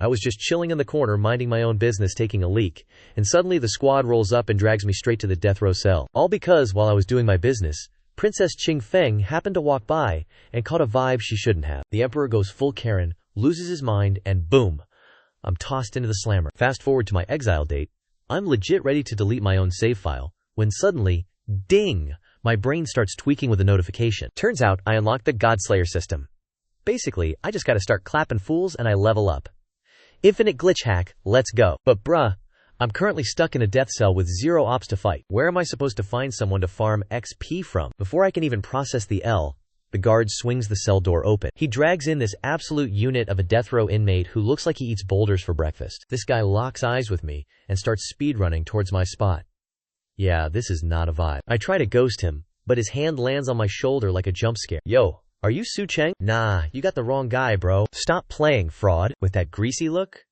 I was just chilling in the corner minding my own business taking a leak, and suddenly the squad rolls up and drags me straight to the death row cell. All because, while I was doing my business, Princess Qing Feng happened to walk by and caught a vibe she shouldn't have. The Emperor goes full Karen, loses his mind, and boom, I'm tossed into the slammer. Fast forward to my exile date, I'm legit ready to delete my own save file, when suddenly, ding, my brain starts tweaking with a notification. Turns out I unlocked the Godslayer system. Basically, I just gotta start clapping fools and I level up. Infinite glitch hack, let's go. But bruh, I'm currently stuck in a death cell with 0 ops to fight. Where am I supposed to find someone to farm XP from? Before I can even process the L, the guard swings the cell door open. He drags in this absolute unit of a death row inmate who looks like he eats boulders for breakfast. This guy locks eyes with me and starts speedrunning towards my spot. Yeah, this is not a vibe. I try to ghost him, but his hand lands on my shoulder like a jump scare. Yo, are you Su Cheng? Nah, you got the wrong guy, bro. Stop playing, fraud. With that greasy look?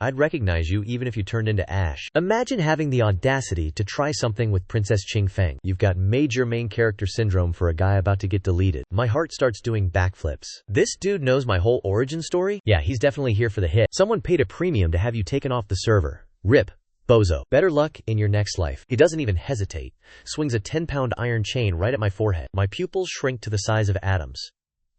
I'd recognize you even if you turned into ash. Imagine having the audacity to try something with Princess Qing Feng. You've got major main character syndrome for a guy about to get deleted. My heart starts doing backflips. This dude knows my whole origin story? Yeah, he's definitely here for the hit. Someone paid a premium to have you taken off the server. RIP. Bozo. Better luck in your next life. He doesn't even hesitate. Swings a 10-pound iron chain right at my forehead. My pupils shrink to the size of atoms.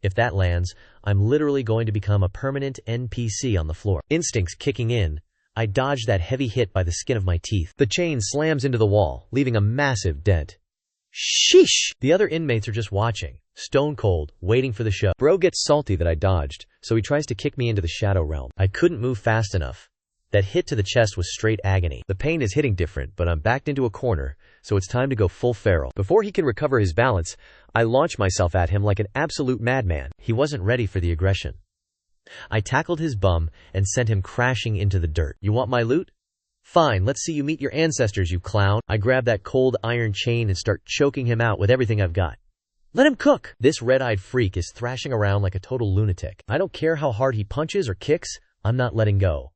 If that lands, I'm literally going to become a permanent NPC on the floor. Instincts kicking in, I dodge that heavy hit by the skin of my teeth. The chain slams into the wall, leaving a massive dent. Sheesh! The other inmates are just watching, stone cold, waiting for the show. Bro gets salty that I dodged, so he tries to kick me into the shadow realm. I couldn't move fast enough. That hit to the chest was straight agony. The pain is hitting different, but I'm backed into a corner, so it's time to go full feral. Before he can recover his balance, I launch myself at him like an absolute madman. He wasn't ready for the aggression. I tackled his bum and sent him crashing into the dirt. You want my loot? Fine, let's see you meet your ancestors, you clown. I grab that cold iron chain and start choking him out with everything I've got. Let him cook! This red-eyed freak is thrashing around like a total lunatic. I don't care how hard he punches or kicks, I'm not letting go.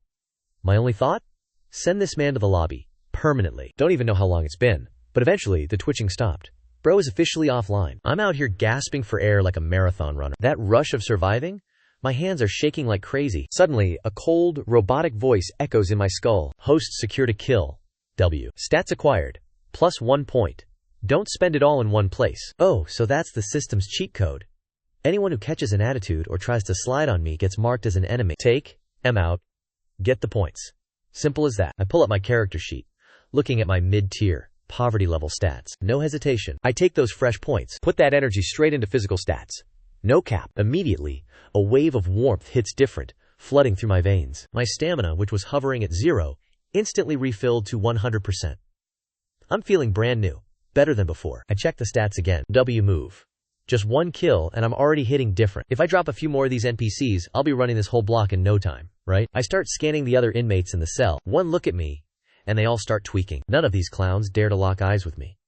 My only thought? Send this man to the lobby. Permanently. Don't even know how long it's been, but eventually the twitching stopped. Bro is officially offline. I'm out here gasping for air like a marathon runner. That rush of surviving? My hands are shaking like crazy. Suddenly, a cold, robotic voice echoes in my skull. Host secure to kill. W. Stats acquired. +1 point. Don't spend it all in one place. Oh, so that's the system's cheat code. Anyone who catches an attitude or tries to slide on me gets marked as an enemy. Take M out. Get the points. Simple as that. I pull up my character sheet, looking at my mid-tier, poverty level stats. No hesitation. I take those fresh points, put that energy straight into physical stats. No cap. Immediately, a wave of warmth hits different, flooding through my veins. My stamina, which was hovering at 0, instantly refilled to 100%. I'm feeling brand new, better than before. I check the stats again. W move. Just 1 kill and I'm already hitting different. If I drop a few more of these NPCs, I'll be running this whole block in no time, right? I start scanning the other inmates in the cell. One look at me, and they all start tweaking. None of these clowns dare to lock eyes with me.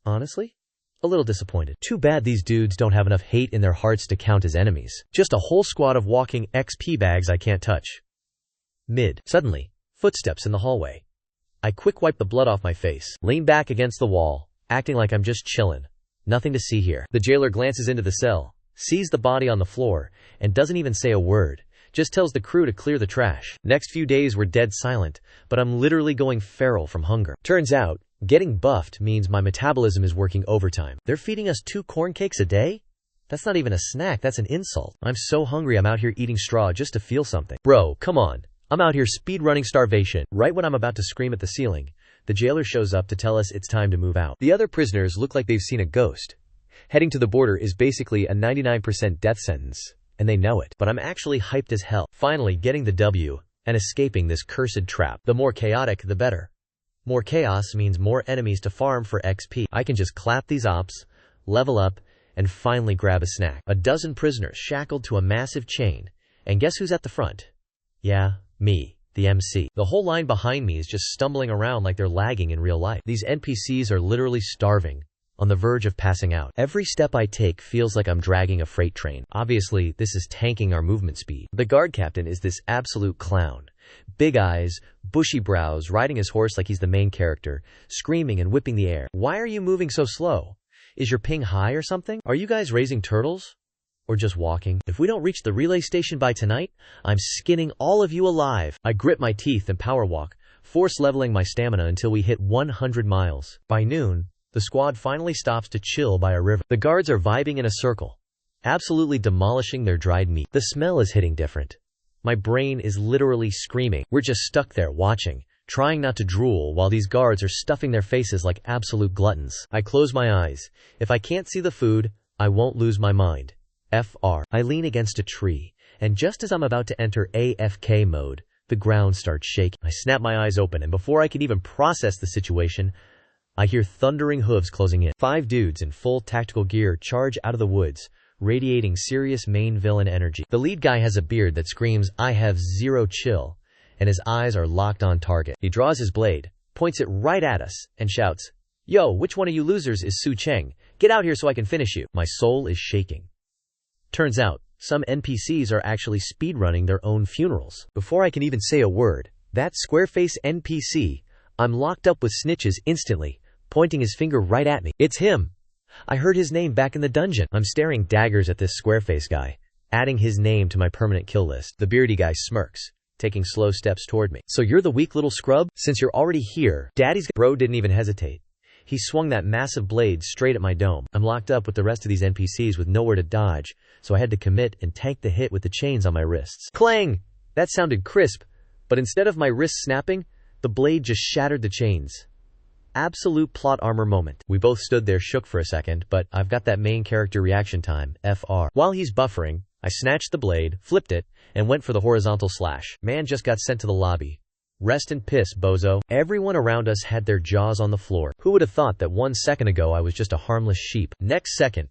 Honestly? A little disappointed. Too bad these dudes don't have enough hate in their hearts to count as enemies. Just a whole squad of walking XP bags I can't touch. Mid. Suddenly, footsteps in the hallway. I quick wipe the blood off my face, lean back against the wall, acting like I'm just chillin'. Nothing to see here. The jailer glances into the cell, sees the body on the floor, and doesn't even say a word, just tells the crew to clear the trash. Next few days were dead silent, but I'm literally going feral from hunger. Turns out, getting buffed means my metabolism is working overtime. They're feeding us 2 corn cakes a day? That's not even a snack, that's an insult. I'm so hungry I'm out here eating straw just to feel something. Bro, come on. I'm out here speedrunning starvation. Right when I'm about to scream at the ceiling, the jailer shows up to tell us it's time to move out. The other prisoners look like they've seen a ghost. Heading to the border is basically a 99% death sentence, and they know it. But I'm actually hyped as hell. Finally getting the W and escaping this cursed trap. The more chaotic, the better. More chaos means more enemies to farm for XP. I can just clap these ops, level up, and finally grab a snack. A dozen prisoners shackled to a massive chain. And guess who's at the front? Yeah, me. The MC. The whole line behind me is just stumbling around like they're lagging in real life. These NPCs are literally starving, on the verge of passing out. Every step I take feels like I'm dragging a freight train. Obviously, this is tanking our movement speed. The guard captain is this absolute clown. Big eyes, bushy brows, riding his horse like he's the main character, screaming and whipping the air. Why are you moving so slow? Is your ping high or something? Are you guys raising turtles? or just walking. If we don't reach the relay station by tonight, I'm skinning all of you alive. I grit my teeth and power walk, force leveling my stamina until we hit 100 miles. By noon, the squad finally stops to chill by a river. The guards are vibing in a circle, absolutely demolishing their dried meat. The smell is hitting different. My brain is literally screaming. We're just stuck there watching, trying not to drool while these guards are stuffing their faces like absolute gluttons. I close my eyes. If I can't see the food, I won't lose my mind. FR. I lean against a tree, and just as I'm about to enter AFK mode, the ground starts shaking. I snap my eyes open, and before I can even process the situation, I hear thundering hooves closing in. 5 dudes in full tactical gear charge out of the woods, radiating serious main villain energy. The lead guy has a beard that screams, "I have zero chill," and his eyes are locked on target. He draws his blade, points it right at us, and shouts, "Yo, which one of you losers is Su Cheng? Get out here so I can finish you." My soul is shaking. Turns out, some NPCs are actually speedrunning their own funerals. Before I can even say a word, that square-face NPC, I'm locked up with snitches instantly, pointing his finger right at me. It's him. I heard his name back in the dungeon. I'm staring daggers at this square-face guy, adding his name to my permanent kill list. The beardy guy smirks, taking slow steps toward me. "So you're the weak little scrub? Since you're already here, Daddy's..." Bro didn't even hesitate. He swung that massive blade straight at my dome. I'm locked up with the rest of these NPCs with nowhere to dodge, so I had to commit and tank the hit with the chains on my wrists. Clang! That sounded crisp, but instead of my wrists snapping, the blade just shattered the chains. Absolute plot armor moment. We both stood there shook for a second, but I've got that main character reaction time, FR. While he's buffering, I snatched the blade, flipped it, and went for the horizontal slash. Man just got sent to the lobby. Rest in piss, bozo. Everyone around us had their jaws on the floor. Who would have thought that 1 second ago I was just a harmless sheep? Next second,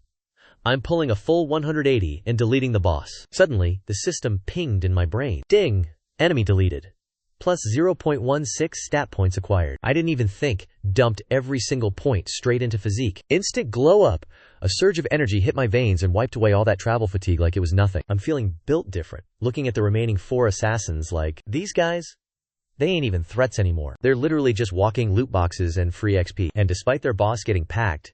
I'm pulling a full 180 and deleting the boss. Suddenly, the system pinged in my brain. Ding! Enemy deleted. Plus 0.16 stat points acquired. I didn't even think, dumped every single point straight into physique. Instant glow up. A surge of energy hit my veins and wiped away all that travel fatigue like it was nothing. I'm feeling built different. Looking at the remaining 4 assassins like, these guys? They ain't even threats anymore. They're literally just walking loot boxes and free XP. And despite their boss getting packed,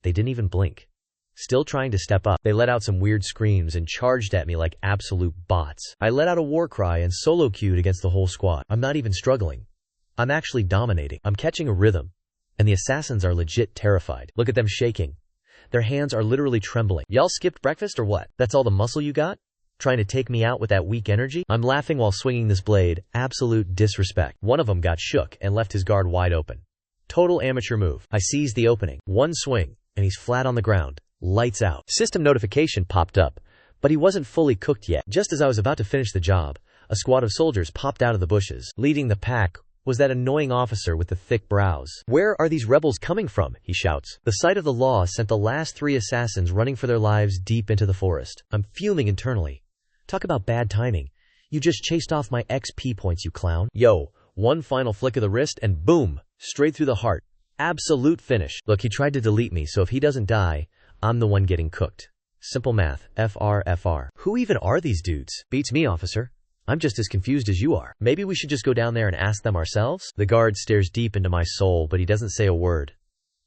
they didn't even blink. Still trying to step up, they let out some weird screams and charged at me like absolute bots. I let out a war cry and solo queued against the whole squad. I'm not even struggling. I'm actually dominating. I'm catching a rhythm, and the assassins are legit terrified. Look at them shaking. Their hands are literally trembling. Y'all skipped breakfast or what? That's all the muscle you got? Trying to take me out with that weak energy? I'm laughing while swinging this blade. Absolute disrespect. One of them got shook and left his guard wide open. Total amateur move. I seized the opening. One swing, and he's flat on the ground. Lights out. System notification popped up, but he wasn't fully cooked yet. Just as I was about to finish the job, a squad of soldiers popped out of the bushes. Leading the pack was that annoying officer with the thick brows. "Where are these rebels coming from?" he shouts. The sight of the law sent the last 3 assassins running for their lives deep into the forest. I'm fuming internally. Talk about bad timing. You just chased off my XP points, you clown. Yo, one final flick of the wrist and boom, straight through the heart. Absolute finish. Look, he tried to delete me, so if he doesn't die, I'm the one getting cooked. Simple math. FR. Who even are these dudes? Beats me, officer. I'm just as confused as you are. Maybe we should just go down there and ask them ourselves? The guard stares deep into my soul, but he doesn't say a word.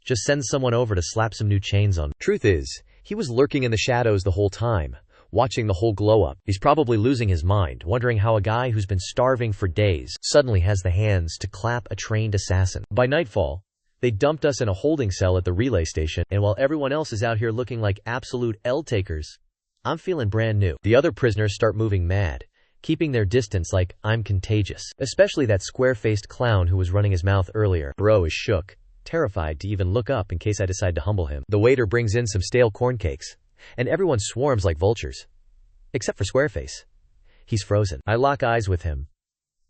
Just sends someone over to slap some new chains on. Truth is, he was lurking in the shadows the whole time, watching the whole glow up. He's probably losing his mind, wondering how a guy who's been starving for days suddenly has the hands to clap a trained assassin. By nightfall, they dumped us in a holding cell at the relay station, and while everyone else is out here looking like absolute L-takers, I'm feeling brand new. The other prisoners start moving mad, keeping their distance like I'm contagious. Especially that square-faced clown who was running his mouth earlier. Bro is shook, terrified to even look up in case I decide to humble him. The waiter brings in some stale corn cakes, and everyone swarms like vultures. Except for Squareface. He's frozen. I lock eyes with him.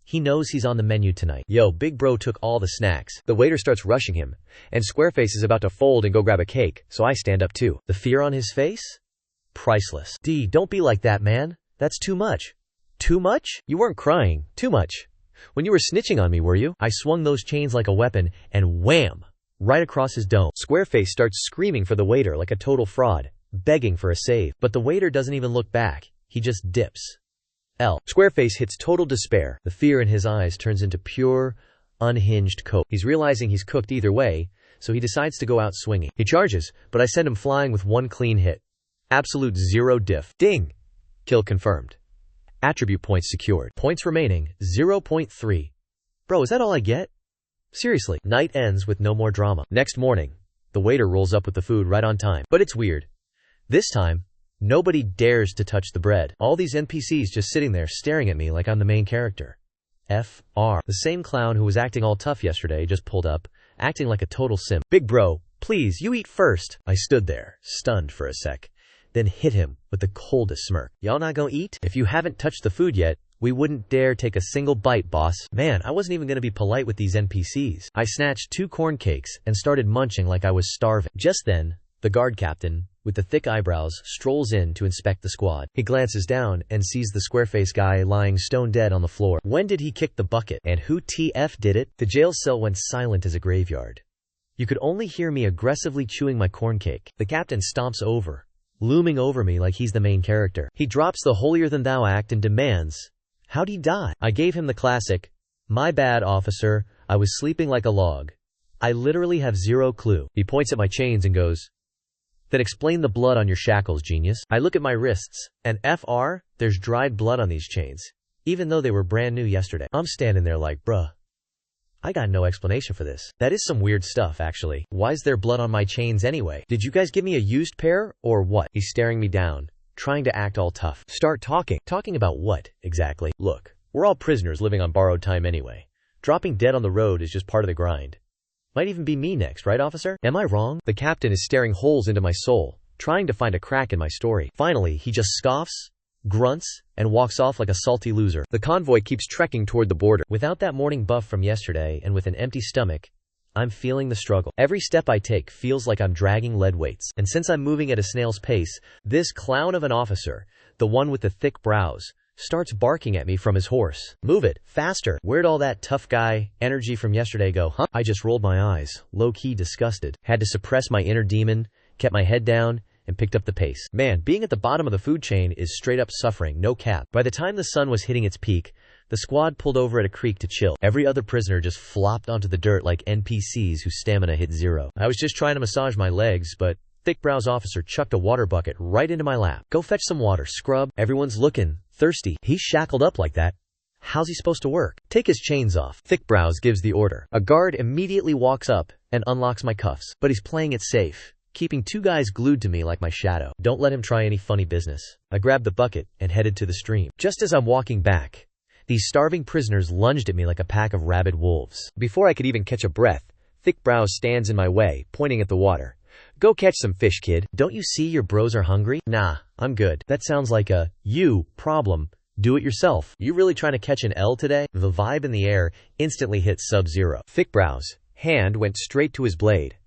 He knows he's on the menu tonight. Yo, big bro took all the snacks. The waiter starts rushing him, and Squareface is about to fold and go grab a cake, so I stand up too. The fear on his face? Priceless. D, don't be like that, man. That's too much. Too much? You weren't crying. Too much. When you were snitching on me, were you? I swung those chains like a weapon, and wham! Right across his dome. Squareface starts screaming for the waiter like a total fraud, begging for a save. But the waiter doesn't even look back. He just dips. L. Squareface hits total despair. The fear in his eyes turns into pure, unhinged cope. He's realizing he's cooked either way, so he decides to go out swinging. He charges, but I send him flying with one clean hit. Absolute zero diff. Ding. Kill confirmed. Attribute points secured. Points remaining, 0.3. Bro, is that all I get? Seriously. Night ends with no more drama. Next morning, the waiter rolls up with the food right on time. But it's weird. This time, nobody dares to touch the bread. All these NPCs just sitting there staring at me like I'm the main character. FR. The same clown who was acting all tough yesterday just pulled up, acting like a total simp. Big bro, please, you eat first. I stood there, stunned for a sec, then hit him with the coldest smirk. Y'all not gonna eat? If you haven't touched the food yet, we wouldn't dare take a single bite, boss. Man, I wasn't even gonna be polite with these NPCs. I snatched 2 corn cakes and started munching like I was starving. Just then, the guard captain, with the thick eyebrows, strolls in to inspect the squad. He glances down and sees the square-faced guy lying stone dead on the floor. When did he kick the bucket? And who TF did it? The jail cell went silent as a graveyard. You could only hear me aggressively chewing my corn cake. The captain stomps over, looming over me like he's the main character. He drops the holier-than-thou act and demands, "How'd he die?" I gave him the classic, "My bad, officer, I was sleeping like a log. I literally have zero clue." He points at my chains and goes, "Then explain the blood on your shackles, genius." I look at my wrists, and FR, there's dried blood on these chains, even though they were brand new yesterday. I'm standing there like, bruh, I got no explanation for this. That is some weird stuff, actually. Why's there blood on my chains anyway? Did you guys give me a used pair, or what? He's staring me down, trying to act all tough. Start talking. Talking about what, exactly? Look, we're all prisoners living on borrowed time anyway. Dropping dead on the road is just part of the grind. Might even be me next, right, officer? Am I wrong? The captain is staring holes into my soul, trying to find a crack in my story. Finally, he just scoffs, grunts, and walks off like a salty loser. The convoy keeps trekking toward the border. Without that morning buff from yesterday and with an empty stomach, I'm feeling the struggle. Every step I take feels like I'm dragging lead weights. And since I'm moving at a snail's pace, this clown of an officer, the one with the thick brows, starts barking at me from his horse. Move it, faster. Where'd all that tough guy energy from yesterday go, huh? I just rolled my eyes, low-key disgusted. Had to suppress my inner demon, kept my head down, and picked up the pace. Man, being at the bottom of the food chain is straight up suffering, no cap. By the time the sun was hitting its peak, the squad pulled over at a creek to chill. Every other prisoner just flopped onto the dirt like NPCs whose stamina hit zero. I was just trying to massage my legs, but thick brows officer chucked a water bucket right into my lap. Go fetch some water, scrub. Everyone's looking thirsty. He's shackled up like that. How's he supposed to work? Take his chains off. Thick brows gives the order. A guard immediately walks up and unlocks my cuffs, but he's playing it safe, keeping 2 guys glued to me like my shadow. Don't let him try any funny business. I grabbed the bucket and headed to the stream. Just as I'm walking back, these starving prisoners lunged at me like a pack of rabid wolves. Before I could even catch a breath, thick brows stands in my way, pointing at the water. Go catch some fish, kid. Don't you see your bros are hungry? Nah, I'm good. That sounds like a you problem. Do it yourself. You really trying to catch an L today? The vibe in the air instantly hit sub-zero. Thick brows hand went straight to his blade.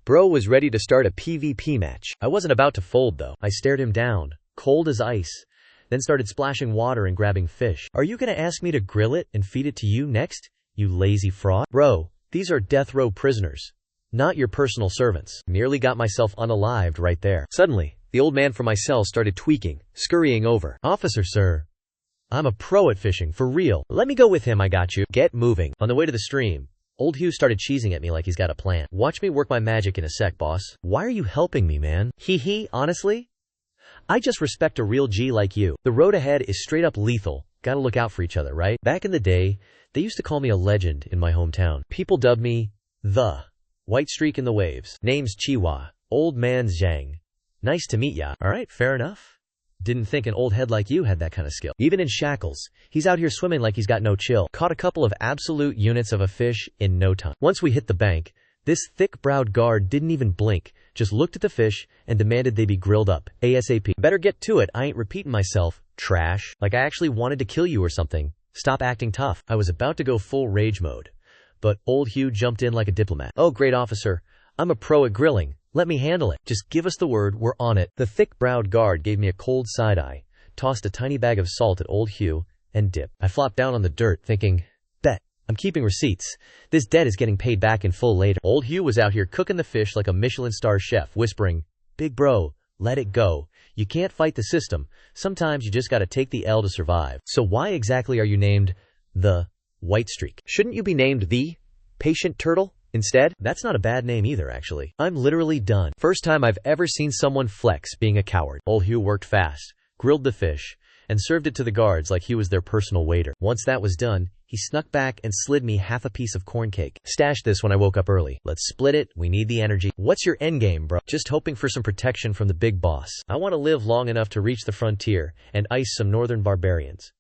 Bro was ready to start a PvP match. I wasn't about to fold though. I stared him down, cold as ice, then started splashing water and grabbing fish. Are you gonna ask me to grill it and feed it to you next, you lazy fraud? Bro, these are death row prisoners, not your personal servants. Nearly got myself unalived right there. Suddenly, the old man from my cell started tweaking, scurrying over. Officer, sir, I'm a pro at fishing, for real. Let me go with him, I got you. Get moving. On the way to the stream, old Hugh started cheesing at me like he's got a plan. Watch me work my magic in a sec, boss. Why are you helping me, man? Honestly? I just respect a real G like you. The road ahead is straight up lethal. Gotta look out for each other, right? Back in the day, they used to call me a legend in my hometown. People dubbed me the White Streak in the Waves. Name's Chihuahua. Old man Zhang. Nice to meet ya. Alright, fair enough. Didn't think an old head like you had that kind of skill. Even in shackles, he's out here swimming like he's got no chill. Caught a couple of absolute units of a fish in no time. Once we hit the bank, this thick-browed guard didn't even blink, just looked at the fish and demanded they be grilled up, ASAP. Better get to it, I ain't repeating myself, trash. Like I actually wanted to kill you or something. Stop acting tough. I was about to go full rage mode, but old Hugh jumped in like a diplomat. Oh great officer, I'm a pro at grilling. Let me handle it. Just give us the word, we're on it. The thick-browed guard gave me a cold side-eye, tossed a tiny bag of salt at old Hugh, and dipped. I flopped down on the dirt thinking, bet, I'm keeping receipts. This debt is getting paid back in full later. Old Hugh was out here cooking the fish like a Michelin star chef, whispering, big bro, let it go. You can't fight the system. Sometimes you just gotta take the L to survive. So why exactly are you named the White Streak? Shouldn't you be named the Patient Turtle? Instead, that's not a bad name either, actually. I'm literally done. First time I've ever seen someone flex being a coward. Old Hugh worked fast, grilled the fish, and served it to the guards like he was their personal waiter. Once that was done, he snuck back and slid me half a piece of corn cake. Stashed this when I woke up early. Let's split it, we need the energy. What's your endgame, bro? Just hoping for some protection from the big boss. I want to live long enough to reach the frontier and ice some northern barbarians.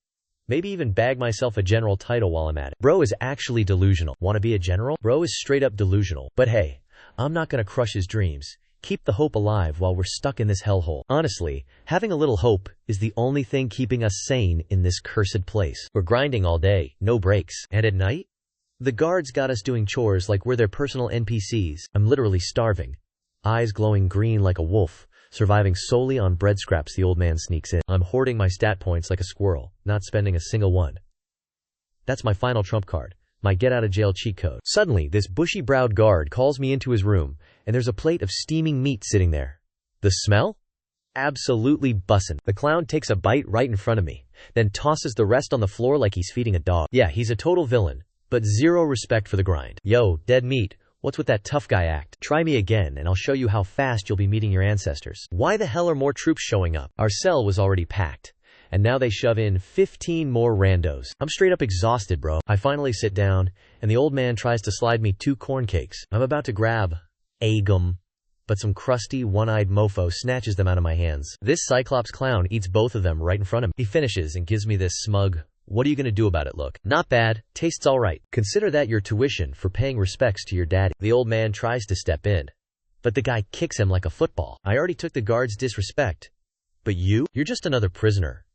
Maybe even bag myself a general title while I'm at it. Bro is actually delusional. Wanna be a general? Bro is straight up delusional. But hey, I'm not gonna crush his dreams. Keep the hope alive while we're stuck in this hellhole. Honestly, having a little hope is the only thing keeping us sane in this cursed place. We're grinding all day, no breaks. And at night? The guards got us doing chores like we're their personal NPCs. I'm literally starving. Eyes glowing green like a wolf. Surviving solely on bread scraps the old man sneaks in. I'm hoarding my stat points like a squirrel, not spending a single one. That's my final trump card, my get-out-of-jail cheat code. Suddenly, this bushy-browed guard calls me into his room, and there's a plate of steaming meat sitting there. The smell? Absolutely bussin'. The clown takes a bite right in front of me, then tosses the rest on the floor like he's feeding a dog. Yeah, he's a total villain, but zero respect for the grind. Yo, dead meat. What's with that tough guy act? Try me again, and I'll show you how fast you'll be meeting your ancestors. Why the hell are more troops showing up? Our cell was already packed, and now they shove in 15 more randos. I'm straight up exhausted, bro. I finally sit down, and the old man tries to slide me 2 corn cakes. I'm about to grab a gum, but some crusty, one-eyed mofo snatches them out of my hands. This Cyclops clown eats both of them right in front of me. He finishes and gives me this smug, "What are you gonna do about it" look. Not bad, tastes alright. Consider that your tuition for paying respects to your daddy. The old man tries to step in, but the guy kicks him like a football. I already took the guard's disrespect. But you're just another prisoner.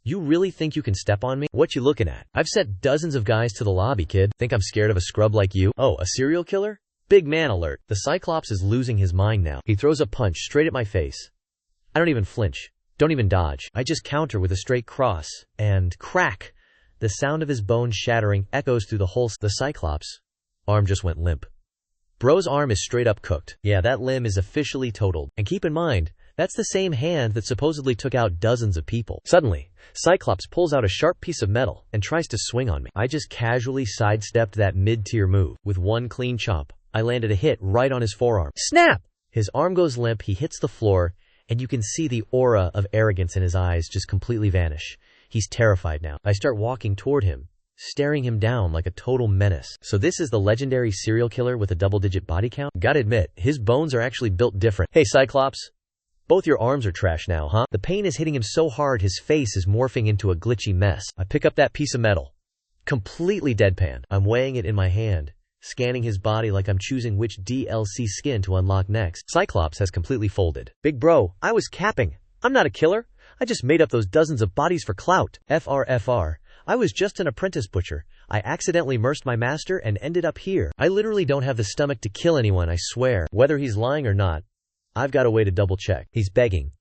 You really think you can step on me? What you looking at? I've sent dozens of guys to the lobby, kid. Think I'm scared of a scrub like you? Oh, a serial killer? Big man alert. The Cyclops is losing his mind now. He throws a punch straight at my face. I don't even flinch. Don't even dodge. I just counter with a straight cross, and crack! The sound of his bones shattering echoes through the whole. The Cyclops' arm just went limp. Bro's arm is straight up cooked. Yeah, that limb is officially totaled. And keep in mind, that's the same hand that supposedly took out dozens of people. Suddenly, Cyclops pulls out a sharp piece of metal and tries to swing on me. I just casually sidestepped that mid-tier move. With one clean chop, I landed a hit right on his forearm. Snap! His arm goes limp, he hits the floor, and you can see the aura of arrogance in his eyes just completely vanish. He's terrified now. I start walking toward him, staring him down like a total menace. So this is the legendary serial killer with a double-digit body count? Gotta admit, his bones are actually built different. Hey Cyclops, both your arms are trash now, huh? The pain is hitting him so hard his face is morphing into a glitchy mess. I pick up that piece of metal, completely deadpan. I'm weighing it in my hand, scanning his body like I'm choosing which DLC skin to unlock next. Cyclops has completely folded. Big bro, I was capping. I'm not a killer. I just made up those dozens of bodies for clout. FR. I was just an apprentice butcher. I accidentally immersed my master and ended up here. I literally don't have the stomach to kill anyone, I swear. Whether he's lying or not, I've got a way to double check. He's begging.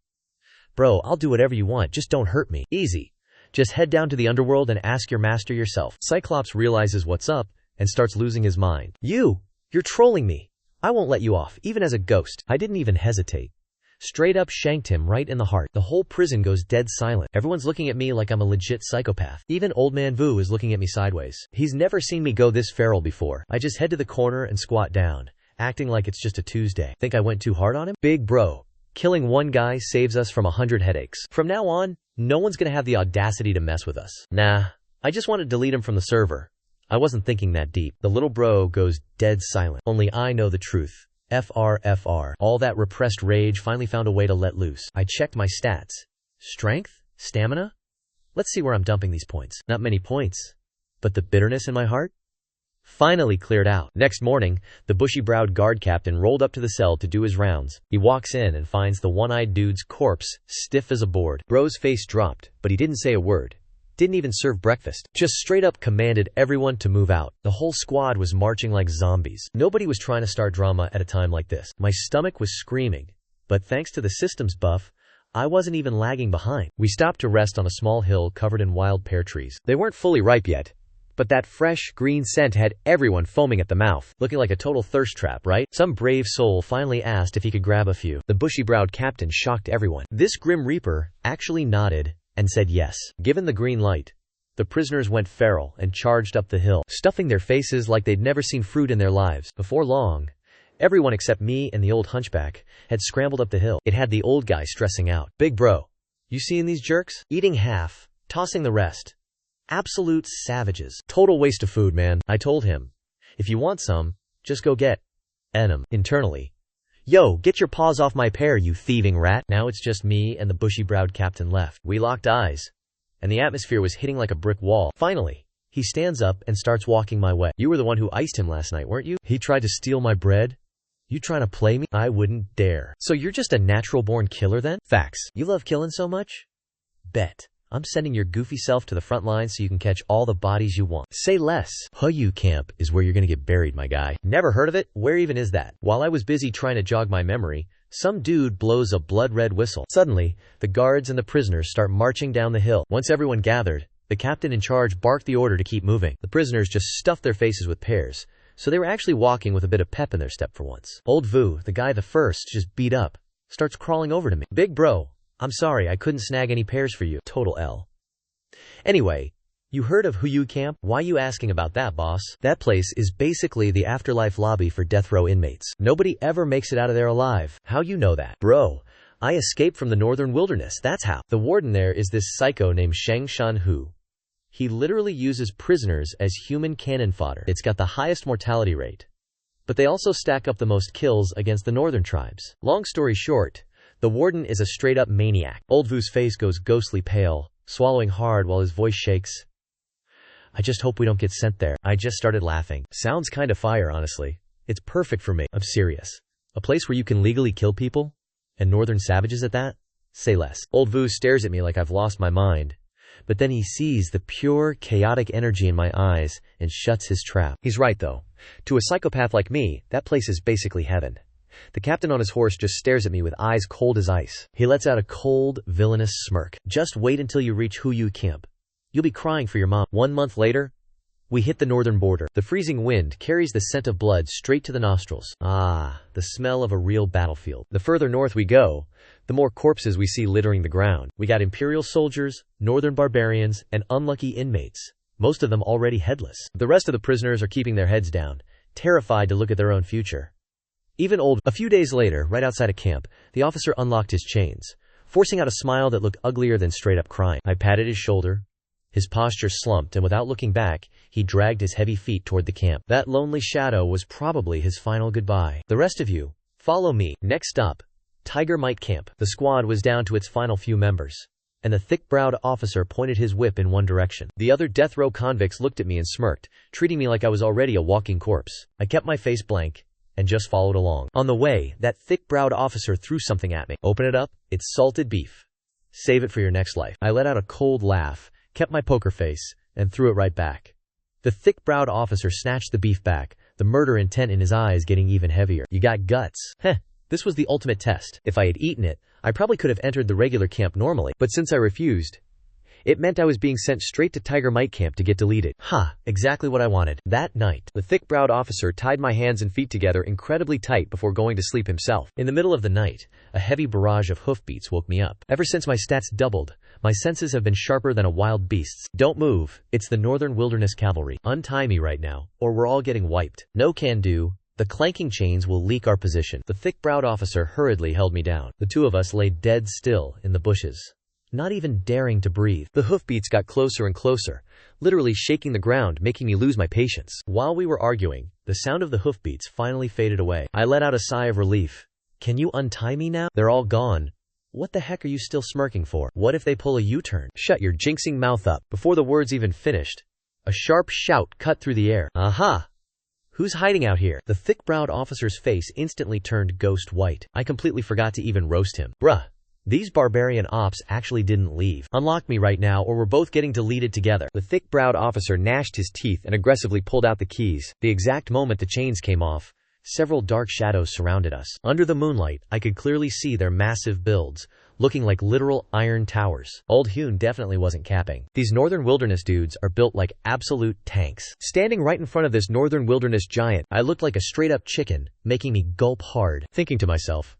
Bro, I'll do whatever you want, just don't hurt me. Easy. Just head down to the underworld and ask your master yourself. Cyclops realizes what's up and starts losing his mind. You're trolling me. I won't let you off, even as a ghost. I didn't even hesitate. Straight up shanked him right in the heart. The whole prison goes dead silent. Everyone's looking at me like I'm a legit psychopath. Even Old Man Vu is looking at me sideways. He's never seen me go this feral before. I just head to the corner and squat down, acting like it's just a Tuesday. Think I went too hard on him? Big bro, killing one guy saves us from 100 headaches. From now on, no one's gonna have the audacity to mess with us. Nah, I just want to delete him from the server. I wasn't thinking that deep. The little bro goes dead silent. Only I know the truth. FR. All that repressed rage finally found a way to let loose. I checked my stats. Strength? Stamina? Let's see where I'm dumping these points. Not many points. But the bitterness in my heart? Finally cleared out. Next morning, the bushy-browed guard captain rolled up to the cell to do his rounds. He walks in and finds the one-eyed dude's corpse, stiff as a board. Bro's face dropped, but he didn't say a word. Didn't even serve breakfast. Just straight up commanded everyone to move out. The whole squad was marching like zombies. Nobody was trying to start drama at a time like this. My stomach was screaming, but thanks to the systems buff, I wasn't even lagging behind. We stopped to rest on a small hill covered in wild pear trees. They weren't fully ripe yet, but that fresh, green scent had everyone foaming at the mouth, looking like a total thirst trap, right? Some brave soul finally asked if he could grab a few. The bushy-browed captain shocked everyone. This grim reaper actually nodded and said yes. Given the green light, The prisoners went feral and charged up the hill, stuffing their faces like they'd never seen fruit in their lives. Before long, everyone except me and the old hunchback had scrambled up the hill. It had the old guy stressing out. "Big bro, you seeing these jerks? Eating half, tossing the rest. Absolute savages. Total waste of food, man." I told him, "If you want some, just go get him." Internally, "Yo, get your paws off my pear, you thieving rat." Now it's just me and the bushy-browed captain left. We locked eyes, and the atmosphere was hitting like a brick wall. Finally, he stands up and starts walking my way. "You were the one who iced him last night, weren't you? He tried to steal my bread? You trying to play me? I wouldn't dare." "So you're just a natural-born killer then?" "Facts. You love killing so much? Bet. I'm sending your goofy self to the front line so you can catch all the bodies you want." "Say less. Huyu Camp is where you're gonna get buried, my guy." "Never heard of it? Where even is that?" While I was busy trying to jog my memory, some dude blows a blood-red whistle. Suddenly, the guards and the prisoners start marching down the hill. Once everyone gathered, the captain in charge barked the order to keep moving. The prisoners just stuffed their faces with pears, so they were actually walking with a bit of pep in their step for once. Old Vu, the guy the first just beat up, starts crawling over to me. "Big bro, I'm sorry I couldn't snag any pears for you." Total L. "Anyway, you heard of Huyu Camp? Why you asking about that, boss?" "That place is basically the afterlife lobby for death row inmates. Nobody ever makes it out of there alive." "How you know that?" "Bro, I escaped from the northern wilderness, that's how." The warden there is this psycho named Shang Shan Hu. He literally uses prisoners as human cannon fodder. It's got the highest mortality rate, but they also stack up the most kills against the northern tribes. Long story short, the warden is a straight-up maniac. Old Vu's face goes ghostly pale, swallowing hard while his voice shakes. "I just hope we don't get sent there." I just started laughing. Sounds kinda fire, honestly. It's perfect for me. I'm serious. A place where you can legally kill people? And northern savages at that? Say less. Old Vu stares at me like I've lost my mind. But then he sees the pure, chaotic energy in my eyes and shuts his trap. He's right, though. To a psychopath like me, that place is basically heaven. The captain on his horse just stares at me with eyes cold as ice. He lets out a cold, villainous smirk. "Just wait until you reach Huyu Camp. You'll be crying for your mom." 1 month later, we hit the northern border. The freezing wind carries the scent of blood straight to the nostrils. Ah, the smell of a real battlefield. The further north we go, the more corpses we see littering the ground. We got imperial soldiers, northern barbarians, and unlucky inmates, most of them already headless. The rest of the prisoners are keeping their heads down, terrified to look at their own future. Even old. A few days later, right outside of camp, the officer unlocked his chains, forcing out a smile that looked uglier than straight-up crying. I patted his shoulder. His posture slumped, and without looking back, he dragged his heavy feet toward the camp. That lonely shadow was probably his final goodbye. "The rest of you, follow me." Next stop, Tiger Mite Camp. The squad was down to its final few members, and the thick-browed officer pointed his whip in one direction. The other death row convicts looked at me and smirked, treating me like I was already a walking corpse. I kept my face blank and just followed along. On the way, that thick-browed officer threw something at me. "Open it up. It's salted beef. Save it for your next life." I let out a cold laugh, kept my poker face, and threw it right back. The thick-browed officer snatched the beef back, the murder intent in his eyes getting even heavier. "You got guts." Heh. This was the ultimate test. If I had eaten it, I probably could have entered the regular camp normally, but since I refused, it meant I was being sent straight to Tiger Mite Camp to get deleted. Exactly what I wanted. That night, the thick-browed officer tied my hands and feet together incredibly tight before going to sleep himself. In the middle of the night, a heavy barrage of hoofbeats woke me up. Ever since my stats doubled, my senses have been sharper than a wild beast's. "Don't move. It's the Northern Wilderness Cavalry. Untie me right now, or we're all getting wiped." "No can do. The clanking chains will leak our position." The thick-browed officer hurriedly held me down. The two of us lay dead still in the bushes, not even daring to breathe. The hoofbeats got closer and closer, literally shaking the ground, making me lose my patience. While we were arguing, the sound of the hoofbeats finally faded away. I let out a sigh of relief. "Can you untie me now? They're all gone. What the heck are you still smirking for? What if they pull a U-turn?" "Shut your jinxing mouth up." Before the words even finished, a sharp shout cut through the air. "Aha! Who's hiding out here?" The thick-browed officer's face instantly turned ghost white. I completely forgot to even roast him. "Bruh. These barbarian ops actually didn't leave. Unlock me right now or we're both getting deleted together." The thick-browed officer gnashed his teeth and aggressively pulled out the keys. The exact moment the chains came off, several dark shadows surrounded us. Under the moonlight, I could clearly see their massive builds, looking like literal iron towers. Old Hune definitely wasn't capping. These northern wilderness dudes are built like absolute tanks. Standing right in front of this northern wilderness giant, I looked like a straight-up chicken, making me gulp hard, thinking to myself,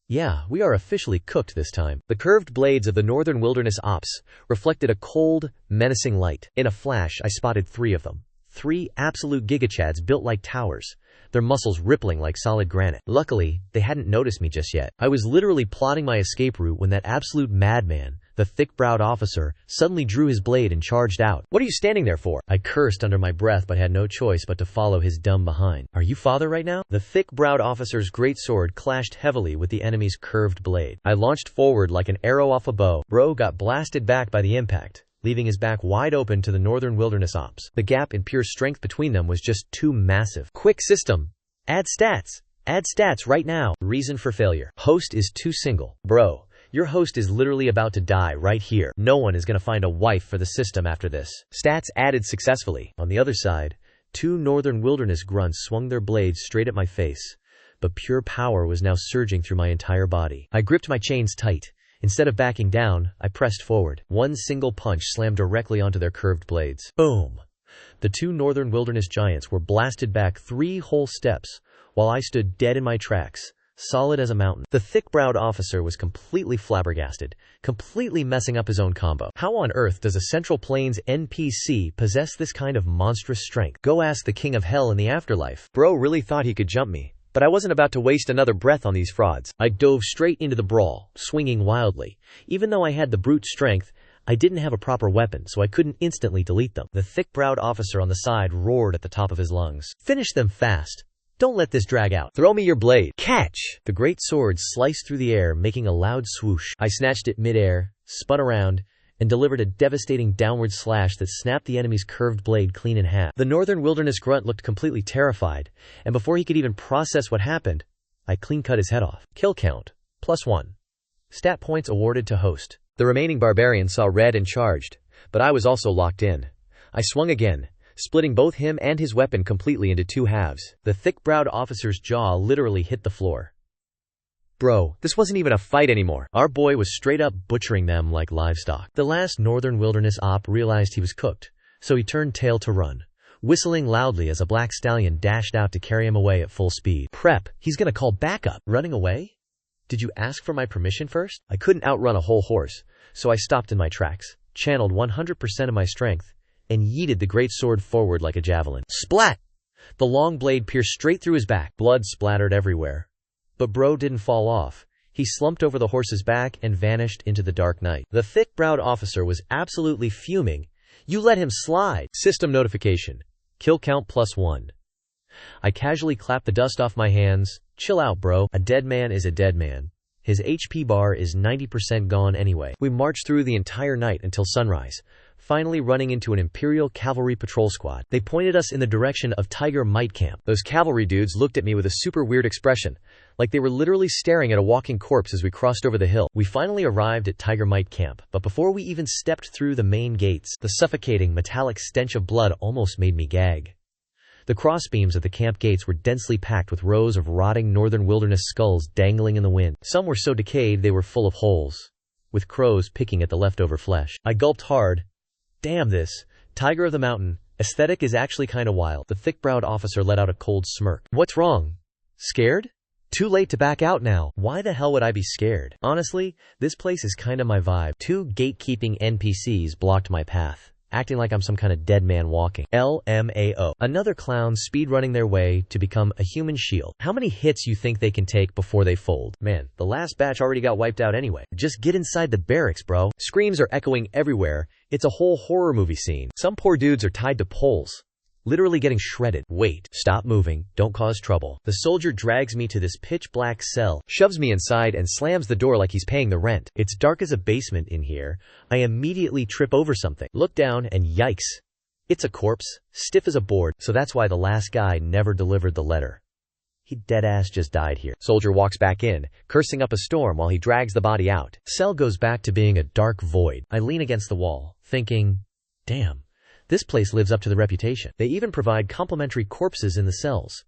Yeah, we are officially cooked this time. The curved blades of the Northern Wilderness Ops reflected a cold, menacing light. In a flash, I spotted 3 of them. 3 absolute gigachads built like towers, their muscles rippling like solid granite. Luckily, they hadn't noticed me just yet. I was literally plotting my escape route when that absolute madman, the thick-browed officer, suddenly drew his blade and charged out. "What are you standing there for?" I cursed under my breath but had no choice but to follow his dumb behind. "Are you father right now?" The thick-browed officer's great sword clashed heavily with the enemy's curved blade. I launched forward like an arrow off a bow. Bro got blasted back by the impact, leaving his back wide open to the Northern Wilderness Ops. The gap in pure strength between them was just too massive. Quick system. Add stats. Add stats right now. Reason for failure. Host is too single. Bro, your host is literally about to die right here. No one is going to find a wife for the system after this. Stats added successfully. On the other side, 2 Northern Wilderness grunts swung their blades straight at my face, but pure power was now surging through my entire body. I gripped my chains tight. Instead of backing down, I pressed forward. One single punch slammed directly onto their curved blades. Boom! The 2 Northern Wilderness giants were blasted back 3 whole steps, while I stood dead in my tracks, solid as a mountain. The thick-browed officer was completely flabbergasted, completely messing up his own combo. How on earth does a Central Plains NPC possess this kind of monstrous strength? Go ask the king of hell in the afterlife. Bro really thought he could jump me, but I wasn't about to waste another breath on these frauds. I dove straight into the brawl, swinging wildly. Even though I had the brute strength, I didn't have a proper weapon, so I couldn't instantly delete them. The thick-browed officer on the side roared at the top of his lungs. "Finish them fast. Don't let this drag out. Throw me your blade. Catch!" The great sword sliced through the air, making a loud swoosh. I snatched it mid-air, spun around, and delivered a devastating downward slash that snapped the enemy's curved blade clean in half. The Northern Wilderness grunt looked completely terrified, and before he could even process what happened, I clean-cut his head off. Kill count, +1. Stat points awarded to host. The remaining barbarian saw red and charged, but I was also locked in. I swung again, splitting both him and his weapon completely into 2 halves. The thick-browed officer's jaw literally hit the floor. Bro, this wasn't even a fight anymore. Our boy was straight up butchering them like livestock. The last Northern Wilderness op realized he was cooked, so he turned tail to run, whistling loudly as a black stallion dashed out to carry him away at full speed. Prep, he's gonna call backup. Running away? Did you ask for my permission first? I couldn't outrun a whole horse, so I stopped in my tracks, channeled 100% of my strength, and yeeted the great sword forward like a javelin. Splat! The long blade pierced straight through his back. Blood splattered everywhere. But bro didn't fall off. He slumped over the horse's back and vanished into the dark night. The thick-browed officer was absolutely fuming. "You let him slide." System notification. Kill count +1. I casually clapped the dust off my hands. Chill out, bro. A dead man is a dead man. His HP bar is 90% gone anyway. We marched through the entire night until sunrise, finally running into an Imperial Cavalry patrol squad. They pointed us in the direction of Tiger Might Camp. Those cavalry dudes looked at me with a super weird expression, like they were literally staring at a walking corpse as we crossed over the hill. We finally arrived at Tiger Might Camp, but before we even stepped through the main gates, the suffocating metallic stench of blood almost made me gag. The crossbeams of the camp gates were densely packed with rows of rotting Northern Wilderness skulls dangling in the wind. Some were so decayed they were full of holes, with crows picking at the leftover flesh. I gulped hard. Damn, this Tiger of the Mountain aesthetic is actually kinda wild. The thick-browed officer let out a cold smirk. What's wrong? Scared? Too late to back out now. Why the hell would I be scared? Honestly, this place is kinda my vibe. 2 gatekeeping NPCs blocked my path, acting like I'm some kind of dead man walking. LMAO. Another clown speedrunning their way to become a human shield. How many hits you think they can take before they fold? Man, the last batch already got wiped out anyway. Just get inside the barracks, bro. Screams are echoing everywhere. It's a whole horror movie scene. Some poor dudes are tied to poles, literally getting shredded. Wait, stop moving, don't cause trouble. The soldier drags me to this pitch-black cell, shoves me inside and slams the door like he's paying the rent. It's dark as a basement in here. I immediately trip over something, look down, and yikes. It's a corpse, stiff as a board, so that's why the last guy never delivered the letter. He deadass just died here. Soldier walks back in, cursing up a storm while he drags the body out. Cell goes back to being a dark void. I lean against the wall, thinking, damn. This place lives up to the reputation. They even provide complimentary corpses in the cells.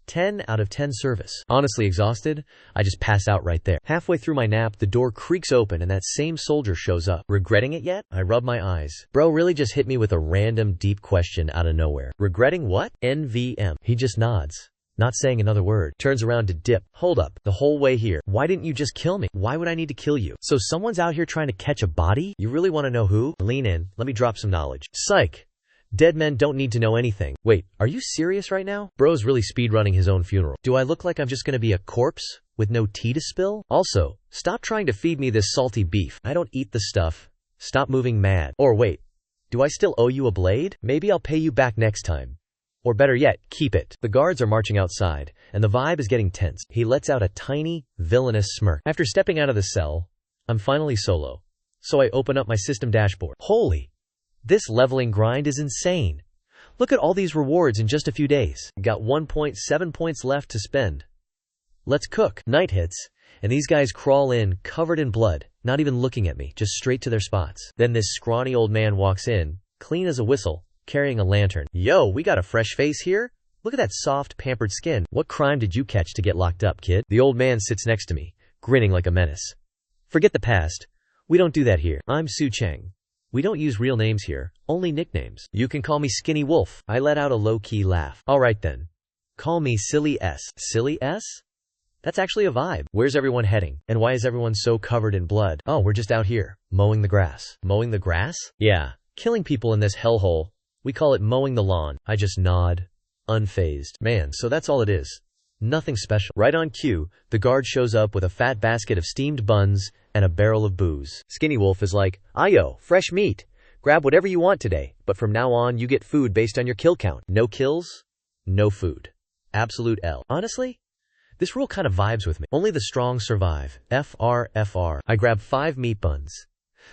10 out of 10 service. Honestly exhausted, I just pass out right there. Halfway through my nap, the door creaks open and that same soldier shows up. Regretting it yet? I rub my eyes. Bro really just hit me with a random deep question out of nowhere. Regretting what? NVM. He just nods. not saying another word, turns around to dip. Hold up, the whole way here. Why didn't you just kill me? Why would I need to kill you? So someone's out here trying to catch a body? You really want to know who? Lean in, let me drop some knowledge. Psych. Dead men don't need to know anything. Wait, are you serious right now? Bro's really speedrunning his own funeral. Do I look like I'm just gonna be a corpse with no tea to spill? Also, stop trying to feed me this salty beef. I don't eat the stuff. Stop moving mad. Or wait, do I still owe you a blade? Maybe I'll pay you back next time. Or better yet, keep it. The guards are marching outside, and the vibe is getting tense. He lets out a tiny, villainous smirk. After stepping out of the cell, I'm finally solo. So I open up my system dashboard. Holy! This leveling grind is insane. Look at all these rewards in just a few days. Got 1.7 points left to spend. Let's cook. Night hits, and these guys crawl in, covered in blood, not even looking at me, just straight to their spots. Then this scrawny old man walks in, clean as a whistle, carrying a lantern. Yo, we got a fresh face here? Look at that soft, pampered skin. What crime did you catch to get locked up, kid? The old man sits next to me, grinning like a menace. Forget the past. We don't do that here. I'm Su Cheng. We don't use real names here, only nicknames. You can call me Skinny Wolf. I let out a low-key laugh. Alright then. Call me Silly S. Silly S? That's actually a vibe. Where's everyone heading? And why is everyone so covered in blood? Oh, we're just out here, mowing the grass. Mowing the grass? Yeah. Killing people in this hellhole. We call it mowing the lawn. I just nod, unfazed. Man, so that's all it is. Nothing special. Right on cue, the guard shows up with a fat basket of steamed buns and a barrel of booze. Skinny Wolf is like, Ayo, fresh meat. Grab whatever you want today, but from now on you get food based on your kill count. No kills, no food. Absolute L. Honestly, this rule kind of vibes with me. Only the strong survive. FR. I grab 5 meat buns.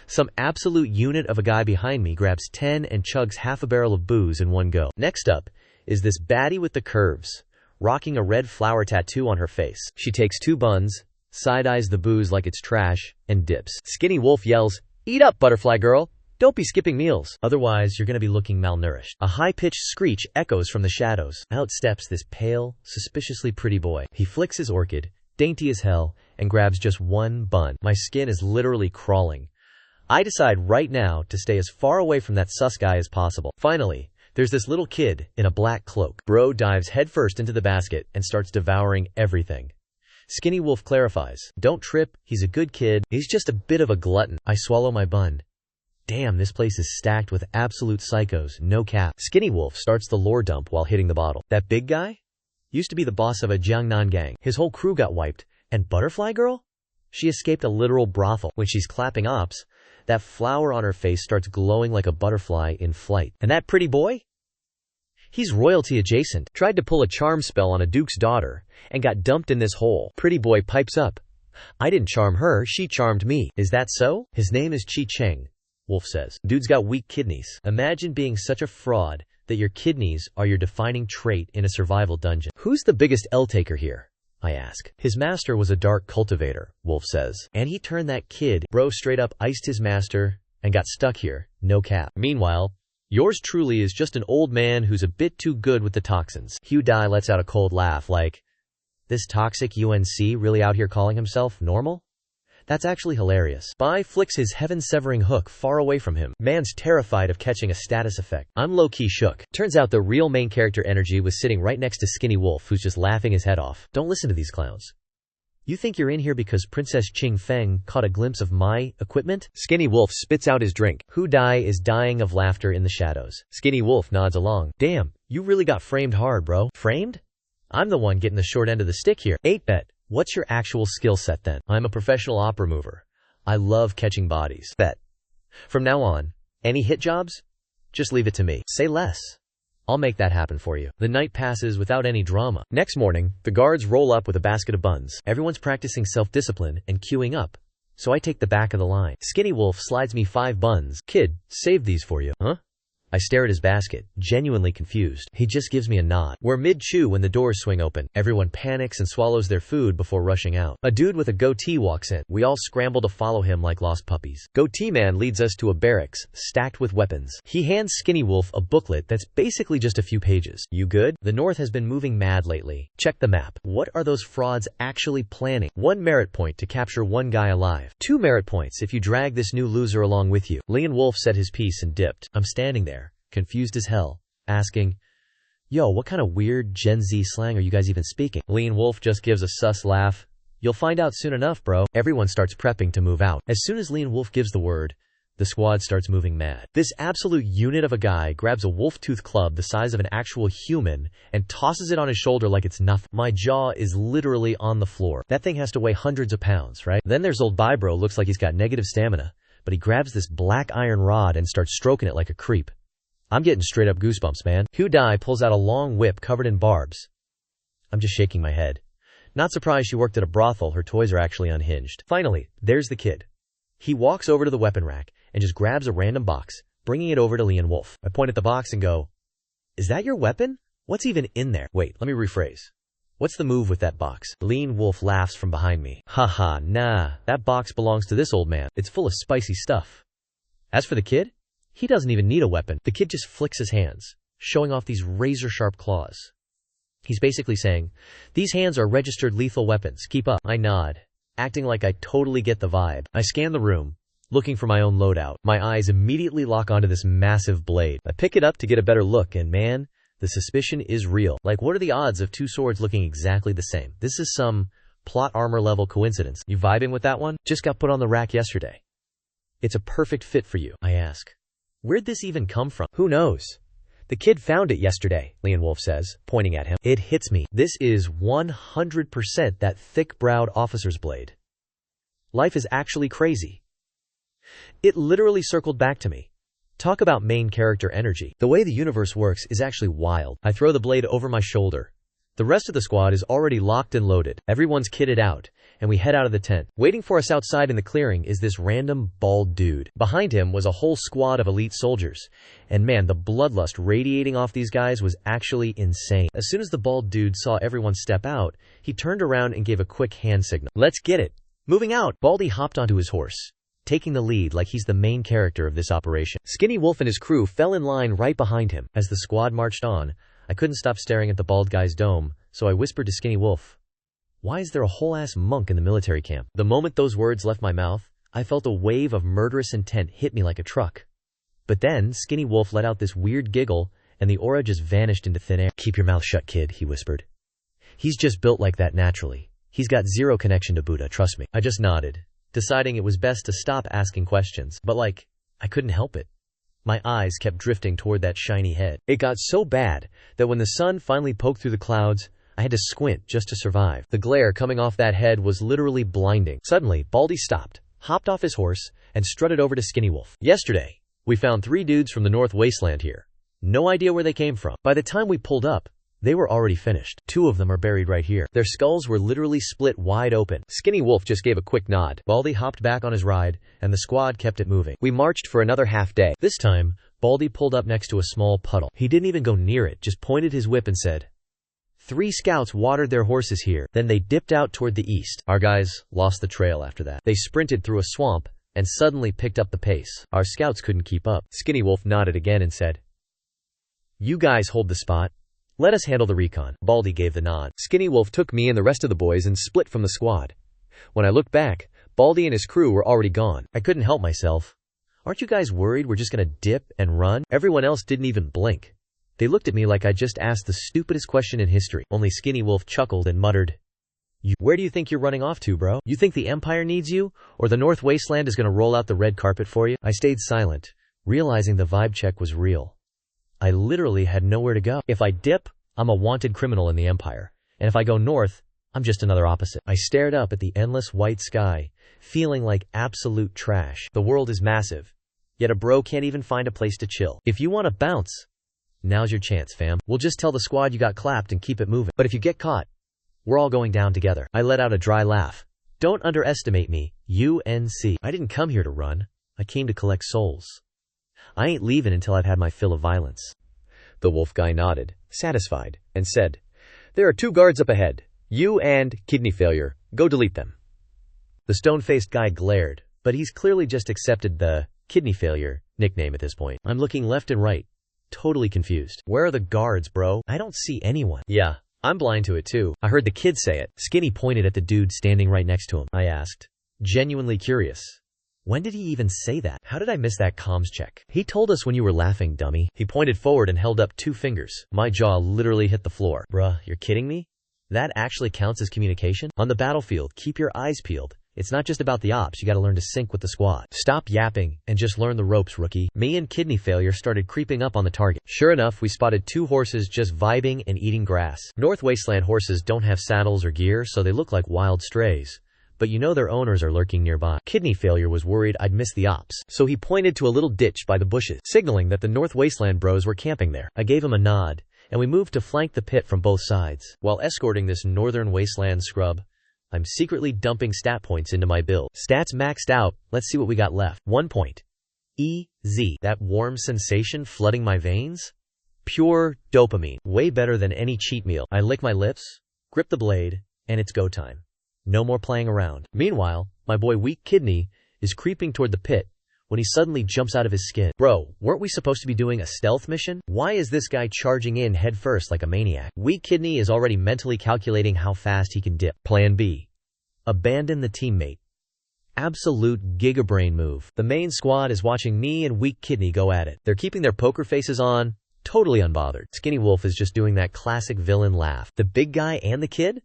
Some absolute unit of a guy behind me grabs 10 and chugs half a barrel of booze in one go. Next up is this baddie with the curves, rocking a red flower tattoo on her face. She takes 2 buns, side-eyes the booze like it's trash, and dips. Skinny Wolf yells, "Eat up, butterfly girl! Don't be skipping meals, otherwise you're gonna be looking malnourished." A high-pitched screech echoes from the shadows. Out steps this pale, suspiciously pretty boy. He flicks his orchid, dainty as hell, and grabs just 1 bun. My skin is literally crawling. I decide right now to stay as far away from that sus guy as possible. Finally, there's this little kid in a black cloak. Bro dives headfirst into the basket and starts devouring everything. Skinny Wolf clarifies, "Don't trip, he's a good kid. He's just a bit of a glutton." I swallow my bun. Damn, this place is stacked with absolute psychos, no cap. Skinny Wolf starts the lore dump while hitting the bottle. That big guy? Used to be the boss of a Jiangnan gang. His whole crew got wiped. And Butterfly Girl? She escaped a literal brothel. When she's clapping ops, that flower on her face starts glowing like a butterfly in flight. And that pretty boy? He's royalty adjacent. Tried to pull a charm spell on a duke's daughter and got dumped in this hole. Pretty boy pipes up, "I didn't charm her, she charmed me." Is that so? His name is Chi Cheng, Wolf says. Dude's got weak kidneys. Imagine being such a fraud that your kidneys are your defining trait in a survival dungeon. Who's the biggest L-taker here? I ask. His master was a dark cultivator, Wolf says. And he turned that kid. Bro straight up iced his master and got stuck here, no cap. Meanwhile, yours truly is just an old man who's a bit too good with the toxins. Hugh Dai lets out a cold laugh like, this toxic UNC really out here calling himself normal? That's actually hilarious. Spy flicks his heaven-severing hook far away from him. Man's terrified of catching a status effect. I'm low-key shook. Turns out the real main character energy was sitting right next to Skinny Wolf, who's just laughing his head off. Don't listen to these clowns. You think you're in here because Princess Ching Feng caught a glimpse of my equipment? Skinny Wolf spits out his drink. Hu Dai is dying of laughter in the shadows. Skinny Wolf nods along. Damn, you really got framed hard, bro. Framed? I'm the one getting the short end of the stick here. 8-bet. What's your actual skill set then? I'm a professional opera mover. I love catching bodies. Bet. From now on, any hit jobs? Just leave it to me. Say less. I'll make that happen for you. The night passes without any drama. Next morning, the guards roll up with a basket of buns. Everyone's practicing self-discipline and queuing up, so I take the back of the line. Skinny Wolf slides me 5 buns. Kid, save these for you. Huh? I stare at his basket, genuinely confused. He just gives me a nod. We're mid-chew when the doors swing open. Everyone panics and swallows their food before rushing out. A dude with a goatee walks in. We all scramble to follow him like lost puppies. Goatee Man leads us to a barracks, stacked with weapons. He hands Skinny Wolf a booklet that's basically just a few pages. You good? The North has been moving mad lately. Check the map. What are those frauds actually planning? 1 merit point to capture 1 guy alive. 2 merit points if you drag this new loser along with you. Lian Wolf said his piece and dipped. I'm standing there, confused as hell, asking, Yo, what kind of weird Gen Z slang are you guys even speaking? Lean Wolf just gives a sus laugh. You'll find out soon enough, bro. Everyone starts prepping to move out. As soon as Lean Wolf gives the word, the squad starts moving mad. This absolute unit of a guy grabs a wolf-tooth club the size of an actual human and tosses it on his shoulder like it's nothing. My jaw is literally on the floor. That thing has to weigh hundreds of pounds, right? Then there's old Bibro, looks like he's got negative stamina, but he grabs this black iron rod and starts stroking it like a creep. I'm getting straight up goosebumps, man. Hudai pulls out a long whip covered in barbs. I'm just shaking my head. Not surprised she worked at a brothel, her toys are actually unhinged. Finally, there's the kid. He walks over to the weapon rack and just grabs a random box, bringing it over to Lean Wolf. I point at the box and go, "Is that your weapon? What's even in there?" Wait, let me rephrase. What's the move with that box? Lean Wolf laughs from behind me. Haha, nah, that box belongs to this old man. It's full of spicy stuff. As for the kid, he doesn't even need a weapon. The kid just flicks his hands, showing off these razor-sharp claws. He's basically saying, "These hands are registered lethal weapons. Keep up." I nod, acting like I totally get the vibe. I scan the room, looking for my own loadout. My eyes immediately lock onto this massive blade. I pick it up to get a better look, and man, the suspicion is real. Like, what are the odds of two swords looking exactly the same? This is some plot armor level coincidence. You vibing with that one? Just got put on the rack yesterday. It's a perfect fit for you, I ask. Where'd this even come from? Who knows? The kid found it yesterday, Lean Wolf says, pointing at him. It hits me. This is 100% that thick-browed officer's blade. Life is actually crazy. It literally circled back to me. Talk about main character energy. The way the universe works is actually wild. I throw the blade over my shoulder. The rest of the squad is already locked and loaded. Everyone's kitted out, and we head out of the tent. Waiting for us outside in the clearing is this random bald dude. Behind him was a whole squad of elite soldiers. And man, the bloodlust radiating off these guys was actually insane. As soon as the bald dude saw everyone step out, he turned around and gave a quick hand signal. Let's get it. Moving out. Baldy hopped onto his horse, taking the lead like he's the main character of this operation. Skinny Wolf and his crew fell in line right behind him. As the squad marched on, I couldn't stop staring at the bald guy's dome, so I whispered to Skinny Wolf, "Why is there a whole-ass monk in the military camp?" The moment those words left my mouth, I felt a wave of murderous intent hit me like a truck. But then, Skinny Wolf let out this weird giggle, and the aura just vanished into thin air. "Keep your mouth shut, kid," he whispered. "He's just built like that naturally. He's got zero connection to Buddha, trust me." I just nodded, deciding it was best to stop asking questions. But I couldn't help it. My eyes kept drifting toward that shiny head. It got so bad that when the sun finally poked through the clouds, I had to squint just to survive. The glare coming off that head was literally blinding. Suddenly, Baldy stopped, hopped off his horse, and strutted over to Skinny Wolf. "Yesterday, we found 3 dudes from the North Wasteland here. No idea where they came from. By the time we pulled up, they were already finished. 2 of them are buried right here. Their skulls were literally split wide open." Skinny Wolf just gave a quick nod. Baldy hopped back on his ride, and the squad kept it moving. We marched for another half day. This time, Baldy pulled up next to a small puddle. He didn't even go near it, just pointed his whip and said, "3 scouts watered their horses here." Then they dipped out toward the east. Our guys lost the trail after that. They sprinted through a swamp and suddenly picked up the pace. Our scouts couldn't keep up. Skinny Wolf nodded again and said, "You guys hold the spot. Let us handle the recon." Baldy gave the nod. Skinny Wolf took me and the rest of the boys and split from the squad. When I looked back, Baldy and his crew were already gone. I couldn't help myself. "Aren't you guys worried we're just gonna dip and run?" Everyone else didn't even blink. They looked at me like I just asked the stupidest question in history. Only Skinny Wolf chuckled and muttered, Where do you think you're running off to, bro? You think the Empire needs you? Or the North Wasteland is gonna roll out the red carpet for you?" I stayed silent, realizing the vibe check was real. I literally had nowhere to go. If I dip, I'm a wanted criminal in the Empire. And if I go north, I'm just another opposite. I stared up at the endless white sky, feeling like absolute trash. The world is massive, yet a bro can't even find a place to chill. If you want to bounce, now's your chance, fam. We'll just tell the squad you got clapped and keep it moving. But if you get caught, we're all going down together. I let out a dry laugh. Don't underestimate me, UNC. I didn't come here to run. I came to collect souls. I ain't leaving until I've had my fill of violence. The wolf guy nodded, satisfied, and said, "There are 2 guards up ahead. You and kidney failure. Go delete them." The stone-faced guy glared, but he's clearly just accepted the kidney failure nickname at this point. I'm looking left and right, totally confused. "Where are the guards, bro? I don't see anyone." "Yeah, I'm blind to it too. I heard the kid say it." Skinny pointed at the dude standing right next to him. I asked, genuinely curious, When did he even say that? How did I miss that comms check? He told us when you were laughing, dummy. He pointed forward and held up 2 fingers. My jaw literally hit the floor. Bruh, you're kidding me? That actually counts as communication? On the battlefield, keep your eyes peeled. It's not just about the ops, you gotta learn to sync with the squad. Stop yapping and just learn the ropes, rookie. Me and kidney failure started creeping up on the target. Sure enough, we spotted 2 horses just vibing and eating grass. North Wasteland horses don't have saddles or gear, so they look like wild strays. But you know their owners are lurking nearby. Kidney failure was worried I'd miss the ops, so he pointed to a little ditch by the bushes, signaling that the North Wasteland bros were camping there. I gave him a nod, and we moved to flank the pit from both sides. While escorting this Northern Wasteland scrub, I'm secretly dumping stat points into my build. Stats maxed out, let's see what we got left. 1 point. EZ. That warm sensation flooding my veins? Pure dopamine. Way better than any cheat meal. I lick my lips, grip the blade, and it's go time. No more playing around. Meanwhile, my boy Weak Kidney is creeping toward the pit when he suddenly jumps out of his skin. Bro, weren't we supposed to be doing a stealth mission? Why is this guy charging in headfirst like a maniac? Weak Kidney is already mentally calculating how fast he can dip. Plan B. Abandon the teammate. Absolute gigabrain move. The main squad is watching me and Weak Kidney go at it. They're keeping their poker faces on, totally unbothered. Skinny Wolf is just doing that classic villain laugh. The big guy and the kid?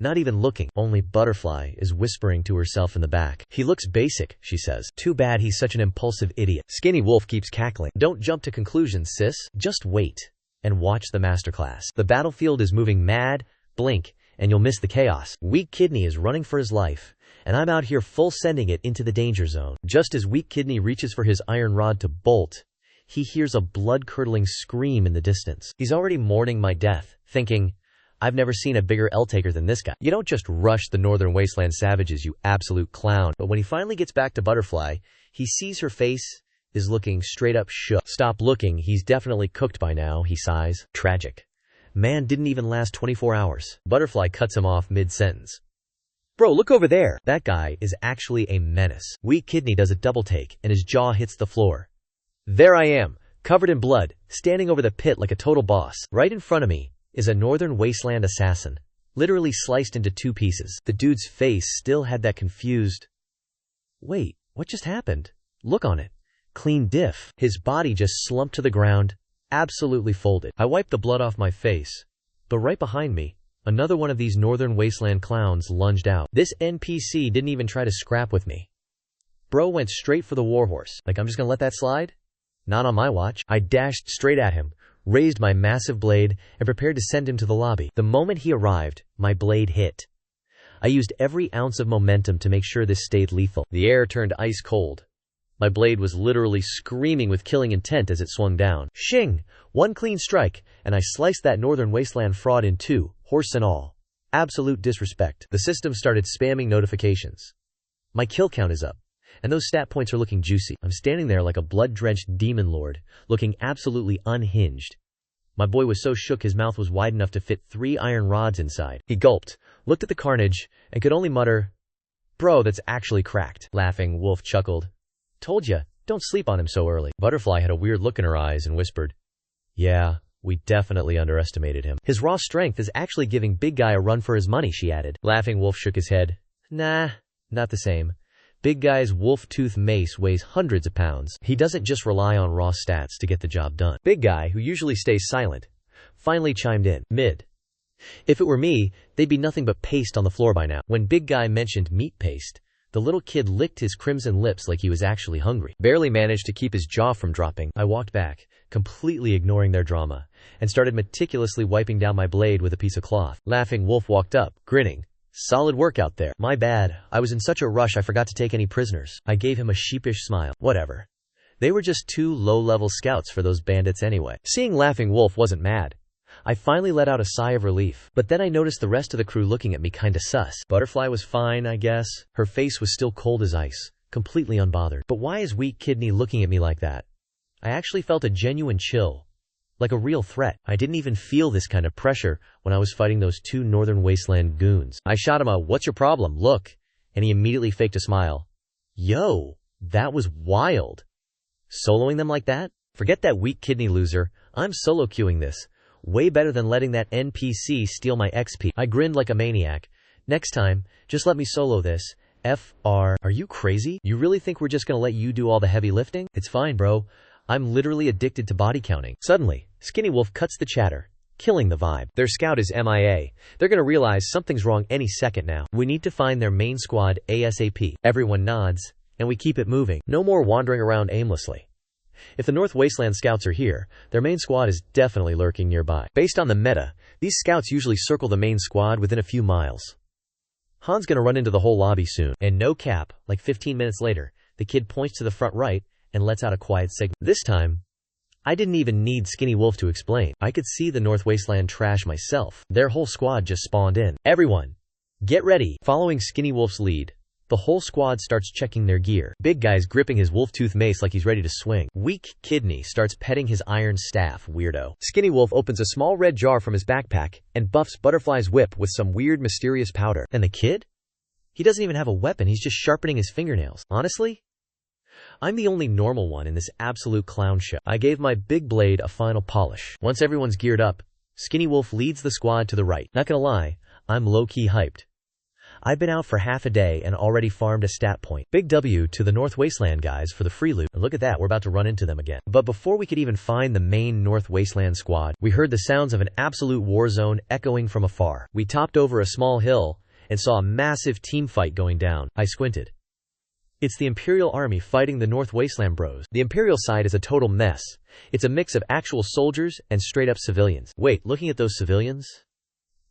Not even looking. Only Butterfly is whispering to herself in the back. He looks basic, she says. Too bad he's such an impulsive idiot. Skinny Wolf keeps cackling. Don't jump to conclusions, sis. Just wait and watch the masterclass. The battlefield is moving mad, blink, and you'll miss the chaos. Weak Kidney is running for his life, and I'm out here full sending it into the danger zone. Just as Weak Kidney reaches for his iron rod to bolt, he hears a blood-curdling scream in the distance. He's already mourning my death, thinking, I've never seen a bigger L-taker than this guy. You don't just rush the Northern Wasteland savages, you absolute clown. But when he finally gets back to Butterfly, he sees her face is looking straight up shook. Stop looking, he's definitely cooked by now, he sighs. Tragic. Man didn't even last 24 hours. Butterfly cuts him off mid-sentence. Bro, look over there. That guy is actually a menace. Weak Kidney does a double take, and his jaw hits the floor. There I am, covered in blood, standing over the pit like a total boss. Right in front of me is a Northern Wasteland assassin, literally sliced into 2 pieces. The dude's face still had that confused, wait, what just happened? Look on it. Clean diff. His body just slumped to the ground, absolutely folded. I wiped the blood off my face, but right behind me, another one of these Northern Wasteland clowns lunged out. This NPC didn't even try to scrap with me. Bro went straight for the warhorse. Like, I'm just gonna let that slide? Not on my watch. I dashed straight at him, raised my massive blade, and prepared to send him to the lobby. The moment he arrived, my blade hit. I used every ounce of momentum to make sure this stayed lethal. The air turned ice cold. My blade was literally screaming with killing intent as it swung down. Shing! 1 clean strike, and I sliced that Northern Wasteland fraud in 2, horse and all. Absolute disrespect. The system started spamming notifications. My kill count is up, and those stat points are looking juicy. I'm standing there like a blood-drenched demon lord, looking absolutely unhinged. My boy was so shook his mouth was wide enough to fit 3 iron rods inside. He gulped, looked at the carnage, and could only mutter, Bro, that's actually cracked. Laughing, Wolf chuckled. Told ya, don't sleep on him so early. Butterfly had a weird look in her eyes and whispered, Yeah, we definitely underestimated him. His raw strength is actually giving Big Guy a run for his money, she added. Laughing, Wolf shook his head. Nah, not the same. Big Guy's wolf-tooth mace weighs hundreds of pounds. He doesn't just rely on raw stats to get the job done. Big Guy, who usually stays silent, finally chimed in. Mid. If it were me, they'd be nothing but paste on the floor by now. When Big Guy mentioned meat paste, the little kid licked his crimson lips like he was actually hungry. Barely managed to keep his jaw from dropping. I walked back, completely ignoring their drama, and started meticulously wiping down my blade with a piece of cloth. Laughing, Wolf walked up, grinning. Solid work out there. My bad. I was in such a rush I forgot to take any prisoners. I gave him a sheepish smile. Whatever. They were just 2 low-level scouts for those bandits anyway. Seeing Laughing Wolf wasn't mad, I finally let out a sigh of relief. But then I noticed the rest of the crew looking at me kinda sus. Butterfly was fine, I guess. Her face was still cold as ice, completely unbothered. But why is Weak Kidney looking at me like that? I actually felt a genuine chill. Like a real threat. I didn't even feel this kind of pressure when I was fighting those 2 Northern Wasteland goons. I shot him a, what's your problem? Look. And he immediately faked a smile. Yo, that was wild. Soloing them like that? Forget that Weak Kidney loser. I'm solo queuing this. Way better than letting that NPC steal my XP. I grinned like a maniac. Next time, just let me solo this. FR. Are you crazy? You really think we're just gonna let you do all the heavy lifting? It's fine, bro. I'm literally addicted to body counting. Suddenly, Skinny Wolf cuts the chatter, killing the vibe. Their scout is MIA. They're gonna realize something's wrong any second now. We need to find their main squad ASAP. Everyone nods, and we keep it moving. No more wandering around aimlessly. If the North Wasteland scouts are here, their main squad is definitely lurking nearby. Based on the meta, these scouts usually circle the main squad within a few miles. Han's gonna run into the whole lobby soon. And no cap, like 15 minutes later, the kid points to the front right and lets out a quiet signal. This time, I didn't even need Skinny Wolf to explain. I could see the North Wasteland trash myself. Their whole squad just spawned in. Everyone, get ready. Following Skinny Wolf's lead, the whole squad starts checking their gear. Big guy's gripping his wolf tooth mace like he's ready to swing. Weak Kidney starts petting his iron staff, weirdo. Skinny Wolf opens a small red jar from his backpack and buffs Butterfly's whip with some weird mysterious powder. And the kid? He doesn't even have a weapon, he's just sharpening his fingernails. Honestly, I'm the only normal one in this absolute clown show. I gave my big blade a final polish. Once everyone's geared up, Skinny Wolf leads the squad to the right. Not gonna lie, I'm low-key hyped. I've been out for half a day and already farmed a stat point. Big W to the North Wasteland guys for the free loot. And look at that, we're about to run into them again. But before we could even find the main North Wasteland squad, we heard the sounds of an absolute war zone echoing from afar. We topped over a small hill and saw a massive team fight going down. I squinted. It's the Imperial Army fighting the North Wasteland bros. The Imperial side is a total mess. It's a mix of actual soldiers and straight-up civilians. Wait, looking at those civilians?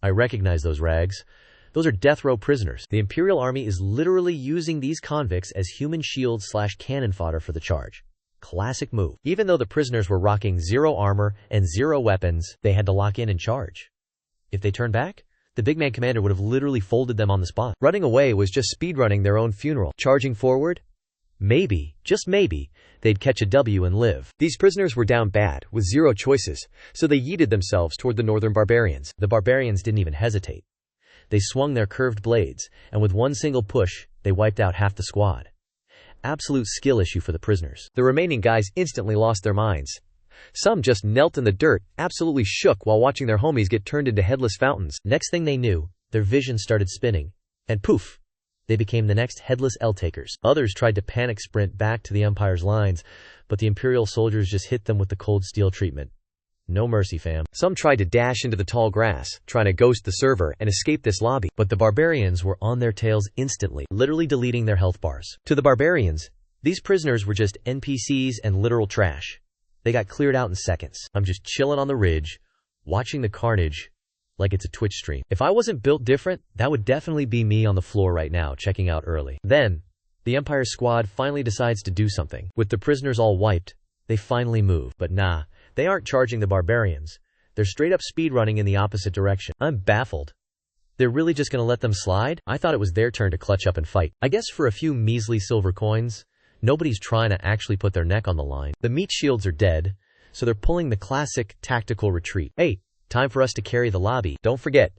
I recognize those rags. Those are death row prisoners. The Imperial Army is literally using these convicts as human shields / cannon fodder for the charge. Classic move. Even though the prisoners were rocking 0 armor and 0 weapons, they had to lock in and charge. If they turned back, the big man commander would have literally folded them on the spot. Running away was just speedrunning their own funeral. Charging forward? Maybe, just maybe, they'd catch a W and live. These prisoners were down bad, with 0 choices, so they yeeted themselves toward the northern barbarians. The barbarians didn't even hesitate. They swung their curved blades, and with one single push, they wiped out half the squad. Absolute skill issue for the prisoners. The remaining guys instantly lost their minds. Some just knelt in the dirt, absolutely shook while watching their homies get turned into headless fountains. Next thing they knew, their vision started spinning, and poof, they became the next headless L-takers. Others tried to panic sprint back to the Empire's lines, but the Imperial soldiers just hit them with the cold steel treatment. No mercy, fam. Some tried to dash into the tall grass, trying to ghost the server and escape this lobby, but the barbarians were on their tails instantly, literally deleting their health bars. To the barbarians, these prisoners were just NPCs and literal trash. They got cleared out in seconds. I'm just chilling on the ridge, watching the carnage like it's a Twitch stream. If I wasn't built different, that would definitely be me on the floor right now, checking out early. Then, the Empire squad finally decides to do something. With the prisoners all wiped, they finally move. But nah, they aren't charging the barbarians. They're straight up speedrunning in the opposite direction. I'm baffled. They're really just gonna let them slide? I thought it was their turn to clutch up and fight. I guess for a few measly silver coins, nobody's trying to actually put their neck on the line. The meat shields are dead, so they're pulling the classic tactical retreat. Hey, time for us to carry the lobby. Don't forget,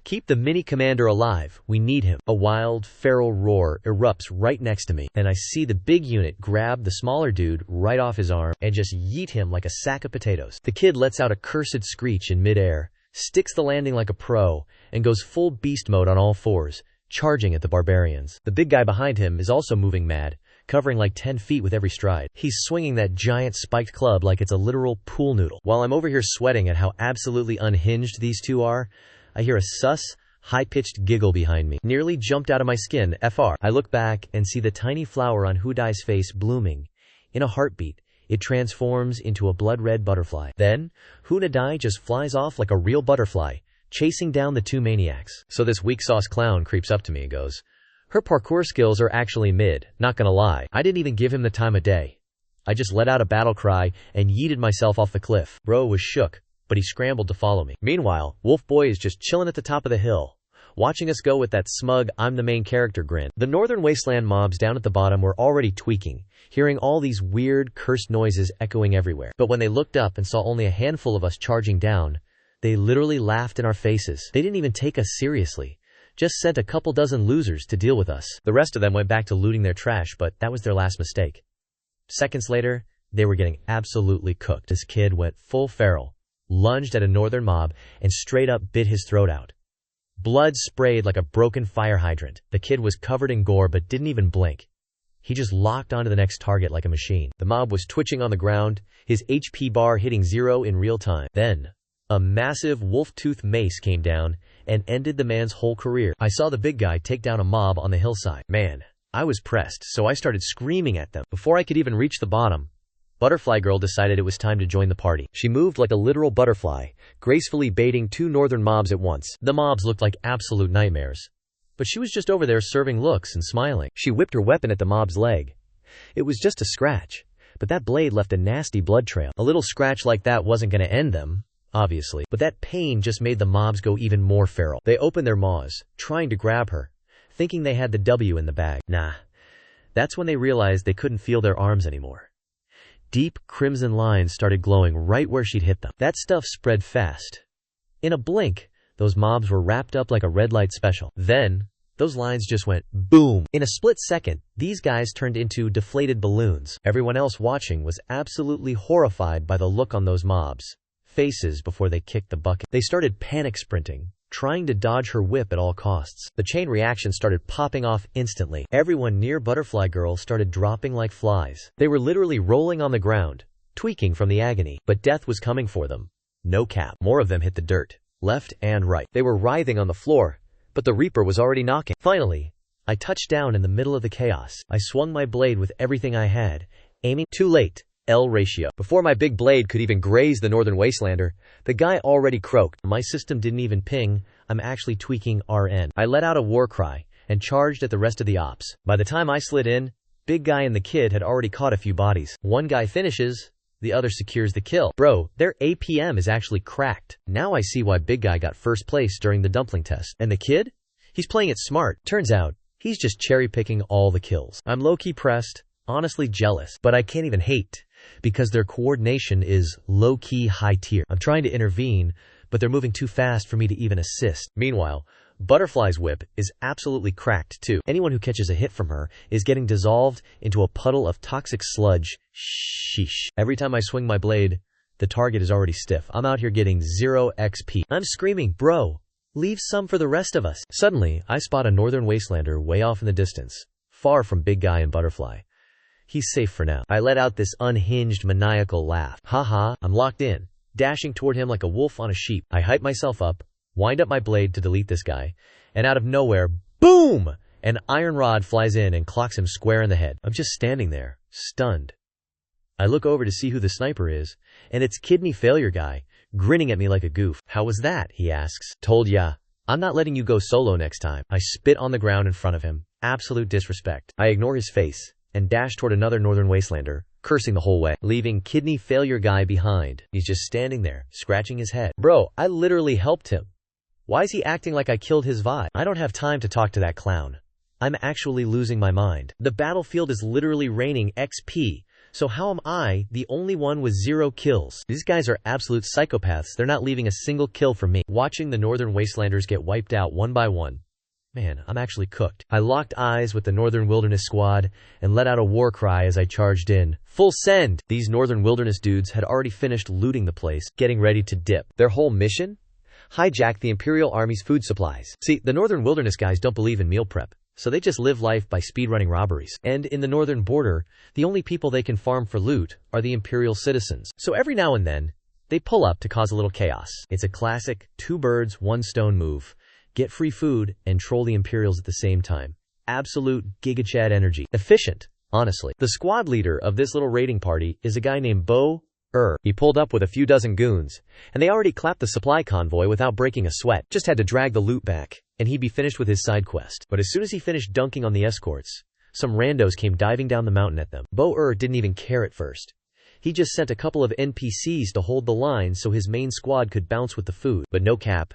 keep the mini commander alive. We need him. A wild, feral roar erupts right next to me, and I see the big unit grab the smaller dude right off his arm and just yeet him like a sack of potatoes. The kid lets out a cursed screech in midair, sticks the landing like a pro, and goes full beast mode on all fours, charging at the barbarians. The big guy behind him is also moving mad, covering like 10 feet with every stride. He's swinging that giant spiked club like it's a literal pool noodle. While I'm over here sweating at how absolutely unhinged these two are, I hear a sus, high-pitched giggle behind me. Nearly jumped out of my skin, FR. I look back and see the tiny flower on Hudai's face blooming. In a heartbeat, it transforms into a blood-red butterfly. Then, Hunadai just flies off like a real butterfly, chasing down the 2 maniacs. So this weak-sauce clown creeps up to me and goes, "Her parkour skills are actually mid, not gonna lie." I didn't even give him the time of day. I just let out a battle cry and yeeted myself off the cliff. Bro was shook, but he scrambled to follow me. Meanwhile, Wolf Boy is just chilling at the top of the hill, watching us go with that smug I'm the main character grin. The Northern Wasteland mobs down at the bottom were already tweaking, hearing all these weird, cursed noises echoing everywhere. But when they looked up and saw only a handful of us charging down, they literally laughed in our faces. They didn't even take us seriously. Just sent a couple dozen losers to deal with us. The rest of them went back to looting their trash, but that was their last mistake. Seconds later, they were getting absolutely cooked. This kid went full feral, lunged at a northern mob, and straight up bit his throat out. Blood sprayed like a broken fire hydrant. The kid was covered in gore but didn't even blink. He just locked onto the next target like a machine. The mob was twitching on the ground, his HP bar hitting 0 in real time. Then, a massive wolf-tooth mace came down and ended the man's whole career. I saw the big guy take down a mob on the hillside. Man, I was pressed, so I started screaming at them. Before I could even reach the bottom, Butterfly Girl decided it was time to join the party. She moved like a literal butterfly, gracefully baiting 2 northern mobs at once. The mobs looked like absolute nightmares. But she was just over there serving looks and smiling. She whipped her weapon at the mob's leg. It was just a scratch, but that blade left a nasty blood trail. A little scratch like that wasn't going to end them, obviously, but that pain just made the mobs go even more feral. They opened their maws, trying to grab her, thinking they had the W in the bag. Nah, that's when they realized they couldn't feel their arms anymore. Deep crimson lines started glowing right where she'd hit them. That stuff spread fast. In a blink, those mobs were wrapped up like a red light special. Then, those lines just went boom. In a split second, these guys turned into deflated balloons. Everyone else watching was absolutely horrified by the look on those mobs' faces before they kicked the bucket. They started panic sprinting, trying to dodge her whip at all costs. The chain reaction started popping off instantly. Everyone near Butterfly Girl started dropping like flies. They were literally rolling on the ground, tweaking from the agony. But death was coming for them. No cap. More of them hit the dirt, left and right. They were writhing on the floor, but the Reaper was already knocking. Finally, I touched down in the middle of the chaos. I swung my blade with everything I had, aiming too late. L ratio. Before my big blade could even graze the Northern Wastelander, the guy already croaked. My system didn't even ping, I'm actually tweaking RN. I let out a war cry and charged at the rest of the ops. By the time I slid in, big guy and the kid had already caught a few bodies. One guy finishes, the other secures the kill. Bro, their APM is actually cracked. Now I see why big guy got first place during the dumpling test. And the kid? He's playing it smart. Turns out, he's just cherry picking all the kills. I'm low-key pressed, honestly jealous, but I can't even hate, because their coordination is low-key high tier. I'm trying to intervene, but they're moving too fast for me to even assist. Meanwhile, Butterfly's whip is absolutely cracked too. Anyone who catches a hit from her is getting dissolved into a puddle of toxic sludge. Sheesh. Every time I swing my blade, the target is already stiff. I'm out here getting 0 XP. I'm screaming, bro, leave some for the rest of us. Suddenly, I spot a Northern Wastelander way off in the distance, far from big guy and Butterfly. He's safe for now. I let out this unhinged, maniacal laugh. Haha, I'm locked in, dashing toward him like a wolf on a sheep. I hype myself up, wind up my blade to delete this guy, and out of nowhere, boom! An iron rod flies in and clocks him square in the head. I'm just standing there, stunned. I look over to see who the sniper is, and it's Kidney Failure Guy, grinning at me like a goof. How was that? He asks. Told ya. I'm not letting you go solo next time. I spit on the ground in front of him. Absolute disrespect. I ignore his face and dash toward another Northern Wastelander, cursing the whole way, leaving Kidney Failure Guy behind. He's just standing there, scratching his head. Bro, I literally helped him. Why is he acting like I killed his vibe? I don't have time to talk to that clown. I'm actually losing my mind. The battlefield is literally raining XP, so how am I the only one with 0 kills? These guys are absolute psychopaths. They're not leaving a single kill for me. Watching the Northern Wastelanders get wiped out one by one, man, I'm actually cooked. I locked eyes with the Northern Wilderness squad and let out a war cry as I charged in. Full send! These Northern Wilderness dudes had already finished looting the place, getting ready to dip. Their whole mission? Hijack the Imperial Army's food supplies. See, the Northern Wilderness guys don't believe in meal prep, so they just live life by speedrunning robberies. And in the northern border, the only people they can farm for loot are the Imperial citizens. So every now and then, they pull up to cause a little chaos. It's a classic 2 birds, 1 stone move. Get free food and troll the Imperials at the same time. Absolute gigachad energy. Efficient, honestly. The squad leader of this little raiding party is a guy named Bo. He pulled up with a few dozen goons, and they already clapped the supply convoy without breaking a sweat. Just had to drag the loot back, and he'd be finished with his side quest. But as soon as he finished dunking on the escorts, some randos came diving down the mountain at them. Bo didn't even care at first. He just sent a couple of NPCs to hold the line so his main squad could bounce with the food. But no cap.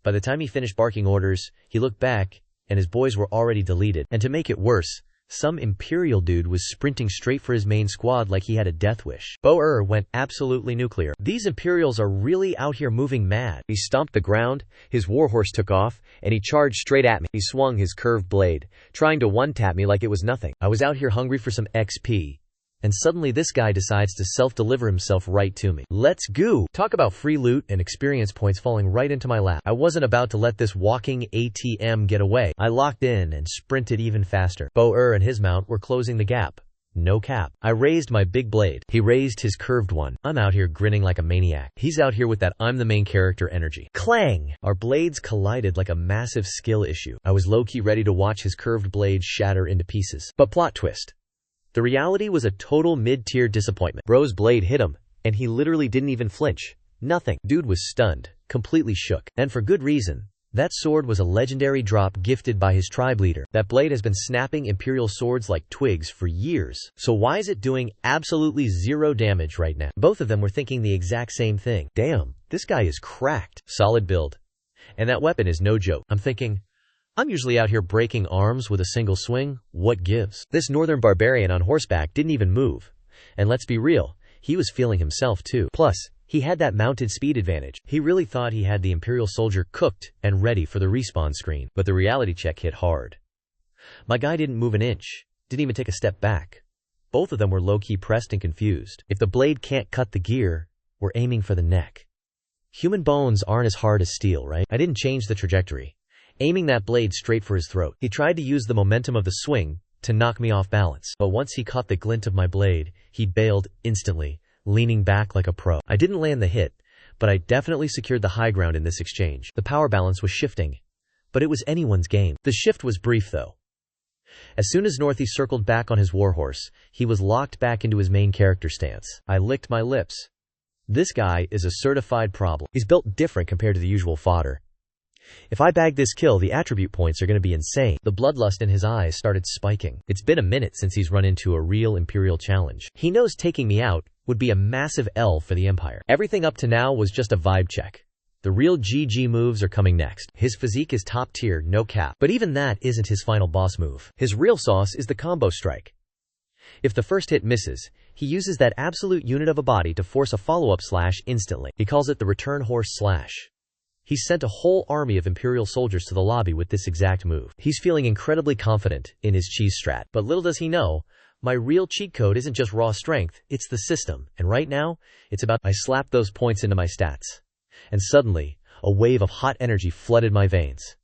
By the time he finished barking orders, he looked back, and his boys were already deleted. And to make it worse, some Imperial dude was sprinting straight for his main squad like he had a death wish. Bo went absolutely nuclear. These Imperials are really out here moving mad. He stomped the ground, his warhorse took off, and he charged straight at me. He swung his curved blade, trying to one-tap me like it was nothing. I was out here hungry for some XP, and suddenly this guy decides to self-deliver himself right to me. Let's go! Talk about free loot and experience points falling right into my lap. I wasn't about to let this walking ATM get away. I locked in and sprinted even faster. Bo-er and his mount were closing the gap. No cap. I raised my big blade. He raised his curved one. I'm out here grinning like a maniac. He's out here with that I'm the main character energy. Clang! Our blades collided like a massive skill issue. I was low-key ready to watch his curved blade shatter into pieces. But plot twist. The reality was a total mid-tier disappointment. Bro's blade hit him, and he literally didn't even flinch. Nothing. Dude was stunned, completely shook. And for good reason. That sword was a legendary drop gifted by his tribe leader. That blade has been snapping Imperial swords like twigs for years. So why is it doing absolutely zero damage right now? Both of them were thinking the exact same thing. Damn, this guy is cracked. Solid build. And that weapon is no joke. I'm thinking, I'm usually out here breaking arms with a single swing. What gives? This northern barbarian on horseback didn't even move. And let's be real, he was feeling himself too. Plus, he had that mounted speed advantage. He really thought he had the Imperial soldier cooked and ready for the respawn screen. But the reality check hit hard. My guy didn't move an inch, didn't even take a step back. Both of them were low-key pressed and confused. If the blade can't cut the gear, we're aiming for the neck. Human bones aren't as hard as steel, right? I didn't change the trajectory, aiming that blade straight for his throat. He tried to use the momentum of the swing to knock me off balance. But once he caught the glint of my blade, he bailed instantly, leaning back like a pro. I didn't land the hit, but I definitely secured the high ground in this exchange. The power balance was shifting, but it was anyone's game. The shift was brief though. As soon as Northy circled back on his warhorse, he was locked back into his main character stance. I licked my lips. This guy is a certified problem. He's built different compared to the usual fodder. If I bag this kill, the attribute points are going to be insane. The bloodlust in his eyes started spiking. It's been a minute since he's run into a real Imperial challenge. He knows taking me out would be a massive L for the Empire. Everything up to now was just a vibe check. The real GG moves are coming next. His physique is top tier, no cap. But even that isn't his final boss move. His real sauce is the combo strike. If the first hit misses, he uses that absolute unit of a body to force a follow-up slash instantly. He calls it the return horse slash. He sent a whole army of Imperial soldiers to the lobby with this exact move. He's feeling incredibly confident in his cheese strat. But little does he know, my real cheat code isn't just raw strength, it's the system. And right now, it's about I slapped those points into my stats. And suddenly, a wave of hot energy flooded my veins.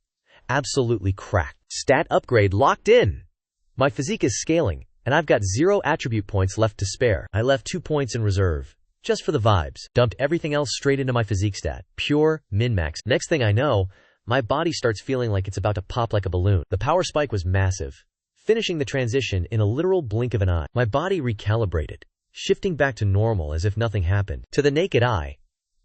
Absolutely cracked. Stat upgrade locked in! My physique is scaling, and I've got 0 attribute points left to spare. I left 2 points in reserve. Just for the vibes. Dumped everything else straight into my physique stat. Pure min-max. Next thing I know, my body starts feeling like it's about to pop like a balloon. The power spike was massive, finishing the transition in a literal blink of an eye. My body recalibrated, shifting back to normal as if nothing happened. To the naked eye,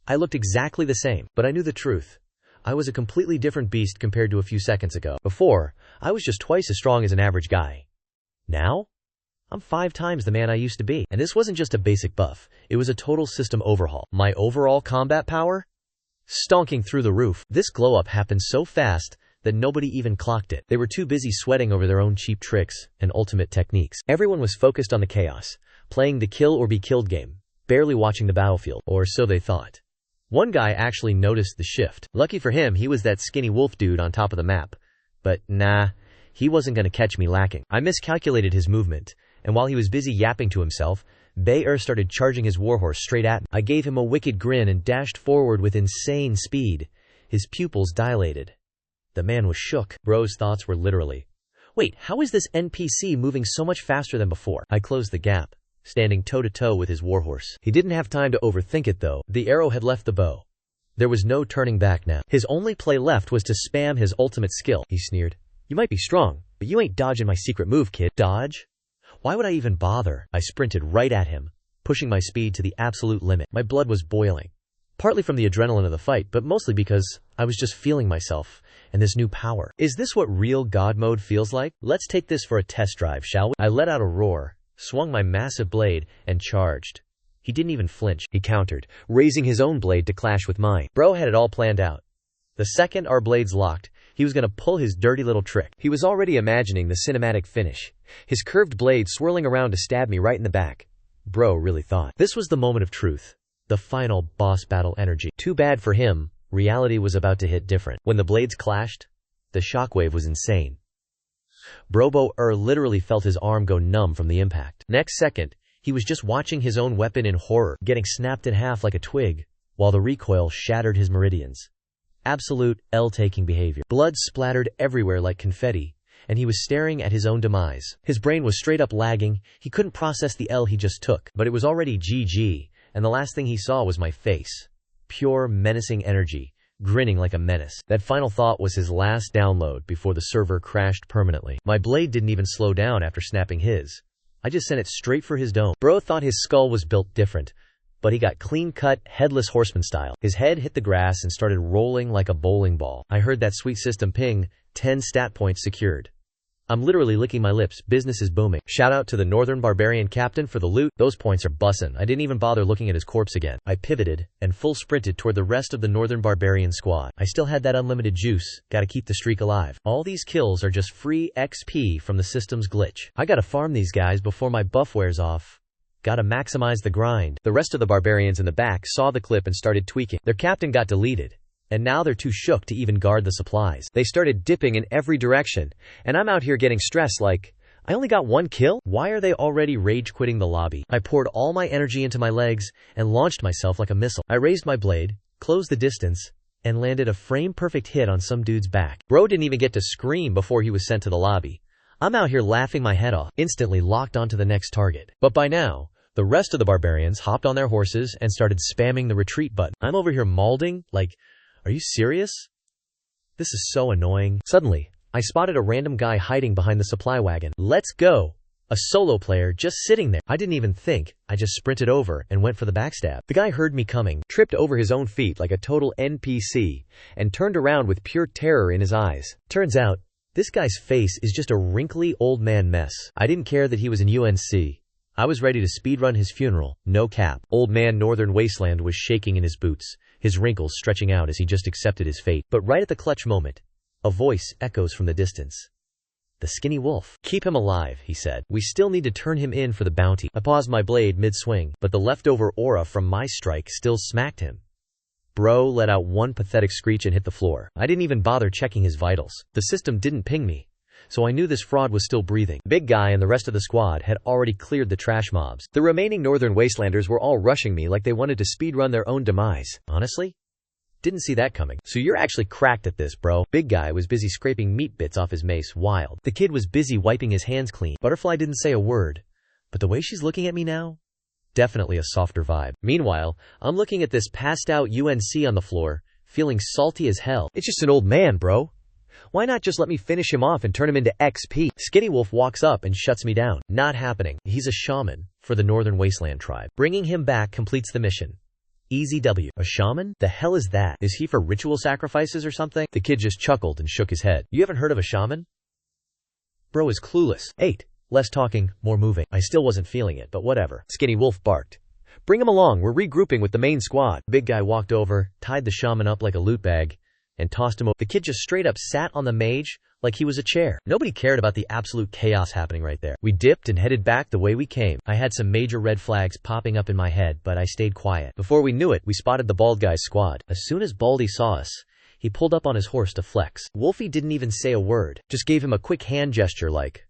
I looked exactly the same, but I knew the truth. I was a completely different beast compared to a few seconds ago. Before, I was just twice as strong as an average guy. Now, I'm 5 times the man I used to be. And this wasn't just a basic buff, it was a total system overhaul. My overall combat power? Stonking through the roof. This glow-up happened so fast that nobody even clocked it. They were too busy sweating over their own cheap tricks and ultimate techniques. Everyone was focused on the chaos, playing the kill or be killed game, barely watching the battlefield, or so they thought. One guy actually noticed the shift. Lucky for him, he was that skinny wolf dude on top of the map. But nah, he wasn't gonna catch me lacking. I miscalculated his movement, and while he was busy yapping to himself, Bay-er started charging his warhorse straight at me. I gave him a wicked grin and dashed forward with insane speed. His pupils dilated. The man was shook. Bro's thoughts were literally, wait, how is this NPC moving so much faster than before? I closed the gap, standing toe-to-toe with his warhorse. He didn't have time to overthink it though. The arrow had left the bow. There was no turning back now. His only play left was to spam his ultimate skill. He sneered. You might be strong, but you ain't dodging my secret move, kid. Dodge? Why would I even bother? I sprinted right at him, pushing my speed to the absolute limit. My blood was boiling, partly from the adrenaline of the fight, but mostly because I was just feeling myself and this new power. Is this what real God mode feels like? Let's take this for a test drive, shall we? I let out a roar, swung my massive blade, and charged. He didn't even flinch. He countered, raising his own blade to clash with mine. Bro had it all planned out. The second our blades locked, he was gonna pull his dirty little trick. He was already imagining the cinematic finish, his curved blade swirling around to stab me right in the back. Bro really thought. This was the moment of truth. The final boss battle energy. Too bad for him, reality was about to hit different. When the blades clashed, the shockwave was insane. Bo-er literally felt his arm go numb from the impact. Next second, He was just watching his own weapon in horror, getting snapped in half like a twig, while the recoil shattered his meridians. Absolute L-taking behavior. Blood splattered everywhere like confetti, and he was staring at his own demise. His brain was straight up lagging. He couldn't process the L he just took, but it was already GG, and the last thing he saw was my face. Pure, menacing energy, grinning like a menace. That final thought was his last download before the server crashed permanently. My blade didn't even slow down after snapping his. I just sent it straight for his dome. Bro thought his skull was built different, but he got clean-cut, headless horseman style. His head hit the grass and started rolling like a bowling ball. I heard that sweet system ping, 10 stat points secured. I'm literally licking my lips. Business is booming. Shout out to the Northern Barbarian captain for the loot. Those points are bussin'. I didn't even bother looking at his corpse again. I pivoted and full sprinted toward the rest of the Northern Barbarian squad. I still had that unlimited juice. Gotta keep the streak alive. All these kills are just free XP from the system's glitch. I gotta farm these guys before my buff wears off. Gotta maximize the grind. The rest of the barbarians in the back saw the clip and started tweaking. Their captain got deleted, and now they're too shook to even guard the supplies. They started dipping in every direction, and I'm out here getting stressed like, I only got one kill? Why are they already rage-quitting the lobby? I poured all my energy into my legs and launched myself like a missile. I raised my blade, closed the distance, and landed a frame-perfect hit on some dude's back. Bro didn't even get to scream before he was sent to the lobby. I'm out here laughing my head off, instantly locked onto the next target. But by now, the rest of the barbarians hopped on their horses and started spamming the retreat button. I'm over here mauling, like, are you serious? This is so annoying. Suddenly, I spotted a random guy hiding behind the supply wagon. Let's go! A solo player just sitting there. I didn't even think. I just sprinted over and went for the backstab. The guy heard me coming, tripped over his own feet like a total NPC, and turned around with pure terror in his eyes. Turns out, this guy's face is just a wrinkly old man mess. I didn't care that he was in UNC. I was ready to speedrun his funeral, no cap. Old man Northern Wasteland was shaking in his boots, his wrinkles stretching out as he just accepted his fate. But right at the clutch moment, a voice echoes from the distance. The skinny wolf. Keep him alive, he said. We still need to turn him in for the bounty. I paused my blade mid-swing, but the leftover aura from my strike still smacked him. Bro let out one pathetic screech and hit the floor. I didn't even bother checking his vitals. The system didn't ping me, so I knew this fraud was still breathing. Big Guy and the rest of the squad had already cleared the trash mobs. The remaining Northern Wastelanders were all rushing me like they wanted to speedrun their own demise. Honestly? Didn't see that coming. So you're actually cracked at this, bro. Big Guy was busy scraping meat bits off his mace. Wild. The kid was busy wiping his hands clean. Butterfly didn't say a word, but the way she's looking at me now? Definitely a softer vibe. Meanwhile, I'm looking at this passed out UNC on the floor, feeling salty as hell. It's just an old man, bro. Why not just let me finish him off and turn him into XP? Skinny Wolf walks up and shuts me down. Not happening. He's a shaman for the Northern Wasteland tribe. Bringing him back completes the mission. Easy W. A shaman? The hell is that? Is he for ritual sacrifices or something? The kid just chuckled and shook his head. You haven't heard of a shaman? Bro is clueless. 8. Less talking, more moving. I still wasn't feeling it, but whatever. Skinny Wolf barked. Bring him along, we're regrouping with the main squad. Big Guy walked over, tied the shaman up like a loot bag, and tossed him over. The kid just straight up sat on the mage like he was a chair. Nobody cared about the absolute chaos happening right there. We dipped and headed back the way we came. I had some major red flags popping up in my head, but I stayed quiet. Before we knew it, we spotted the bald guy's squad. As soon as Baldy saw us, he pulled up on his horse to flex. Wolfie didn't even say a word, just gave him a quick hand gesture like,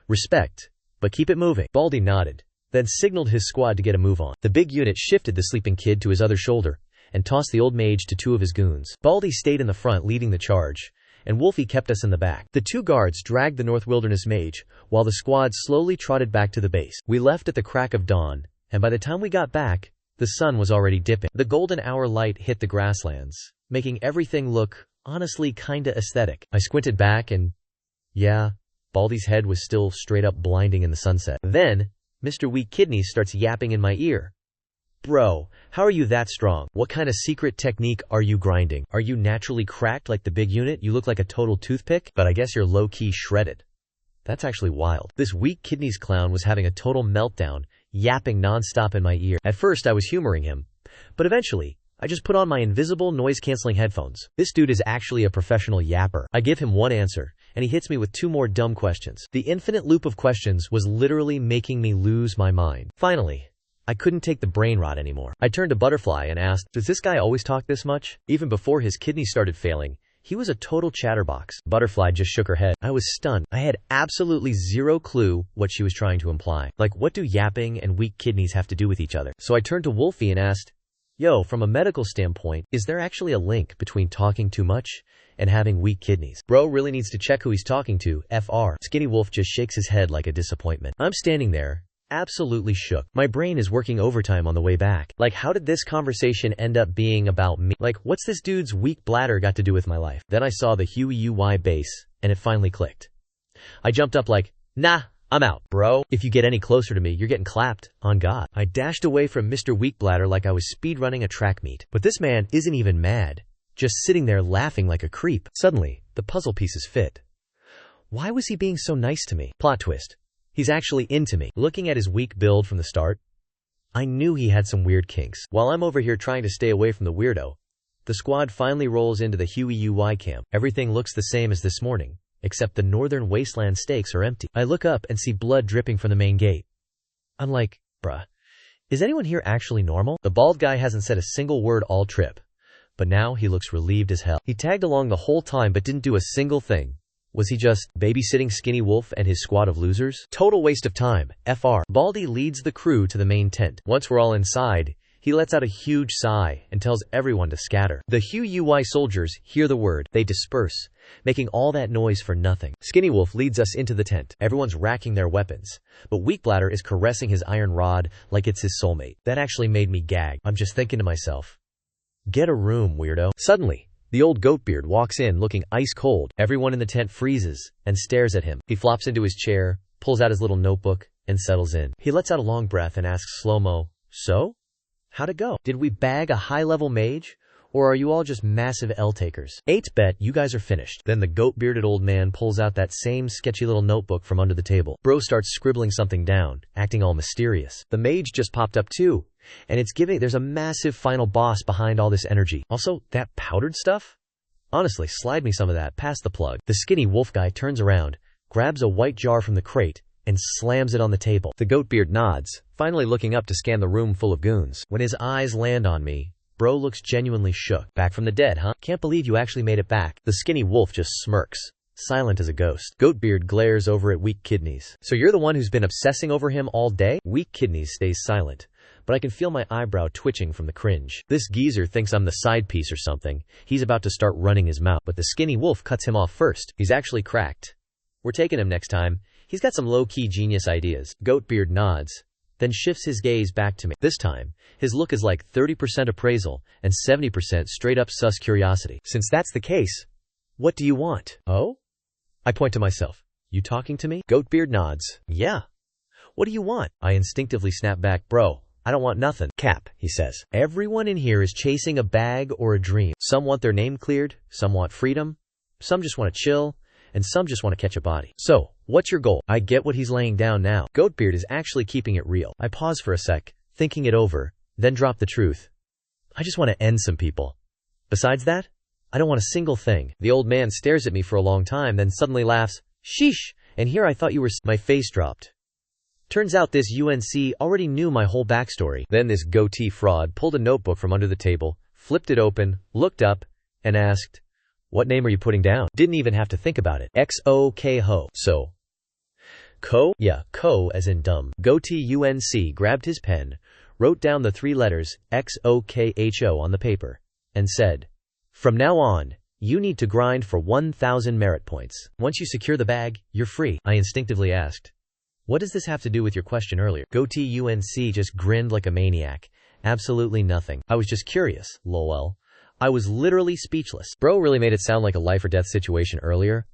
respect, but keep it moving. Baldy nodded, then signaled his squad to get a move on. The big unit shifted the sleeping kid to his other shoulder and tossed the old mage to 2 of his goons. Baldy stayed in the front leading the charge, and Wolfie kept us in the back. The 2 guards dragged the North Wilderness mage, while the squad slowly trotted back to the base. We left at the crack of dawn, and by the time we got back, the sun was already dipping. The golden hour light hit the grasslands, making everything look, honestly, kinda aesthetic. I squinted back and, yeah, Baldy's head was still straight up blinding in the sunset. Then, Mr. Weak Kidneys starts yapping in my ear. Bro, how are you that strong? What kind of secret technique are you grinding? Are you naturally cracked like the big unit? You look like a total toothpick, but I guess you're low-key shredded. That's actually wild. This Weak Kidneys clown was having a total meltdown, yapping non-stop in my ear. At first I was humoring him, but eventually, I just put on my invisible noise-canceling headphones. This dude is actually a professional yapper. I give him one answer, and he hits me with 2 more dumb questions. The infinite loop of questions was literally making me lose my mind. Finally, I couldn't take the brain rot anymore. I turned to Butterfly and asked, does this guy always talk this much? Even before his kidneys started failing, He was a total chatterbox. Butterfly just shook her head. I was stunned. I had absolutely zero clue what she was trying to imply. Like, what do yapping and weak kidneys have to do with each other? So I turned to Wolfie and asked, yo, from a medical standpoint, is there actually a link between talking too much and having weak kidneys? Bro really needs to check who he's talking to, FR. Skinny Wolf just shakes his head like a disappointment. I'm standing there, absolutely shook. My brain is working overtime on the way back. Like, how did this conversation end up being about me? Like, what's this dude's weak bladder got to do with my life? Then I saw the Huey UI bass, and it finally clicked. I jumped up like, nah, I'm out. Bro, if you get any closer to me, you're getting clapped. On God. I dashed away from Mr. Weakbladder like I was speedrunning a track meet. But this man isn't even mad, just sitting there laughing like a creep. Suddenly, the puzzle pieces fit. Why was he being so nice to me? Plot twist. He's actually into me. Looking at his weak build from the start, I knew he had some weird kinks. While I'm over here trying to stay away from the weirdo, the squad finally rolls into the Huey UI camp. Everything looks the same as this morning, except the northern wasteland stakes are empty. I look up and see blood dripping from the main gate. I'm like, bruh, is anyone here actually normal? The bald guy hasn't said a single word all trip, but now he looks relieved as hell. He tagged along the whole time but didn't do a single thing. Was he just babysitting Skinny Wolf and his squad of losers? Total waste of time. FR. Baldy leads the crew to the main tent. Once we're all inside, he lets out a huge sigh and tells everyone to scatter. The HUUI soldiers hear the word. They disperse, making all that noise for nothing. Skinny Wolf leads us into the tent. Everyone's racking their weapons, but Weakbladder is caressing his iron rod like it's his soulmate. That actually made me gag. I'm just thinking to myself, get a room, weirdo. Suddenly, the old Goatbeard walks in looking ice cold. Everyone in the tent freezes and stares at him. He flops into his chair, pulls out his little notebook, and settles in. He lets out a long breath and asks slow-mo, so? How'd it go? Did we bag a high-level mage? Or are you all just massive L-takers? 8-bet you guys are finished. Then the goat-bearded old man pulls out that same sketchy little notebook from under the table. Bro starts scribbling something down, acting all mysterious. The mage just popped up too, and it's giving there's a massive final boss behind all this energy. Also, that powdered stuff? Honestly, slide me some of that, pass the plug. The Skinny Wolf guy turns around, grabs a white jar from the crate, and slams it on the table. The Goatbeard nods, finally looking up to scan the room full of goons. When his eyes land on me, Bro looks genuinely shook. Back from the dead, huh? Can't believe you actually made it back. The Skinny Wolf just smirks, silent as a ghost. Goatbeard glares over at Weak Kidneys. So you're the one who's been obsessing over him all day? Weak Kidneys stays silent, but I can feel my eyebrow twitching from the cringe. This geezer thinks I'm the side piece or something. He's about to start running his mouth, but the Skinny Wolf cuts him off first. He's actually cracked. We're taking him next time. He's got some low-key genius ideas. Goatbeard nods, then shifts his gaze back to me. This time, his look is like 30% appraisal and 70% straight-up sus curiosity. Since that's the case, what do you want? Oh? I point to myself. You talking to me? Goatbeard nods. Yeah. What do you want? I instinctively snap back. Bro, I don't want nothing. Cap, he says. Everyone in here is chasing a bag or a dream. Some want their name cleared, some want freedom, some just want to chill, and some just want to catch a body. So, what's your goal? I get what he's laying down now. Goatbeard is actually keeping it real. I pause for a sec, thinking it over, then drop the truth. I just want to end some people. Besides that, I don't want a single thing. The old man stares at me for a long time, then suddenly laughs, sheesh, and here I thought you were. My face dropped. Turns out this UNC already knew my whole backstory. Then this goatee fraud pulled a notebook from under the table, flipped it open, looked up, and asked, what name are you putting down? Didn't even have to think about it. XOK-ho. So, Co? Yeah, Co as in dumb. Goatee UNC grabbed his pen, wrote down the 3 letters XOKHO on the paper, and said, from now on, you need to grind for 1,000 merit points. Once you secure the bag, you're free. I instinctively asked, what does this have to do with your question earlier? Goatee UNC just grinned like a maniac. Absolutely nothing. I was just curious. Lol. I was literally speechless. Bro really made it sound like a life or death situation earlier,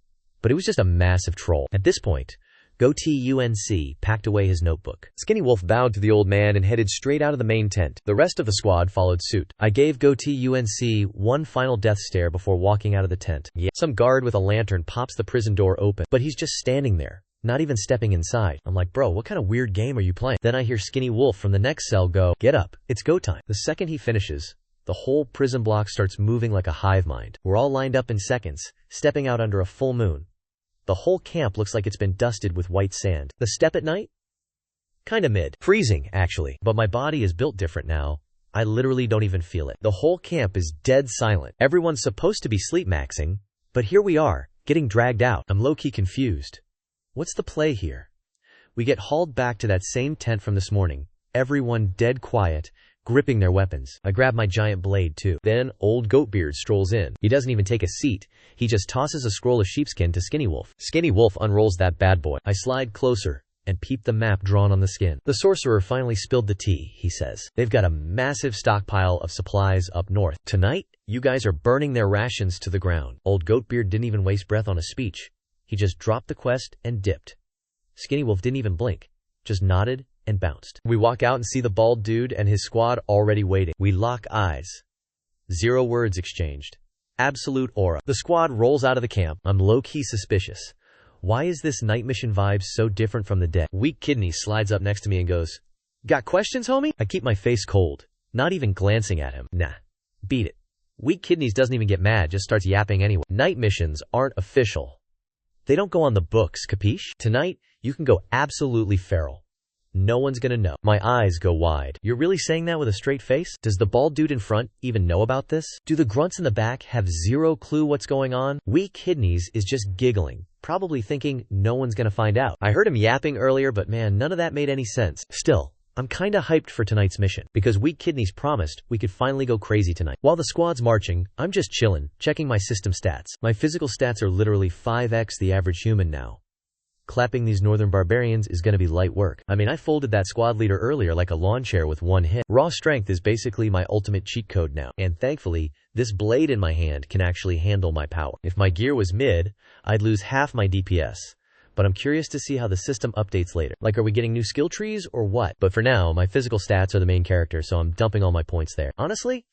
but it was just a massive troll. At this point, Goatee UNC packed away his notebook. Skinny Wolf bowed to the old man and headed straight out of the main tent. The rest of the squad followed suit. I gave Goatee UNC one final death stare before walking out of the tent. Yeah. Some guard with a lantern pops the prison door open, but he's just standing there, not even stepping inside. I'm like, bro, what kind of weird game are you playing? Then I hear Skinny Wolf from the next cell go, get up, it's go time. The second he finishes, the whole prison block starts moving like a hive mind. We're all lined up in seconds, stepping out under a full moon. The whole camp looks like it's been dusted with white sand. The step at night? Kinda mid. Freezing, actually. But my body is built different now. I literally don't even feel it. The whole camp is dead silent. Everyone's supposed to be sleep maxing, but here we are, getting dragged out. I'm low-key confused. What's the play here? We get hauled back to that same tent from this morning. Everyone dead quiet, gripping their weapons. I grab my giant blade too. Then old Goatbeard strolls in. He doesn't even take a seat. He just tosses a scroll of sheepskin to Skinny Wolf. Skinny Wolf unrolls that bad boy. I slide closer and peep the map drawn on the skin. The sorcerer finally spilled the tea, he says. They've got a massive stockpile of supplies up north. Tonight, you guys are burning their rations to the ground. Old Goatbeard didn't even waste breath on a speech. He just dropped the quest and dipped. Skinny Wolf didn't even blink, just nodded and bounced. We walk out and see the bald dude and his squad already waiting. We lock eyes. 0 words exchanged. Absolute aura. The squad rolls out of the camp. I'm low-key suspicious. Why is this night mission vibe so different from the day? Weak Kidney slides up next to me and goes, "Got questions, homie?" I keep my face cold, not even glancing at him. Nah, beat it. Weak Kidneys doesn't even get mad, just starts yapping anyway. Night missions aren't official. They don't go on the books, capiche? Tonight, you can go absolutely feral. No one's gonna know. My eyes go wide. You're really saying that with a straight face? Does the bald dude in front even know about this? Do the grunts in the back have 0 clue what's going on? Weak Kidneys is just giggling, probably thinking no one's gonna find out. I heard him yapping earlier, but man, none of that made any sense. Still, I'm kinda hyped for tonight's mission, because Weak Kidneys promised we could finally go crazy tonight. While the squad's marching, I'm just chillin', checking my system stats. My physical stats are literally 5x the average human now. Clapping these northern barbarians is gonna be light work. I mean, I folded that squad leader earlier like a lawn chair with 1 hit. Raw strength is basically my ultimate cheat code now, and thankfully, this blade in my hand can actually handle my power. If my gear was mid, I'd lose half my DPS. But I'm curious to see how the system updates later. Like, are we getting new skill trees or what? But for now, my physical stats are the main character, so I'm dumping all my points there. Honestly,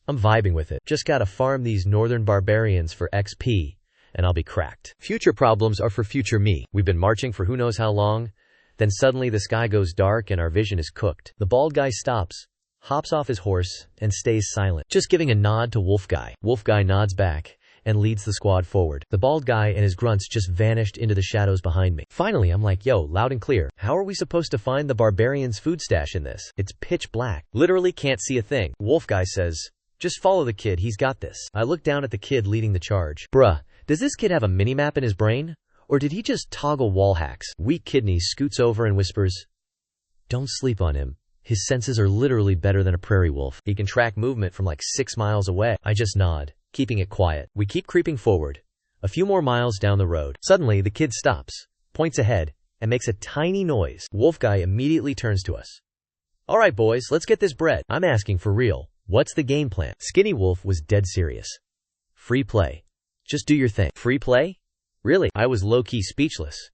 I'm vibing with it. Just gotta farm these northern barbarians for XP, and I'll be cracked. Future problems are for future me. We've been marching for who knows how long, then suddenly the sky goes dark and our vision is cooked. The bald guy stops, hops off his horse, and stays silent, just giving a nod to Wolf Guy. Wolf Guy nods back and leads the squad forward. The bald guy and his grunts just vanished into the shadows behind me. Finally, I'm like, yo, loud and clear, how are we supposed to find the barbarian's food stash in this? It's pitch black. Literally can't see a thing. Wolf Guy says, "Just follow the kid, he's got this." I look down at the kid leading the charge. Bruh, does this kid have a mini-map in his brain? Or did he just toggle wall hacks? Weak Kidney scoots over and whispers, "Don't sleep on him. His senses are literally better than a prairie wolf. He can track movement from like 6 miles away." I just nod, keeping it quiet. We keep creeping forward. A few more miles down the road. Suddenly, the kid stops, points ahead, and makes a tiny noise. Wolf Guy immediately turns to us. "All right, boys, let's get this bread." I'm asking for real. What's the game plan? Skinny Wolf was dead serious. Free play. Just do your thing. Free play? Really? I was low-key speechless.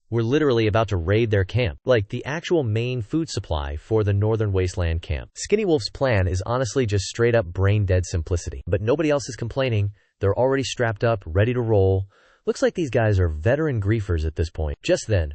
We're literally about to raid their camp, like the actual main food supply for the Northern Wasteland camp. Skinny Wolf's plan is honestly just straight-up brain-dead simplicity. But nobody else is complaining. They're already strapped up, ready to roll. Looks like these guys are veteran griefers at this point. Just then,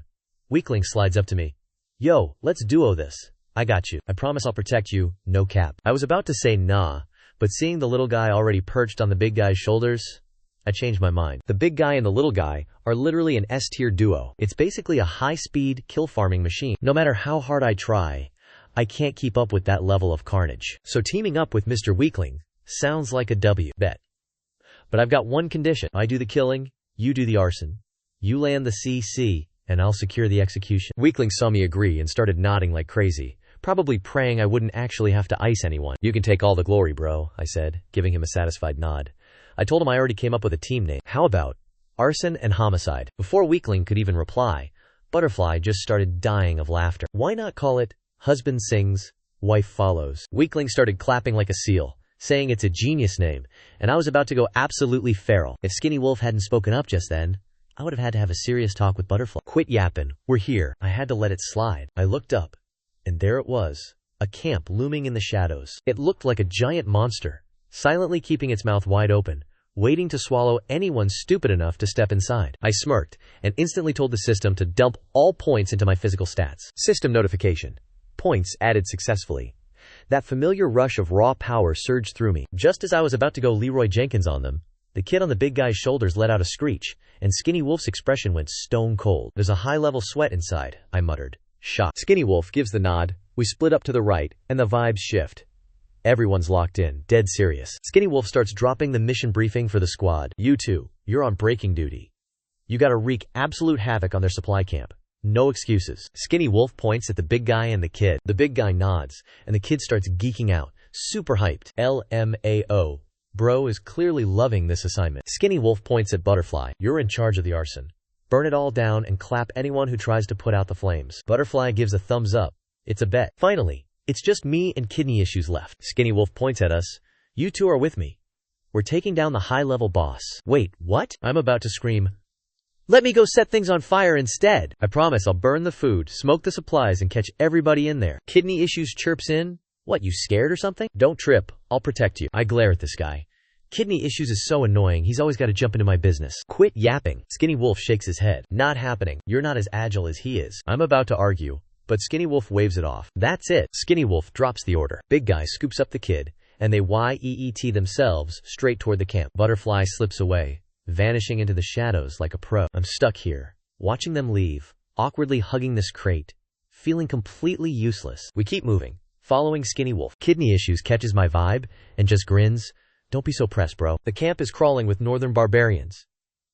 Weakling slides up to me. "Yo, let's duo this. I got you. I promise I'll protect you, no cap." I was about to say nah, but seeing the little guy already perched on the big guy's shoulders, I changed my mind. The big guy and the little guy are literally an S-tier duo. It's basically a high-speed kill farming machine. No matter how hard I try, I can't keep up with that level of carnage. So teaming up with Mr. Weakling sounds like a W. Bet. But I've got one condition. I do the killing, you do the arson. You land the CC, and I'll secure the execution. Weakling saw me agree and started nodding like crazy, probably praying I wouldn't actually have to ice anyone. "You can take all the glory, bro," I said, giving him a satisfied nod. I told him I already came up with a team name. How about Arson and Homicide? Before Weakling could even reply, Butterfly just started dying of laughter. Why not call it Husband Sings, Wife Follows? Weakling started clapping like a seal, saying it's a genius name, and I was about to go absolutely feral. If Skinny Wolf hadn't spoken up just then, I would have had to have a serious talk with Butterfly. "Quit yappin', we're here." I had to let it slide. I looked up, and there it was, a camp looming in the shadows. It looked like a giant monster, silently keeping its mouth wide open, waiting to swallow anyone stupid enough to step inside. I smirked and instantly told the system to dump all points into my physical stats. System notification. Points added successfully. That familiar rush of raw power surged through me. Just as I was about to go Leroy Jenkins on them, the kid on the big guy's shoulders let out a screech, and Skinny Wolf's expression went stone cold. "There's a high-level sweat inside," I muttered, shocked. Skinny Wolf gives the nod, we split up to the right, and the vibes shift. Everyone's locked in, dead serious. Skinny Wolf starts dropping the mission briefing for the squad. You two, you're on breaking duty. You gotta wreak absolute havoc on their supply camp. No excuses. Skinny Wolf points at the big guy and the kid. The big guy nods, and the kid starts geeking out. Super hyped. LMAO. Bro is clearly loving this assignment. Skinny Wolf points at Butterfly. You're in charge of the arson. Burn it all down and clap anyone who tries to put out the flames. Butterfly gives a thumbs up. It's a bet. Finally, it's just me and Kidney Issues left. Skinny Wolf points at us. You two are with me. We're taking down the high-level boss. Wait, what? I'm about to scream. Let me go set things on fire instead. I promise I'll burn the food, smoke the supplies, and catch everybody in there. Kidney Issues chirps in. What, you scared or something? Don't trip. I'll protect you. I glare at this guy. Kidney Issues is so annoying, he's always got to jump into my business. Quit yapping. Skinny Wolf shakes his head. Not happening. You're not as agile as he is. I'm about to argue, but Skinny Wolf waves it off. That's it. Skinny Wolf drops the order. Big guy scoops up the kid, and they YEET themselves straight toward the camp. Butterfly slips away, vanishing into the shadows like a pro. I'm stuck here, watching them leave, awkwardly hugging this crate, feeling completely useless. We keep moving, following Skinny Wolf. Kidney Issues catches my vibe and just grins. Don't be so pressed, bro. The camp is crawling with northern barbarians.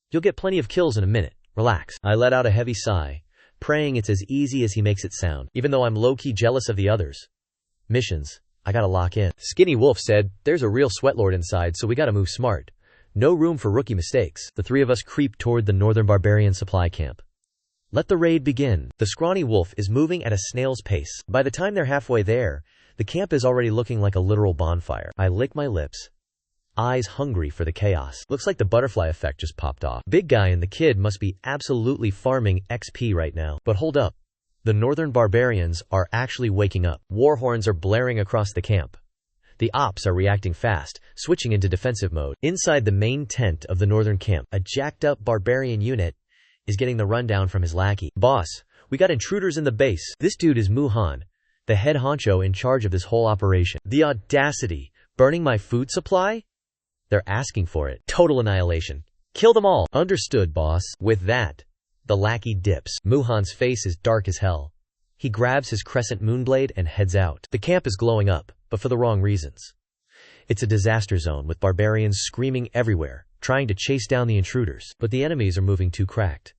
You'll get plenty of kills in a minute. Relax. I let out a heavy sigh, praying it's as easy as he makes it sound, even though I'm low-key jealous of the others. Missions. I gotta lock in. Skinny Wolf said, there's a real sweatlord inside, so we gotta move smart. No room for rookie mistakes. The three of us creep toward the northern barbarian supply camp. Let the raid begin. The scrawny wolf is moving at a snail's pace. By the time they're halfway there, the camp is already looking like a literal bonfire. I lick my lips, eyes hungry for the chaos. Looks like the butterfly effect just popped off. Big guy and the kid must be absolutely farming XP right now. But hold up. The northern barbarians are actually waking up. War horns are blaring across the camp. The ops are reacting fast, switching into defensive mode. Inside the main tent of the northern camp, a jacked-up barbarian unit is getting the rundown from his lackey. Boss, we got intruders in the base. This dude is Muhan, the head honcho in charge of this whole operation. The audacity. Burning my food supply? They're asking for it. Total annihilation. Kill them all. Understood, boss. With that, the lackey dips. Muhan's face is dark as hell. He grabs his crescent moonblade and heads out. The camp is glowing up, but for the wrong reasons. It's a disaster zone with barbarians screaming everywhere, trying to chase down the intruders. But the enemies are moving too cracked.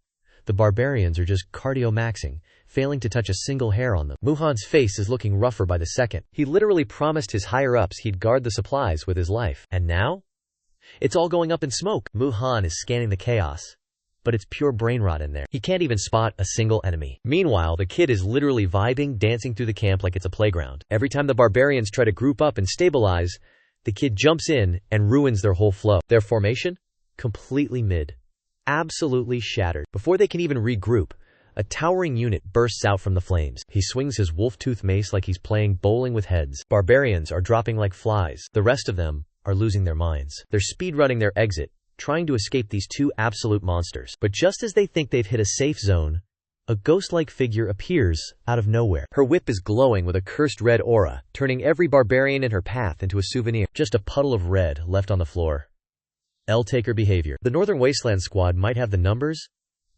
The barbarians are just cardio-maxing, failing to touch a single hair on them. Muhan's face is looking rougher by the second. He literally promised his higher-ups he'd guard the supplies with his life. And now? It's all going up in smoke. Muhan is scanning the chaos, but it's pure brain rot in there. He can't even spot a single enemy. Meanwhile, the kid is literally vibing, dancing through the camp like it's a playground. Every time the barbarians try to group up and stabilize, the kid jumps in and ruins their whole flow. Their formation? Completely mid. Absolutely shattered. Before they can even regroup, a towering unit bursts out from the flames. He swings his wolf-tooth mace like he's playing bowling with heads. Barbarians are dropping like flies. The rest of them are losing their minds. They're speedrunning their exit, trying to escape these two absolute monsters. But just as they think they've hit a safe zone, a ghost-like figure appears out of nowhere. Her whip is glowing with a cursed red aura, turning every barbarian in her path into a souvenir. Just a puddle of red left on the floor. L-taker behavior. The Northern Wasteland squad might have the numbers,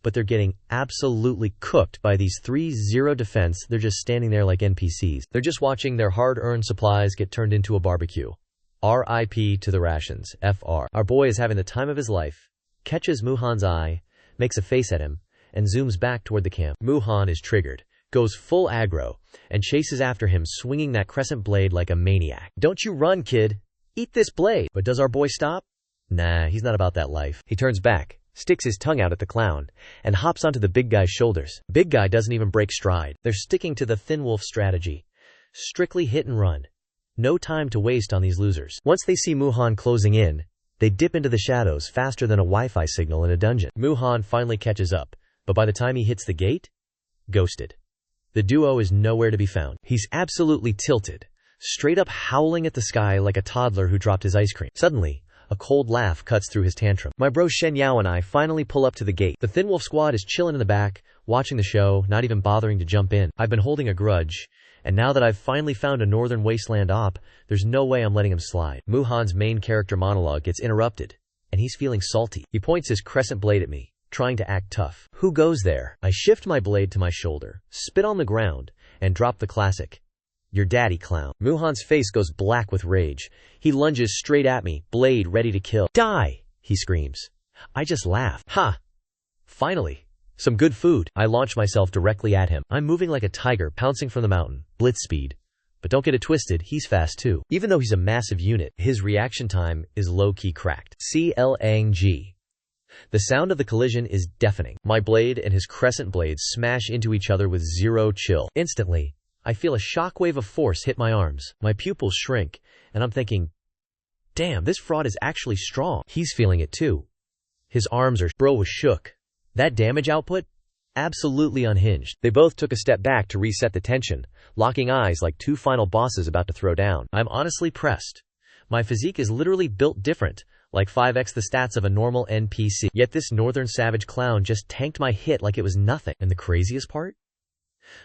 but they're getting absolutely cooked by these 3-0 defense. They're just standing there like NPCs. They're just watching their hard-earned supplies get turned into a barbecue. RIP to the rations. FR. Our boy is having the time of his life, catches Muhan's eye, makes a face at him, and zooms back toward the camp. Muhan is triggered, goes full aggro, and chases after him, swinging that crescent blade like a maniac. Don't you run, kid. Eat this blade. But does our boy stop? Nah, he's not about that life. He turns back, sticks his tongue out at the clown, and hops onto the big guy's shoulders. Big guy doesn't even break stride. They're sticking to the thin wolf strategy. Strictly hit and run. No time to waste on these losers. Once they see Muhan closing in, they dip into the shadows faster than a Wi-Fi signal in a dungeon. Muhan finally catches up, but by the time he hits the gate, ghosted. The duo is nowhere to be found. He's absolutely tilted, straight up howling at the sky like a toddler who dropped his ice cream. Suddenly, a cold laugh cuts through his tantrum. My bro Shen Yao and I finally pull up to the gate. The Thin Wolf squad is chilling in the back, watching the show, not even bothering to jump in. I've been holding a grudge, and now that I've finally found a Northern Wasteland op, there's no way I'm letting him slide. Muhan's main character monologue gets interrupted, and he's feeling salty. He points his crescent blade at me, trying to act tough. Who goes there? I shift my blade to my shoulder, spit on the ground, and drop the classic, Your daddy clown. Muhan's face goes black with rage. He lunges straight at me, blade ready to kill. Die! He screams. I just laugh. Ha! Finally. Some good food. I launch myself directly at him. I'm moving like a tiger pouncing from the mountain. Blitz speed. But don't get it twisted, he's fast too. Even though he's a massive unit, his reaction time is low-key cracked. CLANG. The sound of the collision is deafening. My blade and his crescent blades smash into each other with zero chill. Instantly, I feel a shockwave of force hit my arms. My pupils shrink, and I'm thinking, damn, this fraud is actually strong. He's feeling it too. His arms are... Bro was shook. That damage output? Absolutely unhinged. They both took a step back to reset the tension, locking eyes like two final bosses about to throw down. I'm honestly pressed. My physique is literally built different, like 5x the stats of a normal NPC. Yet this northern savage clown just tanked my hit like it was nothing. And the craziest part?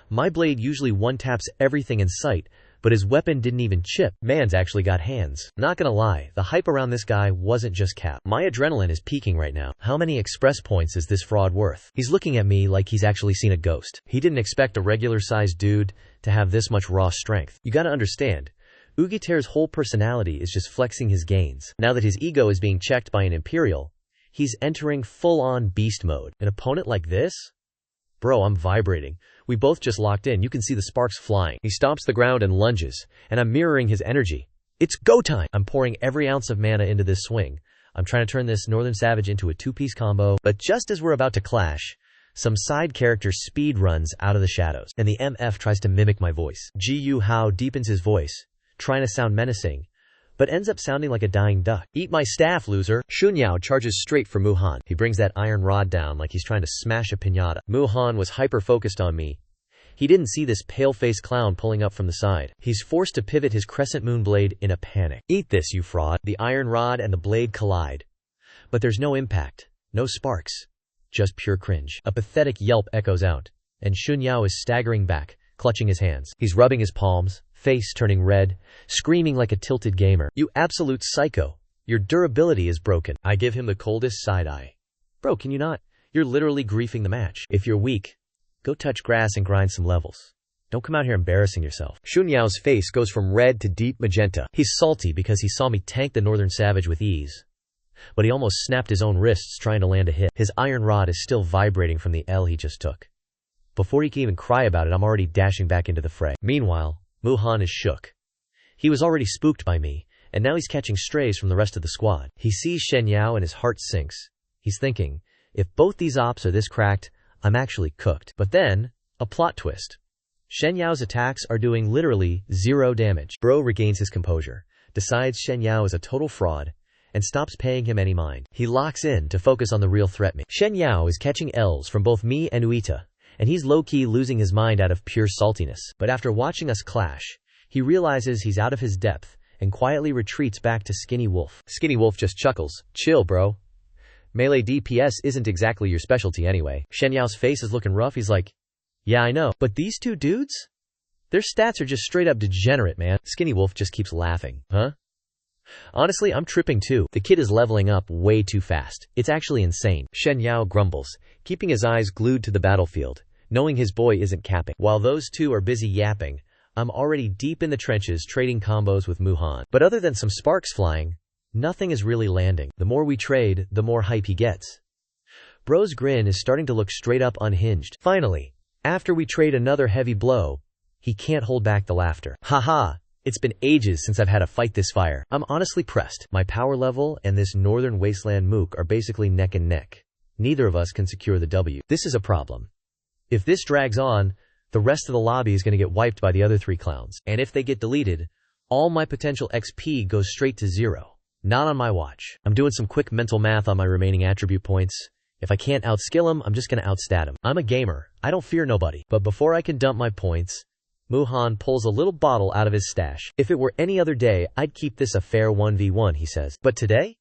My blade usually one-taps everything in sight, but his weapon didn't even chip. Man's actually got hands. Not gonna lie, the hype around this guy wasn't just cap. My adrenaline is peaking right now. How many express points is this fraud worth? He's looking at me like he's actually seen a ghost. He didn't expect a regular-sized dude to have this much raw strength. You gotta understand, Ugiter's whole personality is just flexing his gains. Now that his ego is being checked by an Imperial, he's entering full-on beast mode. An opponent like this? Bro, I'm vibrating. We both just locked in. You can see the sparks flying. He stomps the ground and lunges, and I'm mirroring his energy. It's go time! I'm pouring every ounce of mana into this swing. I'm trying to turn this Northern Savage into a two-piece combo, but just as we're about to clash, some side character speed runs out of the shadows, and the MF tries to mimic my voice. Ji Hao deepens his voice, trying to sound menacing, but ends up sounding like a dying duck. Eat my staff, loser! Xunyao charges straight for Muhan. He brings that iron rod down like he's trying to smash a piñata. Muhan was hyper-focused on me. He didn't see this pale-faced clown pulling up from the side. He's forced to pivot his crescent moon blade in a panic. Eat this, you fraud! The iron rod and the blade collide. But there's no impact, no sparks, just pure cringe. A pathetic yelp echoes out, and Xunyao is staggering back, clutching his hands. He's rubbing his palms, face turning red, screaming like a tilted gamer. You absolute psycho. Your durability is broken. I give him the coldest side-eye. Bro, can you not? You're literally griefing the match. If you're weak, go touch grass and grind some levels. Don't come out here embarrassing yourself. Xunyao's face goes from red to deep magenta. He's salty because he saw me tank the Northern Savage with ease. But he almost snapped his own wrists trying to land a hit. His iron rod is still vibrating from the L he just took. Before he can even cry about it, I'm already dashing back into the fray. Meanwhile, Muhan is shook. He was already spooked by me, and now he's catching strays from the rest of the squad. He sees Shen Yao and his heart sinks. He's thinking, if both these ops are this cracked, I'm actually cooked. But then, a plot twist. Shen Yao's attacks are doing literally zero damage. Bro regains his composure, decides Shen Yao is a total fraud, and stops paying him any mind. He locks in to focus on the real threat. Shen Yao is catching L's from both me and Uita, and he's low-key losing his mind out of pure saltiness. But after watching us clash, he realizes he's out of his depth and quietly retreats back to Skinny Wolf. Skinny Wolf just chuckles. Chill, bro. Melee DPS isn't exactly your specialty anyway. Shen Yao's face is looking rough. He's like, yeah, I know. But these two dudes? Their stats are just straight up degenerate, man. Skinny Wolf just keeps laughing. Huh? Honestly, I'm tripping too. The kid is leveling up way too fast. It's actually insane. Shen Yao grumbles, keeping his eyes glued to the battlefield, knowing his boy isn't capping. While those two are busy yapping, I'm already deep in the trenches trading combos with Muhan. But other than some sparks flying, nothing is really landing. The more we trade, the more hype he gets. Bro's grin is starting to look straight up unhinged. Finally, after we trade another heavy blow, he can't hold back the laughter. Haha, it's been ages since I've had a fight this fire. I'm honestly pressed. My power level and this northern wasteland mook are basically neck and neck. Neither of us can secure the W. This is a problem. If this drags on, the rest of the lobby is going to get wiped by the other three clowns. And if they get deleted, all my potential XP goes straight to zero. Not on my watch. I'm doing some quick mental math on my remaining attribute points. If I can't outskill him, I'm just gonna outstat him. I'm a gamer. I don't fear nobody. But before I can dump my points, Muhan pulls a little bottle out of his stash. If it were any other day, I'd keep this a fair 1v1, he says. But today?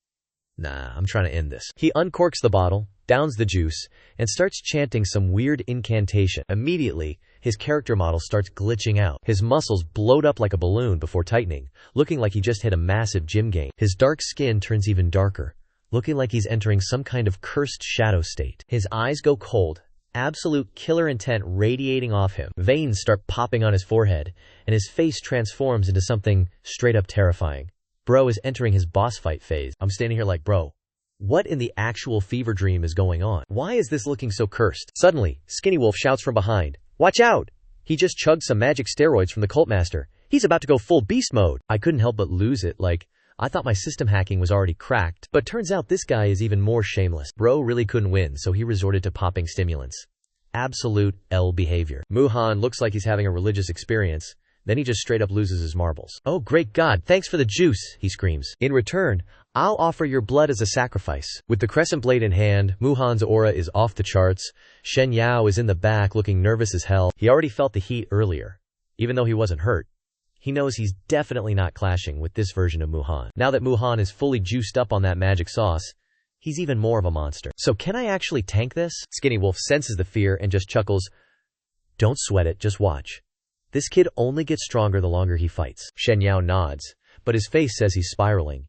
Nah, I'm trying to end this. He uncorks the bottle, downs the juice, and starts chanting some weird incantation. Immediately, his character model starts glitching out. His muscles bloat up like a balloon before tightening, looking like he just hit a massive gym gain. His dark skin turns even darker, looking like he's entering some kind of cursed shadow state. His eyes go cold, absolute killer intent radiating off him. Veins start popping on his forehead, and his face transforms into something straight up terrifying. Bro is entering his boss fight phase. I'm standing here like, bro, what in the actual fever dream is going on? Why is this looking so cursed? Suddenly, Skinny Wolf shouts from behind, "Watch out! He just chugged some magic steroids from the cult master. He's about to go full beast mode." I couldn't help but lose it, like, I thought my system hacking was already cracked, but turns out this guy is even more shameless. Bro really couldn't win, so he resorted to popping stimulants. Absolute L behavior. Muhan looks like he's having a religious experience, then he just straight up loses his marbles. "Oh great God, thanks for the juice," he screams. "In return, I'll offer your blood as a sacrifice." With the crescent blade in hand, Muhan's aura is off the charts. Shen Yao is in the back looking nervous as hell. He already felt the heat earlier, even though he wasn't hurt. He knows he's definitely not clashing with this version of Muhan. Now that Muhan is fully juiced up on that magic sauce, he's even more of a monster. So can I actually tank this? Skinny Wolf senses the fear and just chuckles. "Don't sweat it, just watch. This kid only gets stronger the longer he fights." Shen Yao nods, but his face says he's spiraling.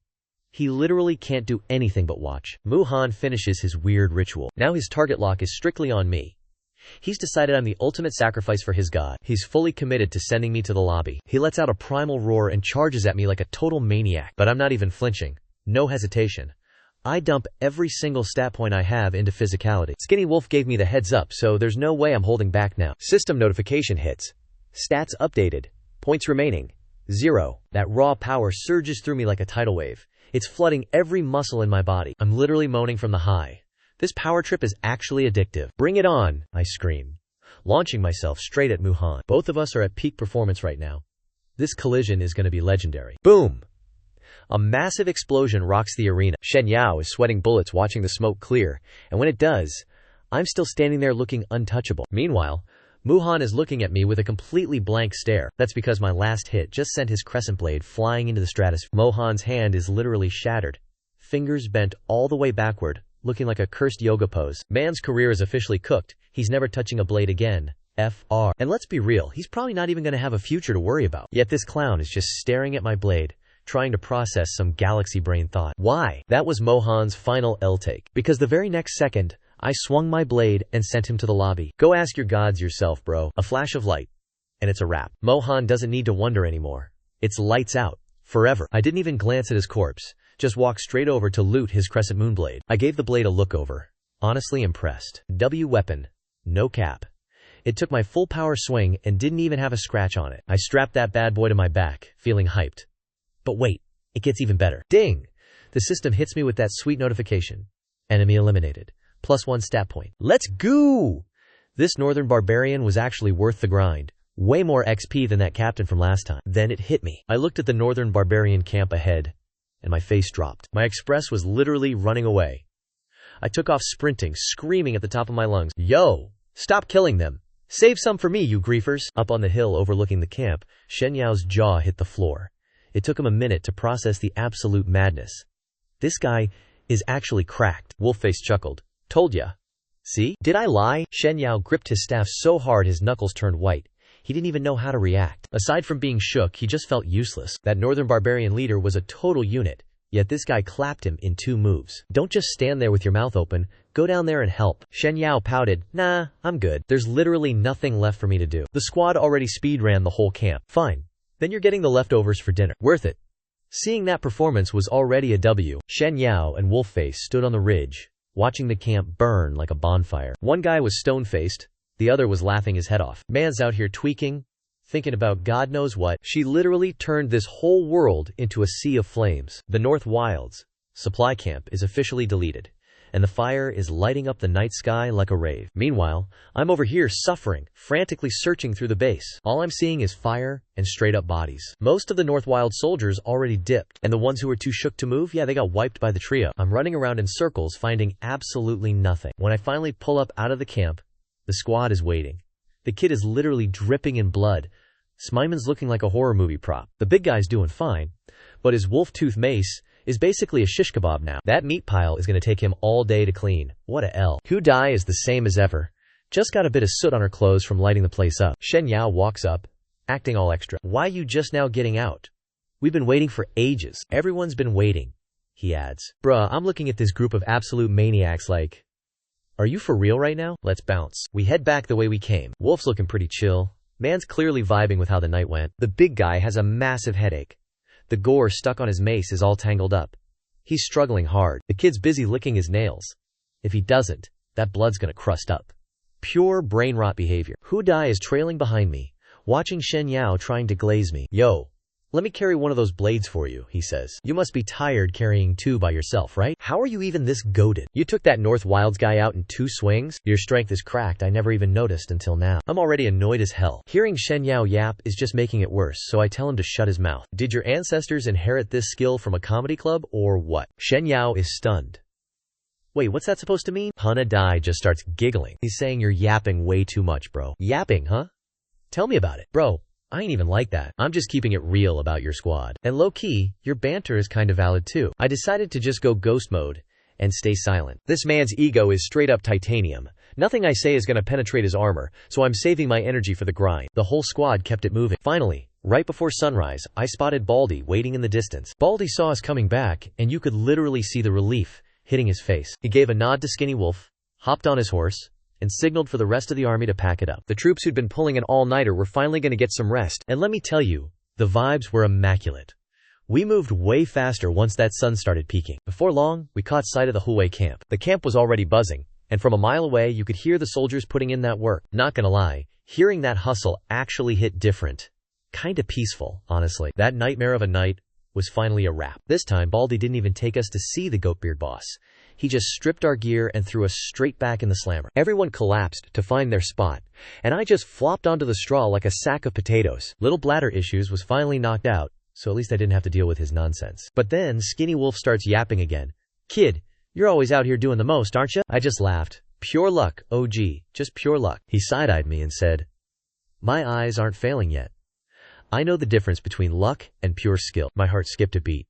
He literally can't do anything but watch. Muhan finishes his weird ritual. Now his target lock is strictly on me. He's decided I'm the ultimate sacrifice for his god. He's fully committed to sending me to the lobby. He lets out a primal roar and charges at me like a total maniac. But I'm not even flinching. No hesitation. I dump every single stat point I have into physicality. Skinny Wolf gave me the heads up, so there's no way I'm holding back now. System notification hits. Stats updated. Points remaining. 0. That raw power surges through me like a tidal wave. It's flooding every muscle in my body. I'm literally moaning from the high. This power trip is actually addictive. "Bring it on," I scream, launching myself straight at Muhan. Both of us are at peak performance right now. This collision is going to be legendary. Boom! A massive explosion rocks the arena. Shen Yao is sweating bullets watching the smoke clear, and when it does, I'm still standing there looking untouchable. Meanwhile, Muhan is looking at me with a completely blank stare. That's because my last hit just sent his crescent blade flying into the stratosphere. Muhan's hand is literally shattered, fingers bent all the way backward, looking like a cursed yoga pose. Man's career is officially cooked. He's never touching a blade again. FR. And let's be real, he's probably not even going to have a future to worry about. Yet this clown is just staring at my blade, trying to process some galaxy brain thought. Why? That was Mohan's final L-take. Because the very next second, I swung my blade and sent him to the lobby. Go ask your gods yourself, bro. A flash of light, and it's a wrap. Mohan doesn't need to wonder anymore. It's lights out. Forever. I didn't even glance at his corpse. Just walked straight over to loot his crescent moon blade. I gave the blade a look over. Honestly impressed. W weapon. No cap. It took my full power swing and didn't even have a scratch on it. I strapped that bad boy to my back, feeling hyped. But wait, it gets even better. Ding! The system hits me with that sweet notification. Enemy eliminated. +1 stat point. Let's go! This northern barbarian was actually worth the grind. Way more XP than that captain from last time. Then it hit me. I looked at the northern barbarian camp ahead, and my face dropped. My express was literally running away. I took off sprinting, screaming at the top of my lungs, "Yo! Stop killing them! Save some for me, you griefers!" Up on the hill overlooking the camp, Shen Yao's jaw hit the floor. It took him a minute to process the absolute madness. This guy is actually cracked. Wolfface chuckled. "Told ya. See? Did I lie?" Shen Yao gripped his staff so hard his knuckles turned white. He didn't even know how to react. Aside from being shook, he just felt useless. That northern barbarian leader was a total unit, yet this guy clapped him in 2 moves. "Don't just stand there with your mouth open. Go down there and help." Shen Yao pouted. "Nah, I'm good. There's literally nothing left for me to do. The squad already speed ran the whole camp." "Fine. Then you're getting the leftovers for dinner." "Worth it." Seeing that performance was already a W. Shen Yao and Wolfface stood on the ridge, watching the camp burn like a bonfire. One guy was stone-faced, the other was laughing his head off. Man's out here tweaking, thinking about God knows what. She literally turned this whole world into a sea of flames. The North Wilds supply camp is officially deleted, and the fire is lighting up the night sky like a rave. Meanwhile, I'm over here suffering, frantically searching through the base. All I'm seeing is fire and straight-up bodies. Most of the North Wild soldiers already dipped, and the ones who were too shook to move, yeah, they got wiped by the trio. I'm running around in circles, finding absolutely nothing. When I finally pull up out of the camp, the squad is waiting. The kid is literally dripping in blood. Smimon's looking like a horror movie prop. The big guy's doing fine, but his wolf-tooth mace is basically a shish kebab now. That meat pile is going to take him all day to clean. What a L. Hu Dai is the same as ever. Just got a bit of soot on her clothes from lighting the place up. Shen Yao walks up, acting all extra. "Why you just now getting out? We've been waiting for ages." "Everyone's been waiting," he adds. "Bruh, I'm looking at this group of absolute maniacs like, Are you for real right now? Let's bounce. We head back the way we came. Wolf's looking pretty chill. Man's clearly vibing with how the night went. The big guy has a massive headache. The gore stuck on his mace is all tangled up. He's struggling hard. The kid's busy licking his nails. If he doesn't, that blood's gonna crust up. Pure brain rot behavior. Hu Dai is trailing behind me, watching Shen Yao trying to glaze me. Yo, let me carry one of those blades for you, he says. You must be tired carrying two by yourself, right? How are you even this goated? You took that North Wilds guy out in 2 swings? Your strength is cracked, I never even noticed until now. I'm already annoyed as hell. Hearing Shen Yao yap is just making it worse, so I tell him to shut his mouth. Did your ancestors inherit this skill from a comedy club, or what? Shen Yao is stunned. Wait, what's that supposed to mean? Hu Dai just starts giggling. He's saying you're yapping way too much, bro. Yapping, huh? Tell me about it. Bro, I ain't even like that. I'm just keeping it real about your squad. And low-key, your banter is kinda valid too. I decided to just go ghost mode and stay silent. This man's ego is straight up titanium. Nothing I say is gonna penetrate his armor, so I'm saving my energy for the grind. The whole squad kept it moving. Finally, right before sunrise, I spotted Baldy waiting in the distance. Baldy saw us coming back, and you could literally see the relief hitting his face. He gave a nod to Skinny Wolf, hopped on his horse, and signaled for the rest of the army to pack it up. The troops who'd been pulling an all-nighter were finally going to get some rest, and let me tell you, the vibes were immaculate. We moved way faster once that sun started peaking. Before long, we caught sight of the Huwei camp. The camp was already buzzing, and from a mile away you could hear the soldiers putting in that work. Not gonna lie, hearing that hustle actually hit different. Kinda peaceful, honestly. That nightmare of a night was finally a wrap. This time, Baldy didn't even take us to see the Goatbeard boss. He just stripped our gear and threw us straight back in the slammer. Everyone collapsed to find their spot, and I just flopped onto the straw like a sack of potatoes. Little bladder issues was finally knocked out, so at least I didn't have to deal with his nonsense. But then, Skinny Wolf starts yapping again. Kid, you're always out here doing the most, aren't you? I just laughed. Pure luck, OG, just pure luck. He side-eyed me and said, my eyes aren't failing yet. I know the difference between luck and pure skill. My heart skipped a beat.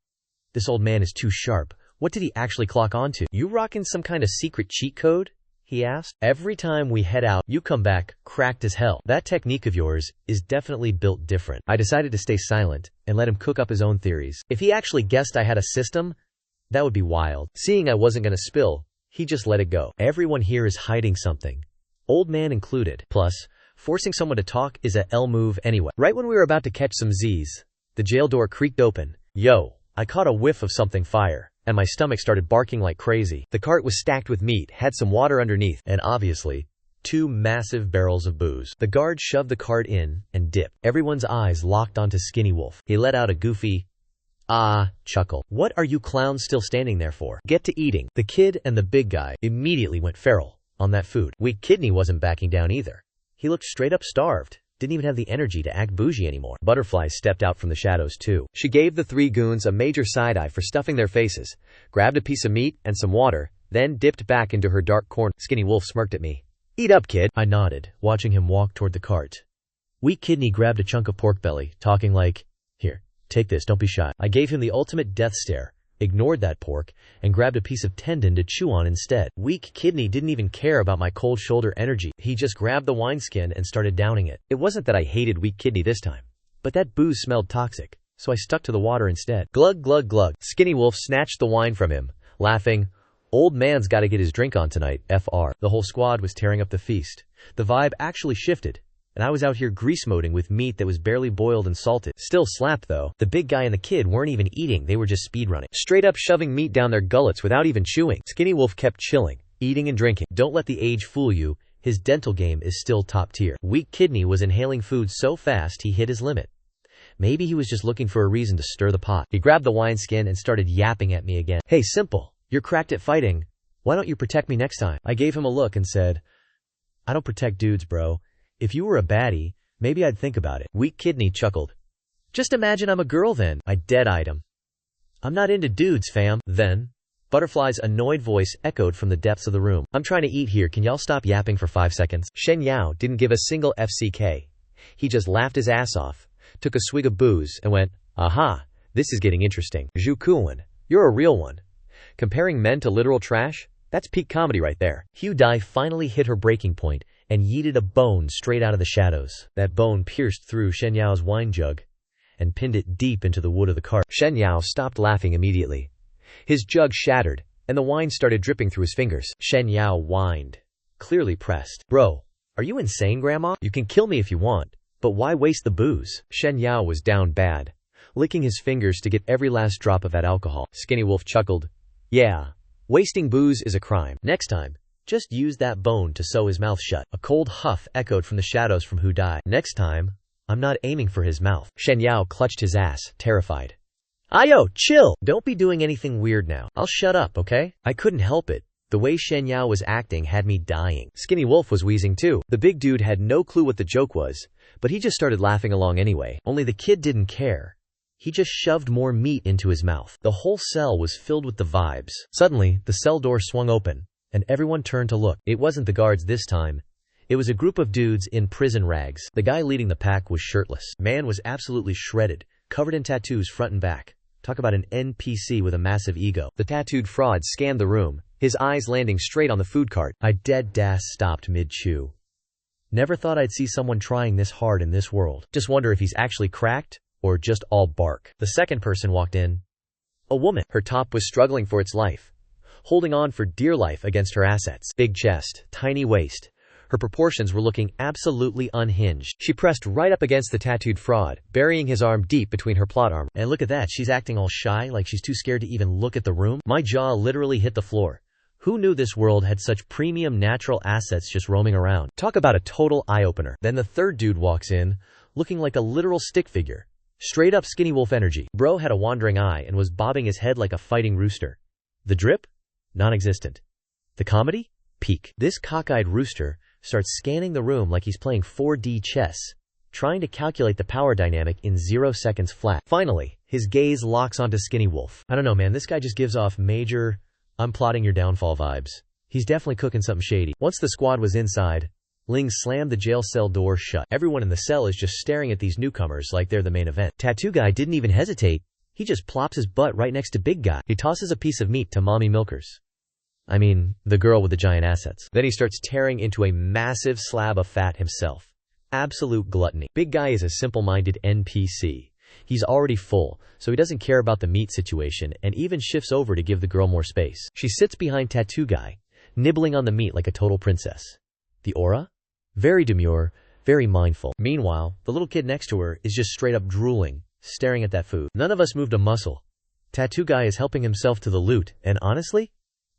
This old man is too sharp. What did he actually clock onto? You rocking some kind of secret cheat code? He asked. Every time we head out, you come back cracked as hell. That technique of yours is definitely built different. I decided to stay silent and let him cook up his own theories. If he actually guessed I had a system, that would be wild. Seeing I wasn't gonna spill, he just let it go. Everyone here is hiding something, old man included. Plus, forcing someone to talk is a L move anyway. Right when we were about to catch some Z's, the jail door creaked open. Yo, I caught a whiff of something fire, and my stomach started barking like crazy. The cart was stacked with meat, had some water underneath, and obviously, 2 massive barrels of booze. The guard shoved the cart in and dipped. Everyone's eyes locked onto Skinny Wolf. He let out a goofy, chuckle. What are you clowns still standing there for? Get to eating. The kid and the big guy immediately went feral on that food. Weak Kidney wasn't backing down either. He looked straight up starved. Didn't even have the energy to act bougie anymore. Butterfly stepped out from the shadows too. She gave the 3 goons a major side-eye for stuffing their faces, grabbed a piece of meat and some water, then dipped back into her dark corner. Skinny Wolf smirked at me. Eat up, kid. I nodded, watching him walk toward the cart. Weak Kidney grabbed a chunk of pork belly, talking like, here, take this, don't be shy. I gave him the ultimate death stare, ignored that pork, and grabbed a piece of tendon to chew on instead. Weak Kidney didn't even care about my cold shoulder energy. He just grabbed the wineskin and started downing it. It wasn't that I hated Weak Kidney this time, but that booze smelled toxic, so I stuck to the water instead. Glug glug glug. Skinny Wolf snatched the wine from him, laughing, old man's gotta get his drink on tonight, FR. The whole squad was tearing up the feast. The vibe actually shifted, and I was out here grease-moding with meat that was barely boiled and salted. Still slapped though. The big guy and the kid weren't even eating, they were just speedrunning. Straight up shoving meat down their gullets without even chewing. Skinny Wolf kept chilling, eating and drinking. Don't let the age fool you, his dental game is still top tier. Weak Kidney was inhaling food so fast he hit his limit. Maybe he was just looking for a reason to stir the pot. He grabbed the wineskin and started yapping at me again. Hey, simple. You're cracked at fighting. Why don't you protect me next time? I gave him a look and said, I don't protect dudes, bro. If you were a baddie, maybe I'd think about it. Weak Kidney chuckled. Just imagine I'm a girl then. I dead-eyed him. I'm not into dudes, fam. Then, Butterfly's annoyed voice echoed from the depths of the room. I'm trying to eat here, can y'all stop yapping for 5 seconds? Shen Yao didn't give a single FCK. He just laughed his ass off, took a swig of booze, and went, aha, this is getting interesting. Zhu Kuan, you're a real one. Comparing men to literal trash? That's peak comedy right there. Hu Dai finally hit her breaking point and yeeted a bone straight out of the shadows. That bone pierced through Shen Yao's wine jug and pinned it deep into the wood of the cart. Shen Yao stopped laughing immediately. His jug shattered, and the wine started dripping through his fingers. Shen Yao whined, clearly pressed. Bro, are you insane, Grandma? You can kill me if you want, but why waste the booze? Shen Yao was down bad, licking his fingers to get every last drop of that alcohol. Skinny Wolf chuckled. Yeah, wasting booze is a crime. Next time, just use that bone to sew his mouth shut. A cold huff echoed from the shadows from Hu Dai. Next time, I'm not aiming for his mouth. Shen Yao clutched his ass, terrified. Ayo, chill! Don't be doing anything weird now. I'll shut up, okay? I couldn't help it. The way Shen Yao was acting had me dying. Skinny Wolf was wheezing too. The big dude had no clue what the joke was, but he just started laughing along anyway. Only the kid didn't care. He just shoved more meat into his mouth. The whole cell was filled with the vibes. Suddenly, the cell door swung open, and everyone turned to look. It wasn't the guards this time. It was a group of dudes in prison rags. The guy leading the pack was shirtless. Man was absolutely shredded, covered in tattoos front and back. Talk about an NPC with a massive ego. The tattooed fraud scanned the room, his eyes landing straight on the food cart. I dead-dash stopped mid-chew. Never thought I'd see someone trying this hard in this world. Just wonder if he's actually cracked, or just all bark. The second person walked in. A woman. Her top was struggling for its life, holding on for dear life against her assets. Big chest, tiny waist. Her proportions were looking absolutely unhinged. She pressed right up against the tattooed fraud, burying his arm deep between her plot armor. And look at that, she's acting all shy, like she's too scared to even look at the room. My jaw literally hit the floor. Who knew this world had such premium natural assets just roaming around? Talk about a total eye-opener. Then the third dude walks in, looking like a literal stick figure. Straight up Skinny Wolf energy. Bro had a wandering eye and was bobbing his head like a fighting rooster. The drip? Non-existent. The comedy? Peak. This cockeyed rooster starts scanning the room like he's playing 4D chess, trying to calculate the power dynamic in 0 seconds flat. Finally, his gaze locks onto Skinny Wolf. I don't know, man, this guy just gives off major, I'm plotting your downfall vibes. He's definitely cooking something shady. Once the squad was inside, Ling slammed the jail cell door shut. Everyone in the cell is just staring at these newcomers like they're the main event. Tattoo guy didn't even hesitate. He just plops his butt right next to big guy. He tosses a piece of meat to mommy milkers. I mean, the girl with the giant assets. Then he starts tearing into a massive slab of fat himself. Absolute gluttony. Big guy is a simple-minded NPC. He's already full, so he doesn't care about the meat situation and even shifts over to give the girl more space. She sits behind tattoo guy, nibbling on the meat like a total princess. The aura? Very demure, very mindful. Meanwhile, the little kid next to her is just straight up drooling, staring at that food. None of us moved a muscle. Tattoo guy is helping himself to the loot, and honestly,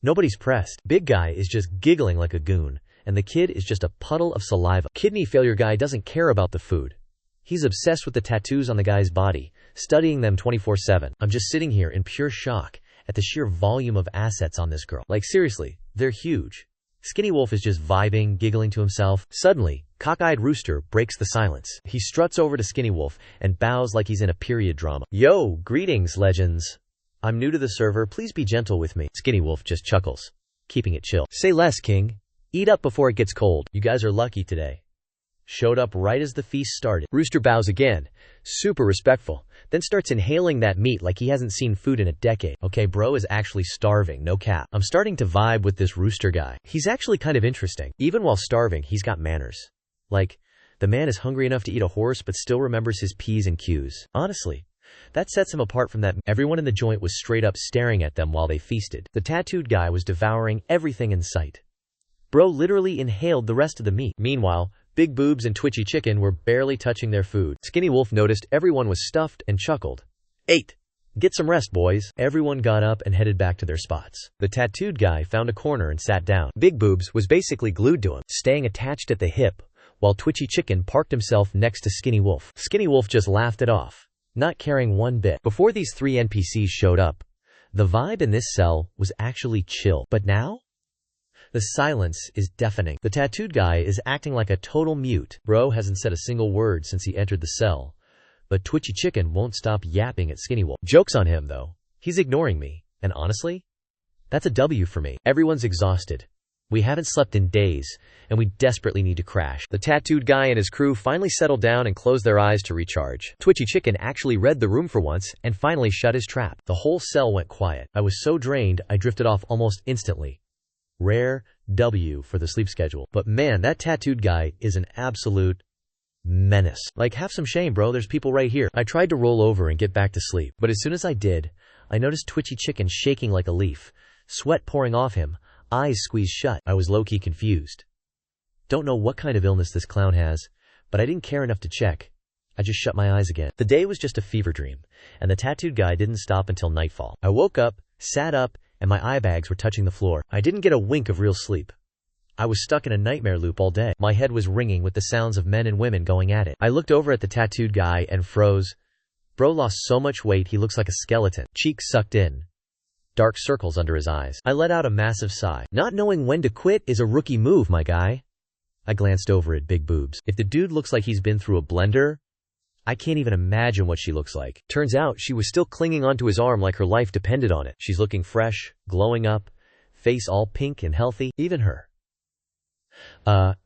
nobody's pressed. Big guy is just giggling like a goon, and the kid is just a puddle of saliva. Kidney failure guy doesn't care about the food. He's obsessed with the tattoos on the guy's body, studying them 24/7. I'm just sitting here in pure shock at the sheer volume of assets on this girl. Like seriously, they're huge. Skinny Wolf is just vibing, giggling to himself. Suddenly, cockeyed rooster breaks the silence. He struts over to Skinny Wolf and bows like he's in a period drama. Yo, greetings, legends. I'm new to the server, please be gentle with me. Skinny Wolf just chuckles, keeping it chill. Say less, king. Eat up before it gets cold. You guys are lucky today. Showed up right as the feast started. Rooster bows again, super respectful, then starts inhaling that meat like he hasn't seen food in a decade. Okay, bro is actually starving, no cap. I'm starting to vibe with this rooster guy. He's actually kind of interesting. Even while starving, he's got manners. Like, the man is hungry enough to eat a horse but still remembers his P's and Q's. Honestly, that sets him apart from that. Everyone in the joint was straight up staring at them while they feasted. The tattooed guy was devouring everything in sight. Bro literally inhaled the rest of the meat. Meanwhile, Big Boobs and Twitchy Chicken were barely touching their food. Skinny Wolf noticed everyone was stuffed and chuckled. 8. Get some rest, boys. Everyone got up and headed back to their spots. The tattooed guy found a corner and sat down. Big Boobs was basically glued to him, staying attached at the hip, while Twitchy Chicken parked himself next to Skinny Wolf. Skinny Wolf just laughed it off, not caring one bit. Before these 3 NPCs showed up, the vibe in this cell was actually chill. But now? The silence is deafening. The tattooed guy is acting like a total mute. Bro hasn't said a single word since he entered the cell, but Twitchy Chicken won't stop yapping at Skinny Wolf. Joke's on him, though. He's ignoring me, and honestly, that's a W for me. Everyone's exhausted. We haven't slept in days, and we desperately need to crash. The tattooed guy and his crew finally settled down and closed their eyes to recharge. Twitchy Chicken actually read the room for once and finally shut his trap. The whole cell went quiet. I was so drained, I drifted off almost instantly. Rare W for the sleep schedule. But man, that tattooed guy is an absolute menace. Like, have some shame, bro. There's people right here. I tried to roll over and get back to sleep, but as soon as I did, I noticed Twitchy Chicken shaking like a leaf, sweat pouring off him, eyes squeezed shut. I was low-key confused. Don't know what kind of illness this clown has, but I didn't care enough to check. I just shut my eyes again. The day was just a fever dream, and the tattooed guy didn't stop until nightfall. I woke up, sat up, and my eye bags were touching the floor. I didn't get a wink of real sleep. I was stuck in a nightmare loop all day. My head was ringing with the sounds of men and women going at it. I looked over at the tattooed guy and froze. Bro lost so much weight he looks like a skeleton. Cheeks sucked in. Dark circles under his eyes. I let out a massive sigh. Not knowing when to quit is a rookie move, my guy. I glanced over at Big Boobs. If the dude looks like he's been through a blender, I can't even imagine what she looks like. Turns out she was still clinging onto his arm like her life depended on it. She's looking fresh, glowing up, face all pink and healthy. Even her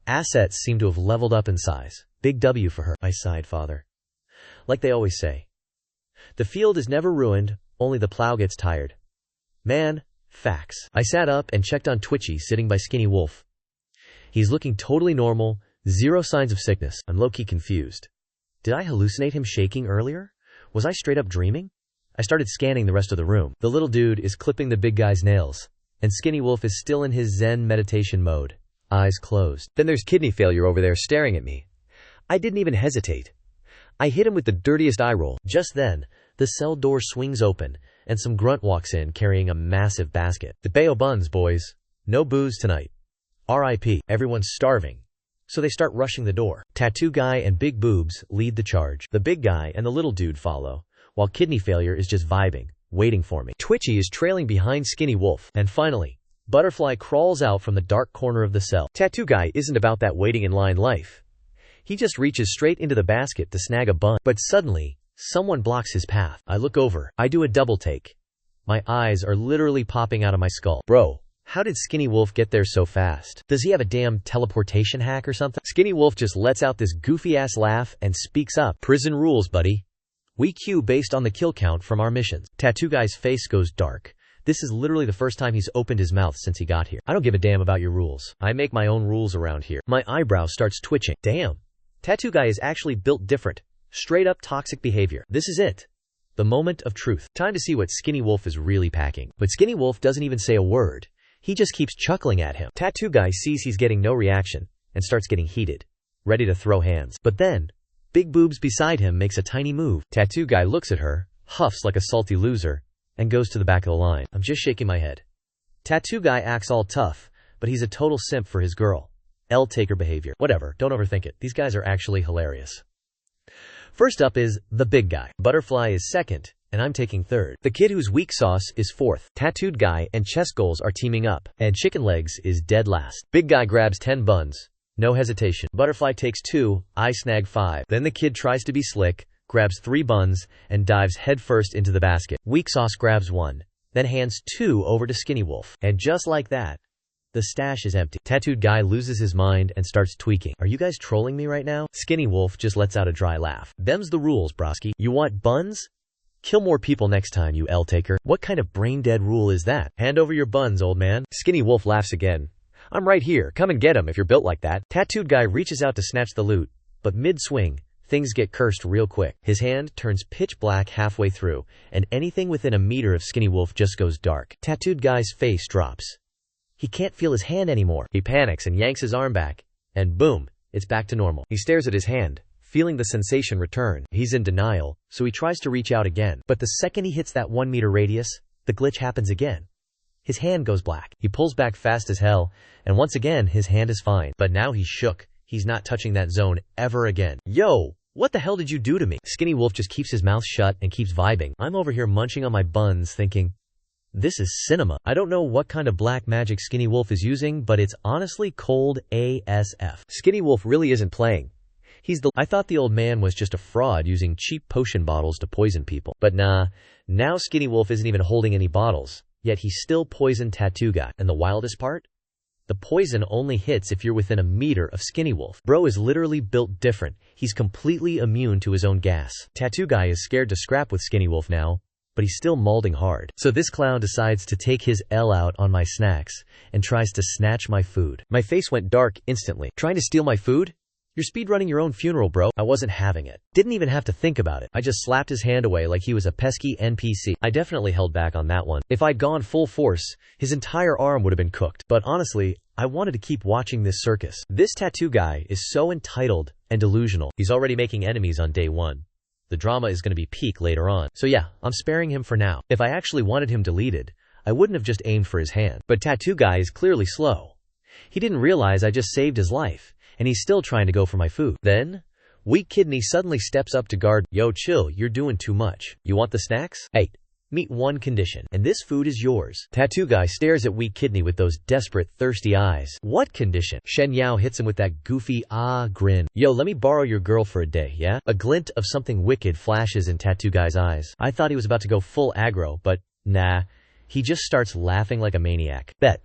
assets seem to have leveled up in size. Big W for her. I sighed, father. Like they always say, the field is never ruined, only the plow gets tired. Man, facts. I sat up and checked on Twitchy sitting by Skinny Wolf. He's looking totally normal, zero signs of sickness. I'm low-key confused. Did I hallucinate him shaking earlier? Was I straight up dreaming? I started scanning the rest of the room. The little dude is clipping the big guy's nails, and Skinny Wolf is still in his Zen meditation mode, eyes closed. Then there's Kidney Failure over there staring at me. I didn't even hesitate. I hit him with the dirtiest eye roll. Just then, the cell door swings open, and some grunt walks in carrying a massive basket. The Bayo buns, boys. No booze tonight. R.I.P. Everyone's starving. So they start rushing the door. Tattoo Guy and Big Boobs lead the charge. The big guy and the little dude follow, while Kidney Failure is just vibing, waiting for me. Twitchy is trailing behind Skinny Wolf. And finally, Butterfly crawls out from the dark corner of the cell. Tattoo Guy isn't about that waiting in line life. He just reaches straight into the basket to snag a bun. But suddenly, someone blocks his path. I look over. I do a double take. My eyes are literally popping out of my skull. Bro, how did Skinny Wolf get there so fast? Does he have a damn teleportation hack or something? Skinny Wolf just lets out this goofy-ass laugh and speaks up. Prison rules, buddy. We queue based on the kill count from our missions. Tattoo Guy's face goes dark. This is literally the first time he's opened his mouth since he got here. I don't give a damn about your rules. I make my own rules around here. My eyebrow starts twitching. Damn. Tattoo Guy is actually built different. Straight up toxic behavior. This is it. The moment of truth. Time to see what Skinny Wolf is really packing. But Skinny Wolf doesn't even say a word. He just keeps chuckling at him. Tattoo Guy sees he's getting no reaction and starts getting heated, ready to throw hands. But then, Big Boobs beside him makes a tiny move. Tattoo Guy looks at her, huffs like a salty loser, and goes to the back of the line. I'm just shaking my head. Tattoo Guy acts all tough, but he's a total simp for his girl. L-taker behavior. Whatever, don't overthink it. These guys are actually hilarious. First up is the big guy. Butterfly is second, and I'm taking third. The kid who's weak sauce is fourth. Tattooed Guy and Chest Goals are teaming up, and Chicken Legs is dead last. Big guy grabs 10 buns. No hesitation. Butterfly takes 2, I snag 5. Then the kid tries to be slick, grabs 3 buns, and dives headfirst into the basket. Weak sauce grabs 1, then hands 2 over to Skinny Wolf. And just like that, the stash is empty. Tattooed Guy loses his mind and starts tweaking. Are you guys trolling me right now? Skinny Wolf just lets out a dry laugh. Them's the rules, broski. You want buns? Kill more people next time, you L-taker. What kind of brain-dead rule is that? Hand over your buns, old man. Skinny Wolf laughs again. I'm right here. Come and get him if you're built like that. Tattooed Guy reaches out to snatch the loot, but mid-swing, things get cursed real quick. His hand turns pitch black halfway through, and anything within a meter of Skinny Wolf just goes dark. Tattooed Guy's face drops. He can't feel his hand anymore. He panics and yanks his arm back, and boom, it's back to normal. He stares at his hand, feeling the sensation return. He's in denial, so he tries to reach out again. But the second he hits that 1 meter radius, the glitch happens again. His hand goes black. He pulls back fast as hell, and once again, his hand is fine. But now he's shook. He's not touching that zone ever again. Yo, what the hell did you do to me? Skinny Wolf just keeps his mouth shut and keeps vibing. I'm over here munching on my buns thinking, this is cinema. I don't know what kind of black magic Skinny Wolf is using, but it's honestly cold ASF. Skinny Wolf really isn't playing. I thought the old man was just a fraud using cheap potion bottles to poison people. But nah, now Skinny Wolf isn't even holding any bottles, yet he still poisoned Tattoo Guy. And the wildest part? The poison only hits if you're within a meter of Skinny Wolf. Bro is literally built different. He's completely immune to his own gas. Tattoo Guy is scared to scrap with Skinny Wolf now, but he's still molding hard. So this clown decides to take his L out on my snacks and tries to snatch my food. My face went dark instantly. Trying to steal my food? You're speedrunning your own funeral, bro. I wasn't having it. Didn't even have to think about it. I just slapped his hand away like he was a pesky NPC. I definitely held back on that one. If I'd gone full force, his entire arm would have been cooked. But honestly, I wanted to keep watching this circus. This tattoo guy is so entitled and delusional. He's already making enemies on day one. The drama is going to be peak later on. So yeah, I'm sparing him for now. If I actually wanted him deleted, I wouldn't have just aimed for his hand. But tattoo guy is clearly slow. He didn't realize I just saved his life, and he's still trying to go for my food. Then, Weak Kidney suddenly steps up to guard. Yo, chill, you're doing too much. You want the snacks? 8. Meet one condition, and this food is yours. Tattoo guy stares at Weak Kidney with those desperate, thirsty eyes. What condition? Shen Yao hits him with that goofy, grin. Yo, let me borrow your girl for a day, yeah? A glint of something wicked flashes in tattoo guy's eyes. I thought he was about to go full aggro, but nah. He just starts laughing like a maniac. Bet.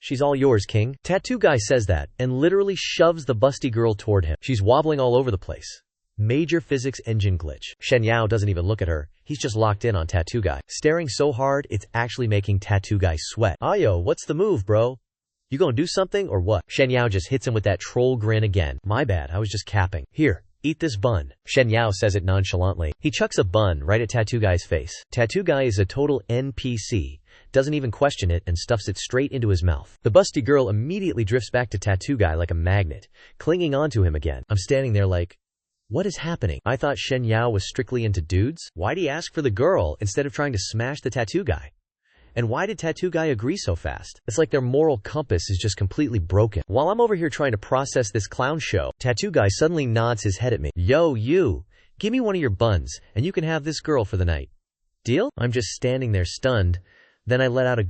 She's all yours, king. Tattoo guy says that, and literally shoves the busty girl toward him. She's wobbling all over the place. Major physics engine glitch. Shen Yao doesn't even look at her. He's just locked in on tattoo guy. Staring so hard, it's actually making tattoo guy sweat. Ayo, what's the move, bro? You gonna do something or what? Shen Yao just hits him with that troll grin again. My bad, I was just capping. Here, eat this bun. Shen Yao says it nonchalantly. He chucks a bun right at tattoo guy's face. Tattoo guy is a total NPC. Doesn't even question it and stuffs it straight into his mouth. The busty girl immediately drifts back to tattoo guy like a magnet, clinging onto him again. I'm standing there like, what is happening? I thought Shen Yao was strictly into dudes. Why'd he ask for the girl instead of trying to smash the tattoo guy? And why did tattoo guy agree so fast? It's like their moral compass is just completely broken. While I'm over here trying to process this clown show, tattoo guy suddenly nods his head at me. Yo, you, give me one of your buns and you can have this girl for the night. Deal? I'm just standing there stunned. Then I let out a